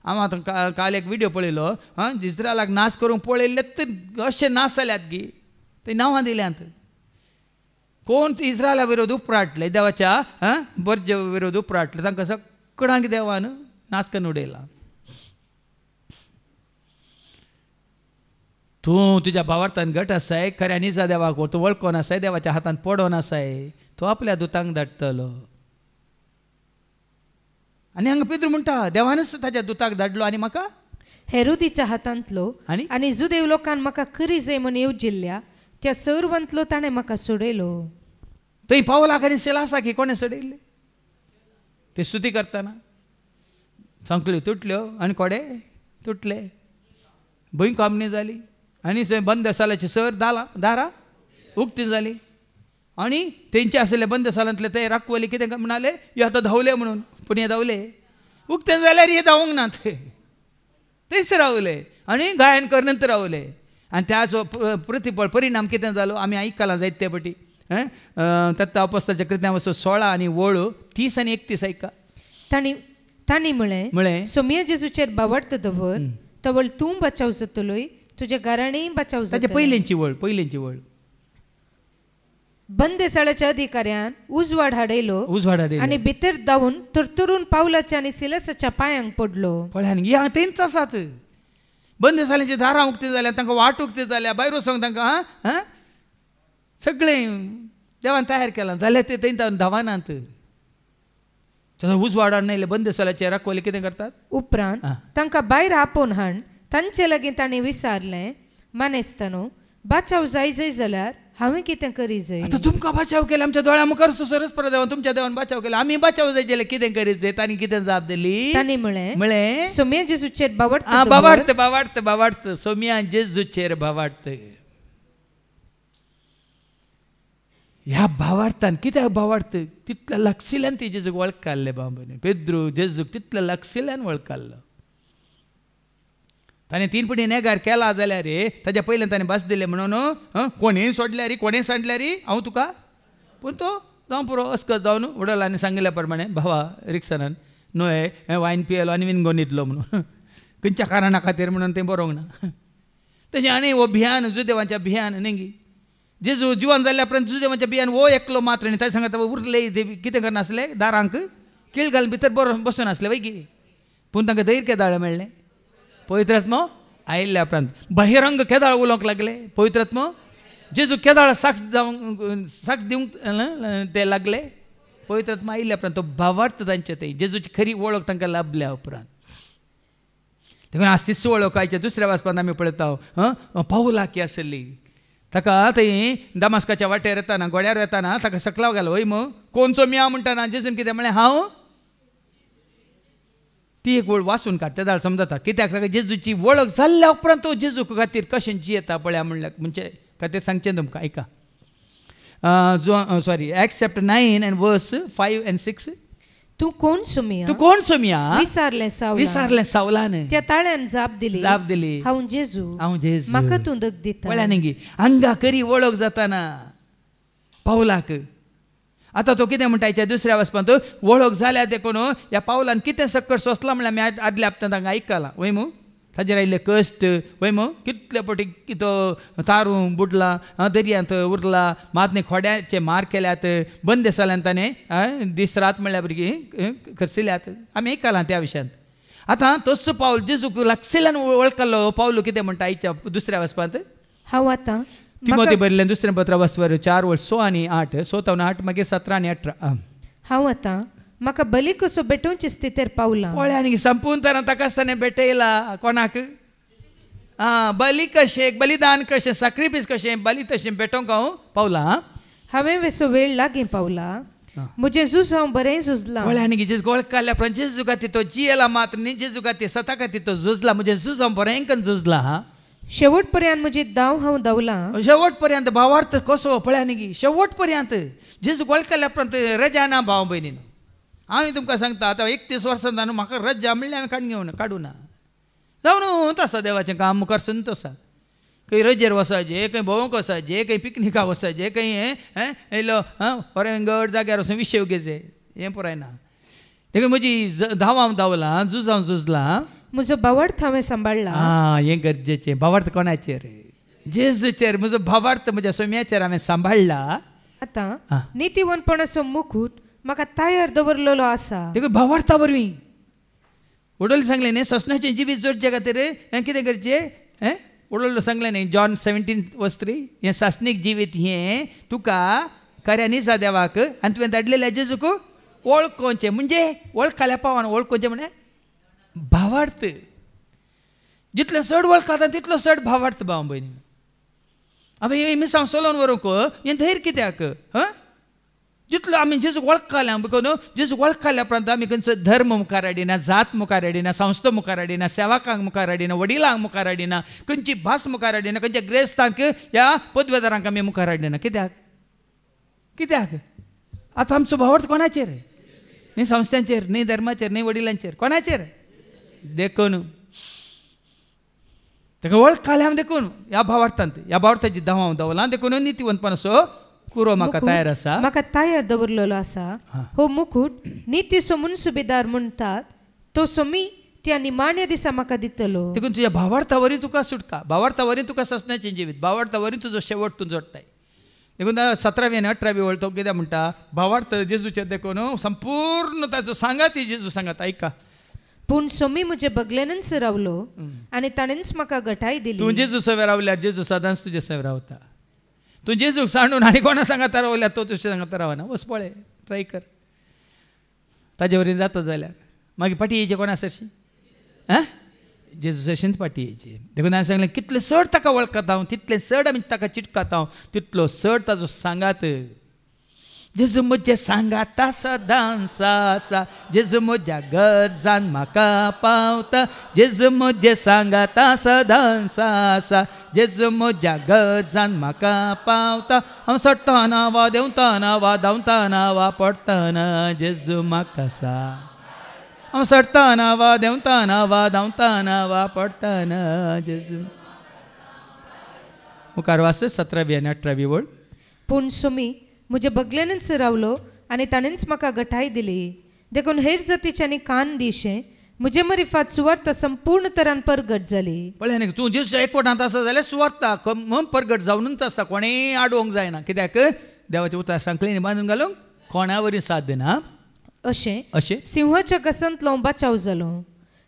हांव आतां काल एक व्हिडिओ पळयलो इस्रायलाक नाश करूंक पळयले तर अशे नाश जाल्यात गी ते नांवां दिल्यांत कोण इस्रायला विरोध उपराटले देवाच्या बर्ज विरोध उपराटले तांकां सगळ्यांक देवान नाश करून उडयला तूं तुज्या भावार्थान घट आसाय खऱ्या निजा देवाक तूं वळखोन आसाय देवाच्या हातान पडोन आसाय तो आपल्या दुतांक धाडटलो आनी हांगा पेद्रू म्हणटा देवानच ताच्या दुताक धाडलो आनी म्हाका हेरोदीच्या हातांतलो आनी जुदेव लोकांन म्हाका खरी जाय म्हूण येवजिल्ल्या त्या सर्वंतलो ताणें म्हाका सोडयलो थंय पावलाक आनी सिलासाक कोणें सोडयल्ले ते स्तुती करतना संकल्यो तुटल्यो आनी कोडे तुटले भंय कामणी जाली आनी बंद सालाची सर दारां उक्ती जाली आनी तेंचे आसले बंद सालांतले ते राखवले कितें म्हणाले हे आतां धांवले म्हणून पूण हे धांवले उक्तें जाल्यार हे धांवूंक ना थंयच रावले आनी गायन करनंत रावले आनी त्याचो प्रतिफळ परिणाम कितें जालो आमी आयकलां जायत ते पटी तत्त अपोस्तलाच्या कृत्यां 16 आनी 30 आनी 31 आयका तांणी म्हळें सोम्या जेजूचेर बावडत दवर तवळ तूं बचाव जातलोय तुज्या घराणेय बचाव जातलें पयलींची वळ बंदेसाळाच्या अधिकाऱ्यान उजवाड हाडयलो आनी भितर धांवून तरतरून पावलाच्या आनी सिलासाच्या पांयांक पडलो पळयान ह्या तेंच आसात बंदेसाळ्याची दारां उक्ती जाल्या तांकां वाट उक्ती जाल्या भायर वचोंक तांकां सगळें देवान तयार केलां जाल्यार ते थंय धांवनात उजवाडान नायले बंदेसाळ्याचे राखवले कितें करतात उपरांत तांकां भायर आपोवन हाड तांचे लागीं ताणें विचारलें मानेस्तानो बचाव जाय जाल्यार हांवें कितें करी जाय आतां तुमकां बचाव केला आमच्या दोळ्या मुखार सरस देवान तुमच्या देवान बचाव केला आमी बचाव जाय जाल्यार कितें करीत जाय तांणी कितें जाप दिली तांणी म्हळें सोम्या जेजूचेर बावाडत सोम्या जेजूचेर बावाडत ह्या भावार्थान कित्याक भावार्थ तितल्या लागशिल्ल्यान ती जेजूक वळखले बाबने पेद्रू जेजूक तितल्या लागशिल्ल्यान वळखलो ताणें 3 फावटी नेगार केला जाल्यार रे ताच्या पयलें ताणें बस दिलें म्हणून कोणेंय सोडल्यार कोणेंय सांडल्यार हांव तुका पूण तो जावं पुरो अस्कत जावन उडला आनी सांगिल्ल्या प्रमाणे भावा रिक्षान न्हू हे वायन पियेलो आनी विनगो न्हिदलो म्हणून खंयच्या कारणा खातीर म्हणून तें बरोवंक ना तशें आनी हो भियान जुदेवांच्या भियान नेंगी जेजू जिवन जाल्ल्या उपरांत जुदेवांच्या भियान वो एकलो मात्र आनी ताचे सांगता उरले कितें करनासले दारांक कीळ घालून भितर बसून आसले वय की पूण तांकां धैर्य केदाळ मेळ्ळें पवित्रात्मो आयिल्ल्या उपरांत बहिरंग केदाळ उलोवंक लागले पवित्रात्मो जेजू केदाळ साक्ष दिवंक ते लागले पवित्रात्मो आयिल्ल्या उपरांत तो भावार्थ तांचे थंय जेजूची खरी वळख तांकां लाभल्या उपरांत देखून आज तिसरी वळख आयच्या दुसऱ्या वाचपांत आमी पळयता पावलाकी आसली ताका थंय दमास्काच्या वाटेर येताना गोड्यार येताना ताका सकलाव घालो वय मग कोणचो मिया म्हणटाना जेजून कितें म्हळें हांव ती एक वळ वाचून काड तेदाळ समजता कित्याक ताका जेजूची वळख जाल्ल्या उपरांत तो जेजू खातीर कशें जियेता पळया म्हणल्यार म्हणजे खातीर सांगचें तुमकां ऐका Acts chapter 9 and verse 5 and 6 तू कोण सोमिया विचारलें सावलान त्या ताळ्यान जाप दिली हांव जेजू म्हाका तूं दग दिता पळया न्ही हांगा खरी वळख जाताना पावलाक आतां तो कितें म्हणटा दुसऱ्या वचपांत वळख जाल्या देखून ह्या पावलान कितें सक्कट सोंसलां म्हणल्यार आमी आदल्या हप्त्यांत हांगा आयकलां वय मू ताजेर आयिल्ले कश्ट वय मू कितले पटी तो तारून बुडला दर्यांत उरला मातने खोड्याचे मार केल्यात बंदेसाळ्यान ताणें दीस रात म्हणल्यार भुरगीं खर्चिल्ल्यात आमी आयकलां त्या विशयांत आतां तोच पावल जेजूक लागशिल्ल्यान वळखलो पावलो कितें म्हणटा आयच्या दुसऱ्या वचपांत हांव आतां तिमोथी बरयल्लें दुसरें पत्र वचपार 4:6 आनी 8 7 आनी 8 मागीर 17 आनी 18 हांव आतां म्हाका बली कसो भेटोवचे स्थितीर पावला पळया न्ही संपूर्ण तरां ताकाच ताणें भेटयला कोणाक बली कशें बलिदान कशें सॅक्रिफायस कशें बली तशें भेटोवंक हांव पावला हांवें वेसो वेळ लागीं पावला म्हजें झूज हांव बरें झुजलां पळया न्ही जेजू वळख काडल्या उपरांत जेजू खातीर तो जियेला मात्र न्ही जेजू खातीर स्वता खातीर तो झुजला म्हजें झूज हांव बरें झुजलां शेवटपर्यंत म्हजी दाव हांव धांवला. शेवटपर्यंत भावार्थ कसो पळया न्ही गी, शेवटपर्यंत जेजू वळखल्या पर्यंत रजा ना भाव भयणीनो. हांव तुमकां सांगता आतां 31 वर्सां जावन म्हाका रजा म्हणल्यार हांवें काडूं ना. जावन तसा देवाचें काम मुखार संत आसा. खंय रजेर वसाचें, खंय भोंवक वसाचें, खंय पिकनिकाक वसाचें, खंय येयलो गड जाग्यार वचून विशय घेवचे, हें पुराय ना. देखून म्हजी धांव धांवलां, झुजां झुजलां. म्हजो भावार्थ हांवें सांबाळला. हें गरजेचें. भावार्थ कोणाचेर? जेजूचेर. म्हजो भावार्थ म्हज्या सोम्याचेर हांवें सांबाळला. आतां नितीवंतपणाचो मुकूट म्हाका तयार दवरलेलो आसा. देखून भावार्था वरवीं वडोल सांगलें न्ही, ससनाचें जिवीत जोडचे खातीर कितें करचें? वडोल सांगलें न्ही, जॉन 17:3, हें सासनीक जिवीत हें तुका खऱ्यांनी जा देवाक आनी तुवें धाडलेल्या जेजूक वळखोवचें. म्हणजे वळखल्या पावान वळखोवचें म्हणे भावार्थ. जितलें चड वळखता तितलो चड भावार्थ भाव भयणी. आतां हे मिसांव सोलोवन व्हरूंक हें धैर्य कित्याक? जितलो आमी जेजूक वळखल्या बिकॉज जेजूक वळखल्या उपरांत आमी खंयचो धर्म मुखार हाडिना, जात मुखार हाडिना, संस्था मुखार हाडिना, सेवकांक मुखार हाडिना, वडिलांक मुखार हाडिना, खंयची भास मुखार हाडिना, खंयच्या ग्रेस्तांक ह्या पदवेदारांक आमी मुखार हाडिना. कित्याक? कित्याक? आतां आमचो भावार्थ कोणाचेर? न्ही संस्थांचेर, न्ही धर्माचेर, न्ही वडिलांचेर, कोणाचेर? देखून ताका वळखल्या देखून ह्या भावार्थांत, ह्या भावार्थाची धांव धांवलां. देखून नितीवंतपणाचो कुरो म्हाका तयार आसा, म्हाका तयार दवरलेलो आसा. हो मुकूट नितीचो मुनसुबेदार म्हणटात तो सोमी त्या निमाण्या दिसा म्हाका दितलो. देखून तुज्या भावार्था वरवीं तुका सुटका, भावार्था वरवीं तुका ससनाचें जिवीत, भावार्था वरवीं तुजो शेवट तूं जोडटाय. देखून 17वी आनी 18वी वळ तो कितें म्हणटा? भावार्थ जेजूचेर देखून संपूर्ण ताचो सांगात जेजू सांगात. ऐका, पूण सोमी म्हजे बगलेनच रावलो आनी ताणेंच म्हाका घटाय दिली. तूं जेजू सवे रावल्यार जेजू सदांच तुजे सवे रावता. तूं जेजूक सांडून आनी कोणा सांगाता रावल्यार तो तुजे सांगाता रावना. वच पळय, ट्राय कर. ताजे वरवीं जाता जाल्यार मागीर फाटी येयचें कोणा सरशी? जेजू सरशींच फाटी येयचें. देखून हांवें सांगलें कितलें चड ताका वळखता हांव तितलें चड आमी ताका चिटकाता हांव तितलो चड ताजो सांगात. जेजू म्हजे सांगाता सदांच आसा, जेजू म्हज्या गरजान म्हाका पावता. जेजू म्हजे सांगाता सदांच आसा, जेजू म्हज्या गरजान म्हाका पावता. हांव सडटाना वा देंवताना वा धांवताना वा पडटाना जेजू म्हाका सांग. हांव सडटाना वा देंवताना वा धांवताना वा पडटाना जेजू. मुखार वाच 17वी आनी 18वी वळ. पूण सोमी म्हजे बगलेनच रावलो आनी ताणेंच म्हाका घटाय दिली. देखून हेर जातीच्यांनी कान दिशें म्हजे मरिफात सुवार्थ संपूर्ण तरान परगट जाली. पळय न्ही, तूं जेजूच्या एकवटांत आसा जाल्यार सुवार्ता परगट जावनूच आसा. कोणेय आडोवंक जायना. कित्याक? देवाच्या उतार सांखळींनी बांदून घालूंक कोणा वरवीं साध्य ना. अशें सिंहाच्या घासांतलो बाचाव जालो,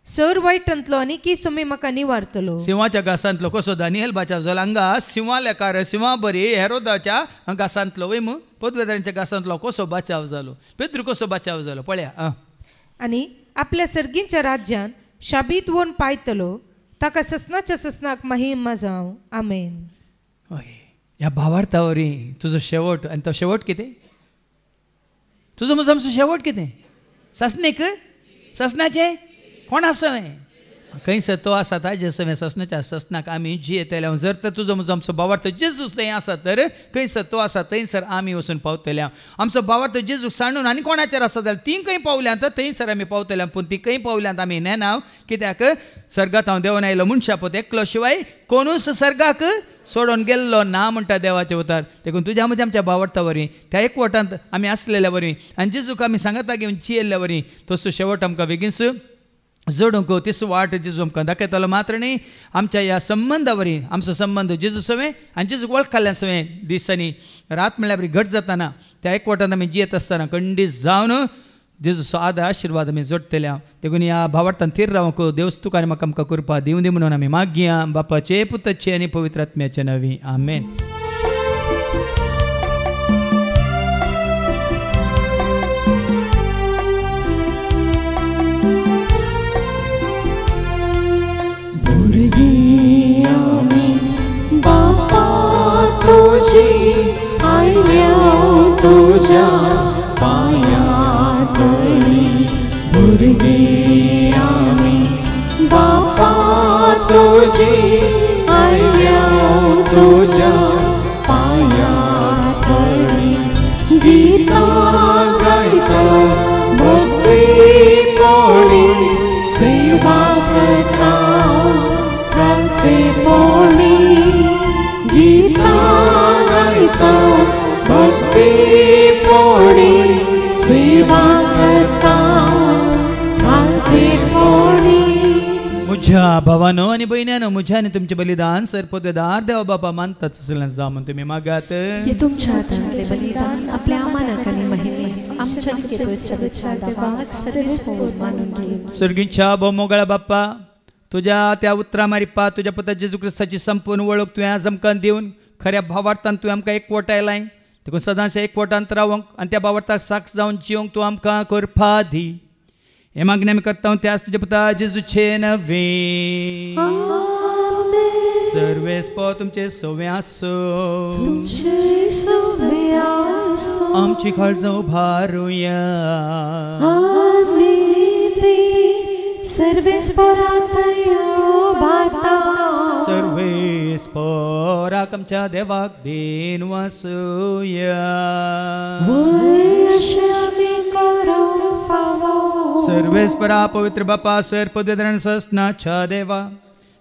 सर वायटांतलो आनीकी सोमी म्हाका निवारतलो. सिंहाच्या घासांतलो कसो दानियल बाचाव जालो? हांगा सिंहा लेकार सिंहा बरी हेरोदाच्या घासांतलो वय मू पदवेदारांच्या घासांतलो कसो बाचाव जालो, पेद्रू कसो बाचाव जालो पळया. आनी आपल्या सर्गींच्या राज्यान शाबीत वोन पायतलो. ताका ससनाच्या ससनाक महिमा जावं. आमेन. हय, ह्या भावार्था वरवीं तुजो शेवट. आनी तो शेवट कितें? तुजो म्हजो आमचो शेवट कितें? ससनीक ससनाचें कोण आसवें? खंयसर तो आसा ताजे सवें ससनाच्या ससनाक आमी जियेतले. जर तर तुजो म्हजो आमचो भावार्थ जेजूच थंय आसा तर खंयसर तो आसा थंयसर आमी वचून पावतले. आमचो भावार्थ जेजूक सांडून आनी कोणाचेर आसा जाल्यार ती खंय पावल्यांत थंयसर आमी पावतले. पूण ती खंय पावल्यांत आमी नेनाव. कित्याक? सर्गांत हांव देंवन आयलो म्हूण शापोत एकलो शिवाय कोणूच सर्गाक सोडून गेल्लो ना म्हणटा देवाचे उतार. देखून तुज्या म्हज्या आमच्या भावार्था वरवीं त्या एकवटांत आमी आसलेल्या वरवीं आनी जेजूक आमी सांगाता घेवन जियेल्ल्या वरवीं तसो शेवट आमकां बेगीनच जोडूंक तीच वाट जेजू आमकां दाखयतलो. मात्र न्ही, आमच्या ह्या संबंदा वरवीं आमचो संबंद जेजू सवें आनी जेजूक वळखल्या सवें दिसांनी रात म्हणल्यार बरी घट जाताना त्या एकवटांत आमी जियेत आसतना खंडीत जावन जेजूचो आदार आशिर्वाद आमी जोडटले. देखून ह्या भावार्थान थीर रावंक देवच तुका आनी म्हाका आमकां कृपा दिवं दी म्हणून आमी मागया बापाचे पुताचे आनी पवित्र आत्म्याचे नवी. आमेन. बापा तुझी आयल्या तुझ्या पाया तळी भुरगे आमी. बापा तुझी माझ्या भावानो आणि बहिण्यानो, मुझ्या आणि तुमचे बलिदान सर्पोद्वेदार देवा बाबा मानतात असल्यास जा म्हणून तुम्ही मागात. हे तुमच्या हातातले बलिदान आपल्या मानाकाने महिमे आमच्या स्वर्गीच्या भौमोगळा बाप्पा, तुझ्या त्या उतरा मारिपा तुझ्या पुता जेजू ख्रिस्ताची संपूर्ण वळख तुवें आज आमकां दिवन खऱ्या भावार्थान तुवें आमकां एकवटायलाय. देखून सदांच एकवटांत रावंक आनी त्या भावार्थाक साक्ष जावन जिवंक तूं आमकां करपा दी. हे मागणी आमी करता त्याच तुझ्या पुता जेजूचे नवे. सर्वेस्प तुमचे सवे आसो, आमची काळज उभारुया. सर्वेस्पराक आमच्या देवाक देन वासुया. सर्वेस्परा पवित्र बापा सर्पद्वेदान सस्नाच्या देवा,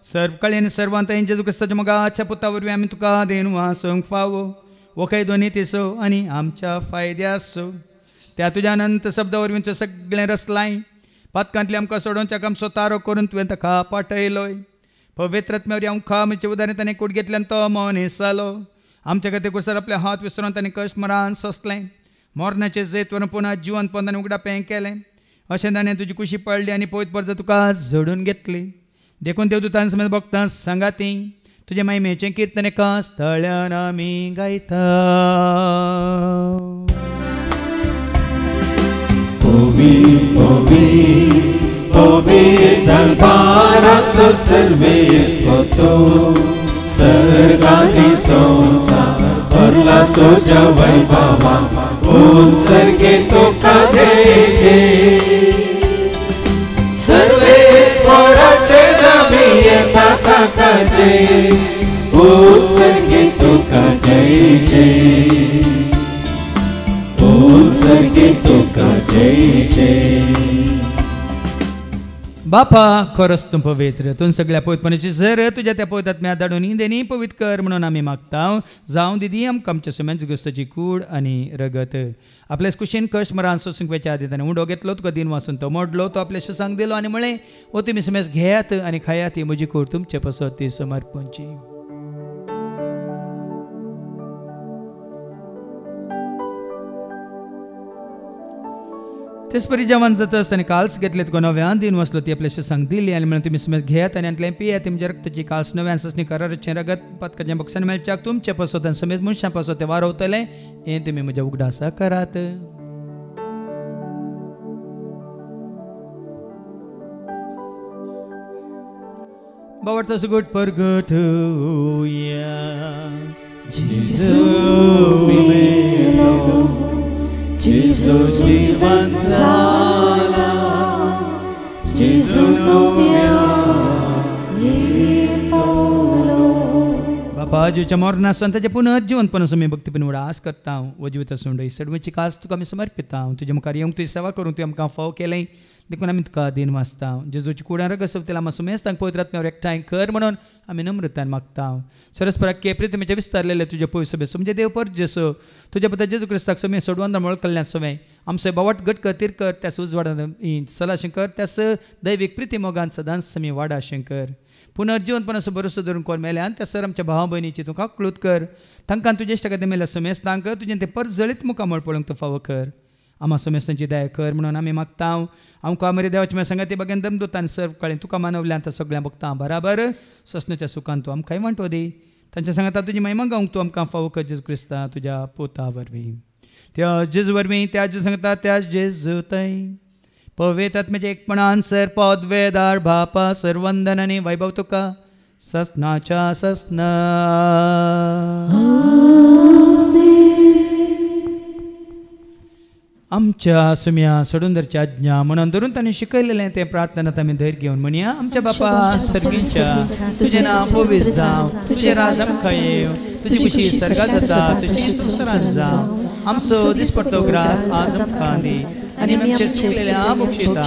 सर्व कळे आणि सर्वांत जेजू ख्रिस्ताच्या मगाच्या पुता वरवीं आमी तुका देन वासूंक फावो. वखय दोनी तिसो आनी आमच्या फायद्यासो. त्या तुज्या अनंत शब्दा वरवीं तुवें सगळें रचलाय. पातकांतली आमकां सोडोवच्याक आमचो तारो करून तुवें ताका पाठयलोय. पवित्र आत्म्यावरी आमकां आमच्या उदारण ताणें कूड घेतल्यान तो मनीस जालो. आमच्या खातीर कुसर आपले हात विसरून ताणें कश्ट मरान सोंसलें. मोरणाचें जैत व्हरून पुन्हा जिवंत पंदान उगडापें केलें. अशें ताणें तुजी कुशी पडली आनी पवित्र परजा तुका झडून घेतली. देखून देवदूतां समेत भक्तां सांगाती तुजे महिमेचें कीर्तन एका स्थळान आमी गायता. दरबाराचो सर्वेस्पो सर्गांनी संसार भरला तुझ्या वैभवान. ओन सर्गे तुका जय जय. सर्वेस्पराचे नामे येता ताका जय. On Sergei Tuka Jai Jai. On सर्गे तुका जय जय. बापा खरंच तूं पवित्र, तूं सगळ्या पवित्रपणाची झर तुझ्या त्या पवित्र आत्म्या धाडून देनी पवित्र कर म्हणून आमी मागता. जावं दिदी आमकां आमच्या समेत गुस्ताची कूड आनी रगत. आपल्या कुशीन कश्ट मरान सोसूंक वेच्या आदी ताणें उंडो घेतलो, तुका दिन वाचून तो मोडलो, तो आपल्या शुसांक दिलो आनी म्हळें ओ तुमी समेत घेयात आनी खायात, ही म्हजी कूड तुमचे पसत ती समर्पणची. तेच परी जेवण जाता आसतना काल्स घेतले तुका नव्यान दिन वचलो ती आपल्या सांग दिली आनी म्हणून तुमी समेत घेयात आनी आतलें पियात. तुमच्या रक्ताची काल्स नव्यान ससणी कराराचें रगत पदकाचें बक्षान मेळच्याक तुमच्या पसोतान समेत मनशां पसत तें वारवतलें. हें तुमी म्हज्या उगडासा करात. बावडता सुगोट परगट होया. Jesus जीवन झाला. Jesus बापा आजूच्या मोरना संताच्या पुनः जिवंतपण मी भक्तीपण उडास करता. वजीवता सोंडय सडमेची कास तुका आमी समर्पिता. तुज्या मुखार येवंक तुजी सेवा करूंक तुवें आमकां फाव केलें. देखून आमी तुका दिन वाचता. जेजूची कुडार गसवतेला आमी सुमेस्तांक पवित्र आत्म्यावर एकठांय कर म्हणून आमी नम्रतान मागता. सरस्पराक केप्री तुमचे विस्तारलेले तुजे पवित्र सभे म्हणजे देव पर जेसो तुज्या पुता जेजू क्रिस्ताक समे सोडवंद मोळ कल्याण सवे आमचे बावट घट कर तीर कर. त्यास उजवाडान सला शंकर त्यास दैविक प्रिती मोगान सदांच समी वाडा शंकर. पुनर्जीवनपणाचो भरोसो धरून कोण मेल्यान त्या सर आमच्या भावा भयणीची तुका क्लूत कर. तांकां तुजे इश्ट खातीर मेल्या समेस्तांक तुजें तें पर जळीत मुखामळ पळोवंक तूं फावो कर. आम्हा समेस्तांची दया कर म्हणून आमी मागता. आमकां आमरे देवाची म्हाका सांगाती बगेन दमदूतान सर्व काळी तुका मानवल्यान त्या सगळ्या भक्तां बराबर ससनाच्या सुखान तूं आमकांय वांटो दी. तांच्या सांगाता तुजी महिमा गावंक तूं आमकां फावो कर जेजू क्रिस्ता तुज्या पोता वरवीं. त्या जेजू वरवीं त्या जेजू सांगता त्या जेजू तय पवित्र आत्म्याच्या एकपणान सर पद वेदार बापा सर्वंदन आनी वैभव तुका ससनाच्या ससना. आमच्या सुम्या सोडून धरच्या आज्ञा म्हणून धरून ताणें शिकयलेलें तें प्रार्थनात आमी धैर्य घेवन म्हणया. आमच्या बापा सर्गीच्या तुजें नांव पवित्र जावं. तुजें राज आमकां येवं. तुजी खुशी सर्गात जाता तुजी संवसारांत जावं. आमचो दिसपडटो ग्रास आज आमकां दी आनी आमचे सुकलेल्या बक्षिता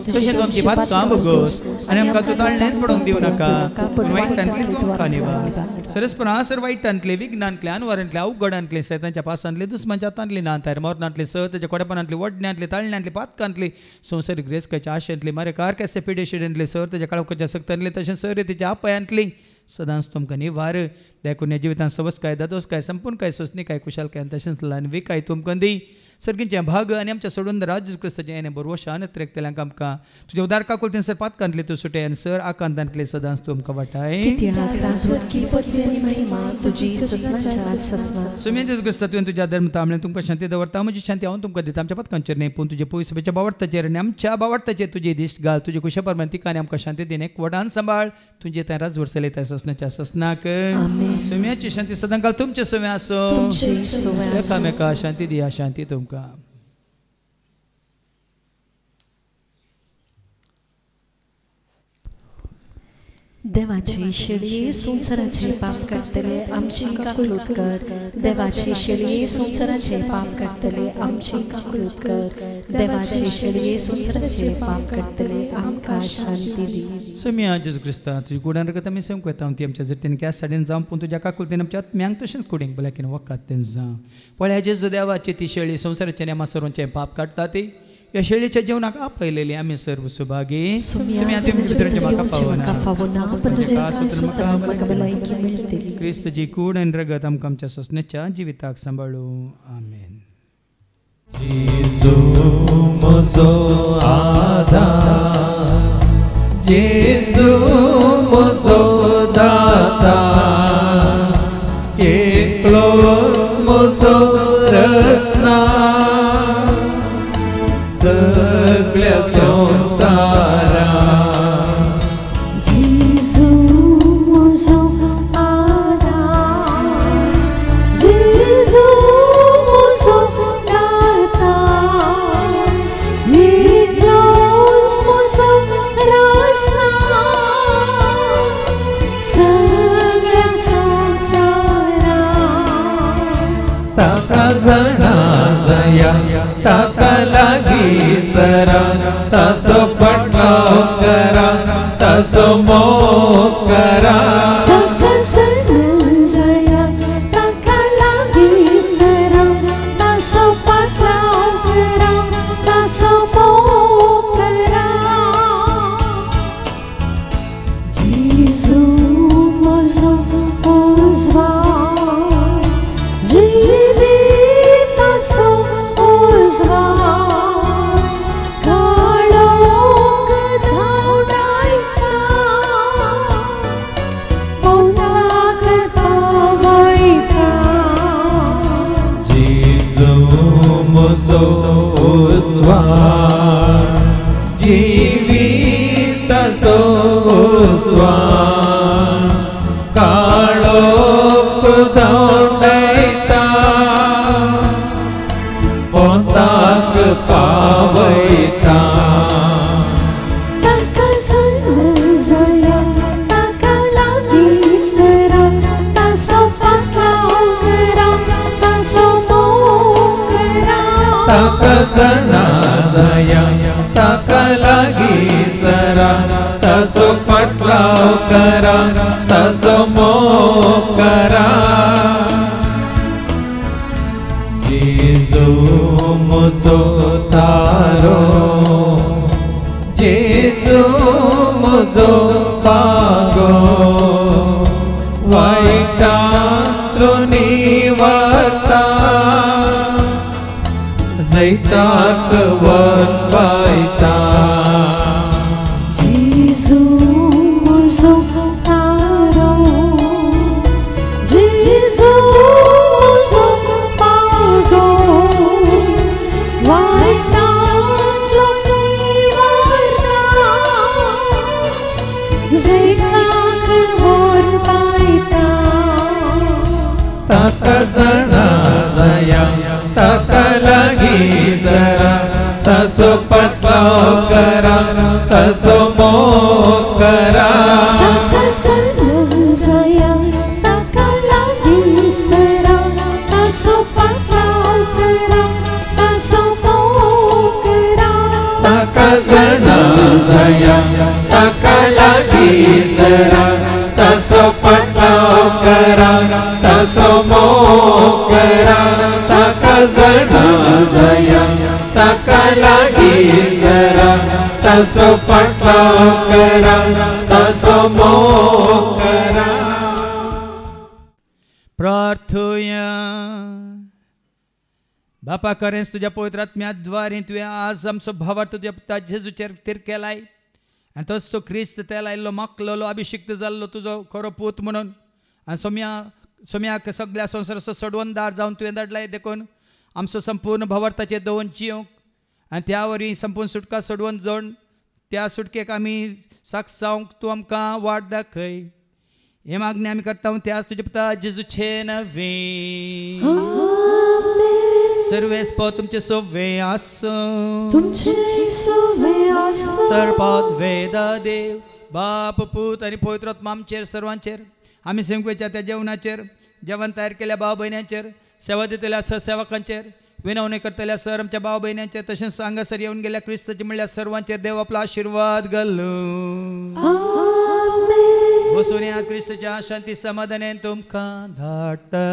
तशेंच आमची भातकां भोगोस आनी आमकां तूं ताळणेंत पडोवंक दिवं नाका वायटांतली तूं आमकां निवार सरस्परा सर वायटांतले विघ्नांतले अनवरांतले अवघडांतले सैतांच्या पासांतले दुस्मांच्या हातांतली नांतार मोरणांतले तेच्या कोडेपणांतली वडण्यांतली ताळण्यांतली पातकांतली संवसारीक रेस्काच्या आशेंतली मारे कारकेस्ते पिडेशिडेंतले सर तेच्या काळोखाच्या सक्तांतले तशेंच सर तेच्या आपयांतली सदांच तुमकां निवार देखून ह्या जिवितांत सवस काय दादोस काय संपूर्ण काय सोसणी काय कुशाल काय तशेंच ल्हानवी काय तुमकां दी सर्गींचे भाग आनी आमच्या सोडून राज क्रिस्ताचे येणे बरोबर शानत रेखतल्यांक आमकां तुज्या उदार काकुलतेन सर पातकांतले तूं सुटे आनी सर आकांतांतले सदांच तुमकां वाटाय सुमेंद्र क्रिस्ता तुवें तुज्या धर्म तामणे तुमकां शांती दवरता म्हजी शांती हांव तुमकां दिता आमच्या पातकांचेर न्ही पूण तुजे पयस सभेच्या बावडताचेर आनी आमच्या बावडताचेर तुजे दिश्ट घाल तुजे कुशा परमान तिकांनी आमकां शांती दिन एक वडान सांबाळ तुजे थंय राज वर्सले त्या ससनाच्या ससनाक सुम्याची शांती सदां घाल तुमचे सवे आसो एकामेका शांती दिया शांती तुमकां देवाची शेळये संसाराचे पाप काडटले आमची काकुळत कर देवाची शेळये संसाराचे पाप काडटले आमची काकुळत कर देवाची शेळये संसाराचे पाप काडटले आमकां शांती दी समिया जेजू क्रिस्ता तुजी कुडान रगत आमी संक येता ती आमच्या जट्टेन क्या साडेन जावं पूण तुज्या काकुलतेन आमच्या आत्म्यांक तशेंच कुडींक भलायकेन वखद तें जावं पळय जेजू देवाची ती शेळी संसाराचे नेमा सर्वांचे पाप काडटा ती या शेळीच्या जेवणाक आपयलेली आमी सर्व सुभागी क्रिस्त जी कूड आनी रगत आमकां आमच्या ससण्याच्या जिविताक सांबाळू आमेन जेजू म्हजो आधार जेजू म्हजो दाता एकलोच म्हजो रचना सगळ्या संसारा जेजू म्हजो आधार जेजू म्हजो दाता एकलोच म्हजो रचना सगळ्या संसारा ताका जाणा जया ताका लागी सरा ताचो फटलाव करा ताचो मोग करा ताका जया ताका लागी सरा ताचो फटलाव करा ताचो मोग करा जेजू म्हजो उजवाड जिविताचो उजवाड काळोख धांवडायता मौनाक पावयता जेजू म्हजो उजवाड जिविताचो उजवाड काळोख धांवडायता पोताक पावयता ताका जया ताका लागी सरा ताचो फटलाव करा ताचो मोग करा ताका जाणा जया ताका लागी सरा ताचो फटलाव करा ताचो मोग करा जेजू म्हजो तारो जेजू म्हजो पागो वायटांतलो निवारता जैताक वरपायता जेजू म्हजो तारो जेजू म्हजो पागो वायटांतलो निवारता जैताक वरपायता ताका जाणा जया ताका लागी जरा ताचो फटलाव करा ताचो मोग करा ताका जया ताका लागी सरा ताचो फटलाव करा ताचो मोग जणा जाया ताका लागी सरा तसो पटलाव करा तसो मोग करा ताका जणा जाया ताका लागी सरा तसो पटलाव करा तसो मोग करा. प्रार्थूया. बापा खरेंच तुझ्या पवित्र आत्म्याद्वारे तुवें आज आमचो भावार्थ तुज्या पुता जेजूचेर थीर केलाय आनी तसो क्रिस्त तेला आयिल्लो माखलेलो अभिषिक्त जाल्लो तुजो खरो पूत म्हणून आनी सोम्याक सगळ्या संवसाराचो सोडवणदार जावन तुवें धाडलाय देखून आमचो संपूर्ण भावार्थाचेर दवरून जियोंक आनी त्या वरी संपूर्ण सुटका सोडवून जोड त्या सुटकेक आमी साक्षावंक तूं आमकां वाट दाखय. हे मागणी आमी करता त्याच तुजे पुता जेजूचे नवे. सर्वेस्प तुमचे सोवे आसो सर्पाद वेद देव बाप पूत आनी पवित्र आत्मा आमचेर सर्वांचेर आमी संख्येच्या त्या जेवणाचेर जेवण तयार केल्या भाव भयण्यांचेर सेवा दितल्या सेवकांचेर विनवणी करतल्या सर आमच्या भाव भयण्यांचेर तशेंच हांगासर येवन गेल्या क्रिस्ताची म्हणल्यार सर्वांचेर देव आपलो आशिर्वाद घालूं. वसून या क्रिस्ताच्या शांती समाधानान तुमकां धाडटा.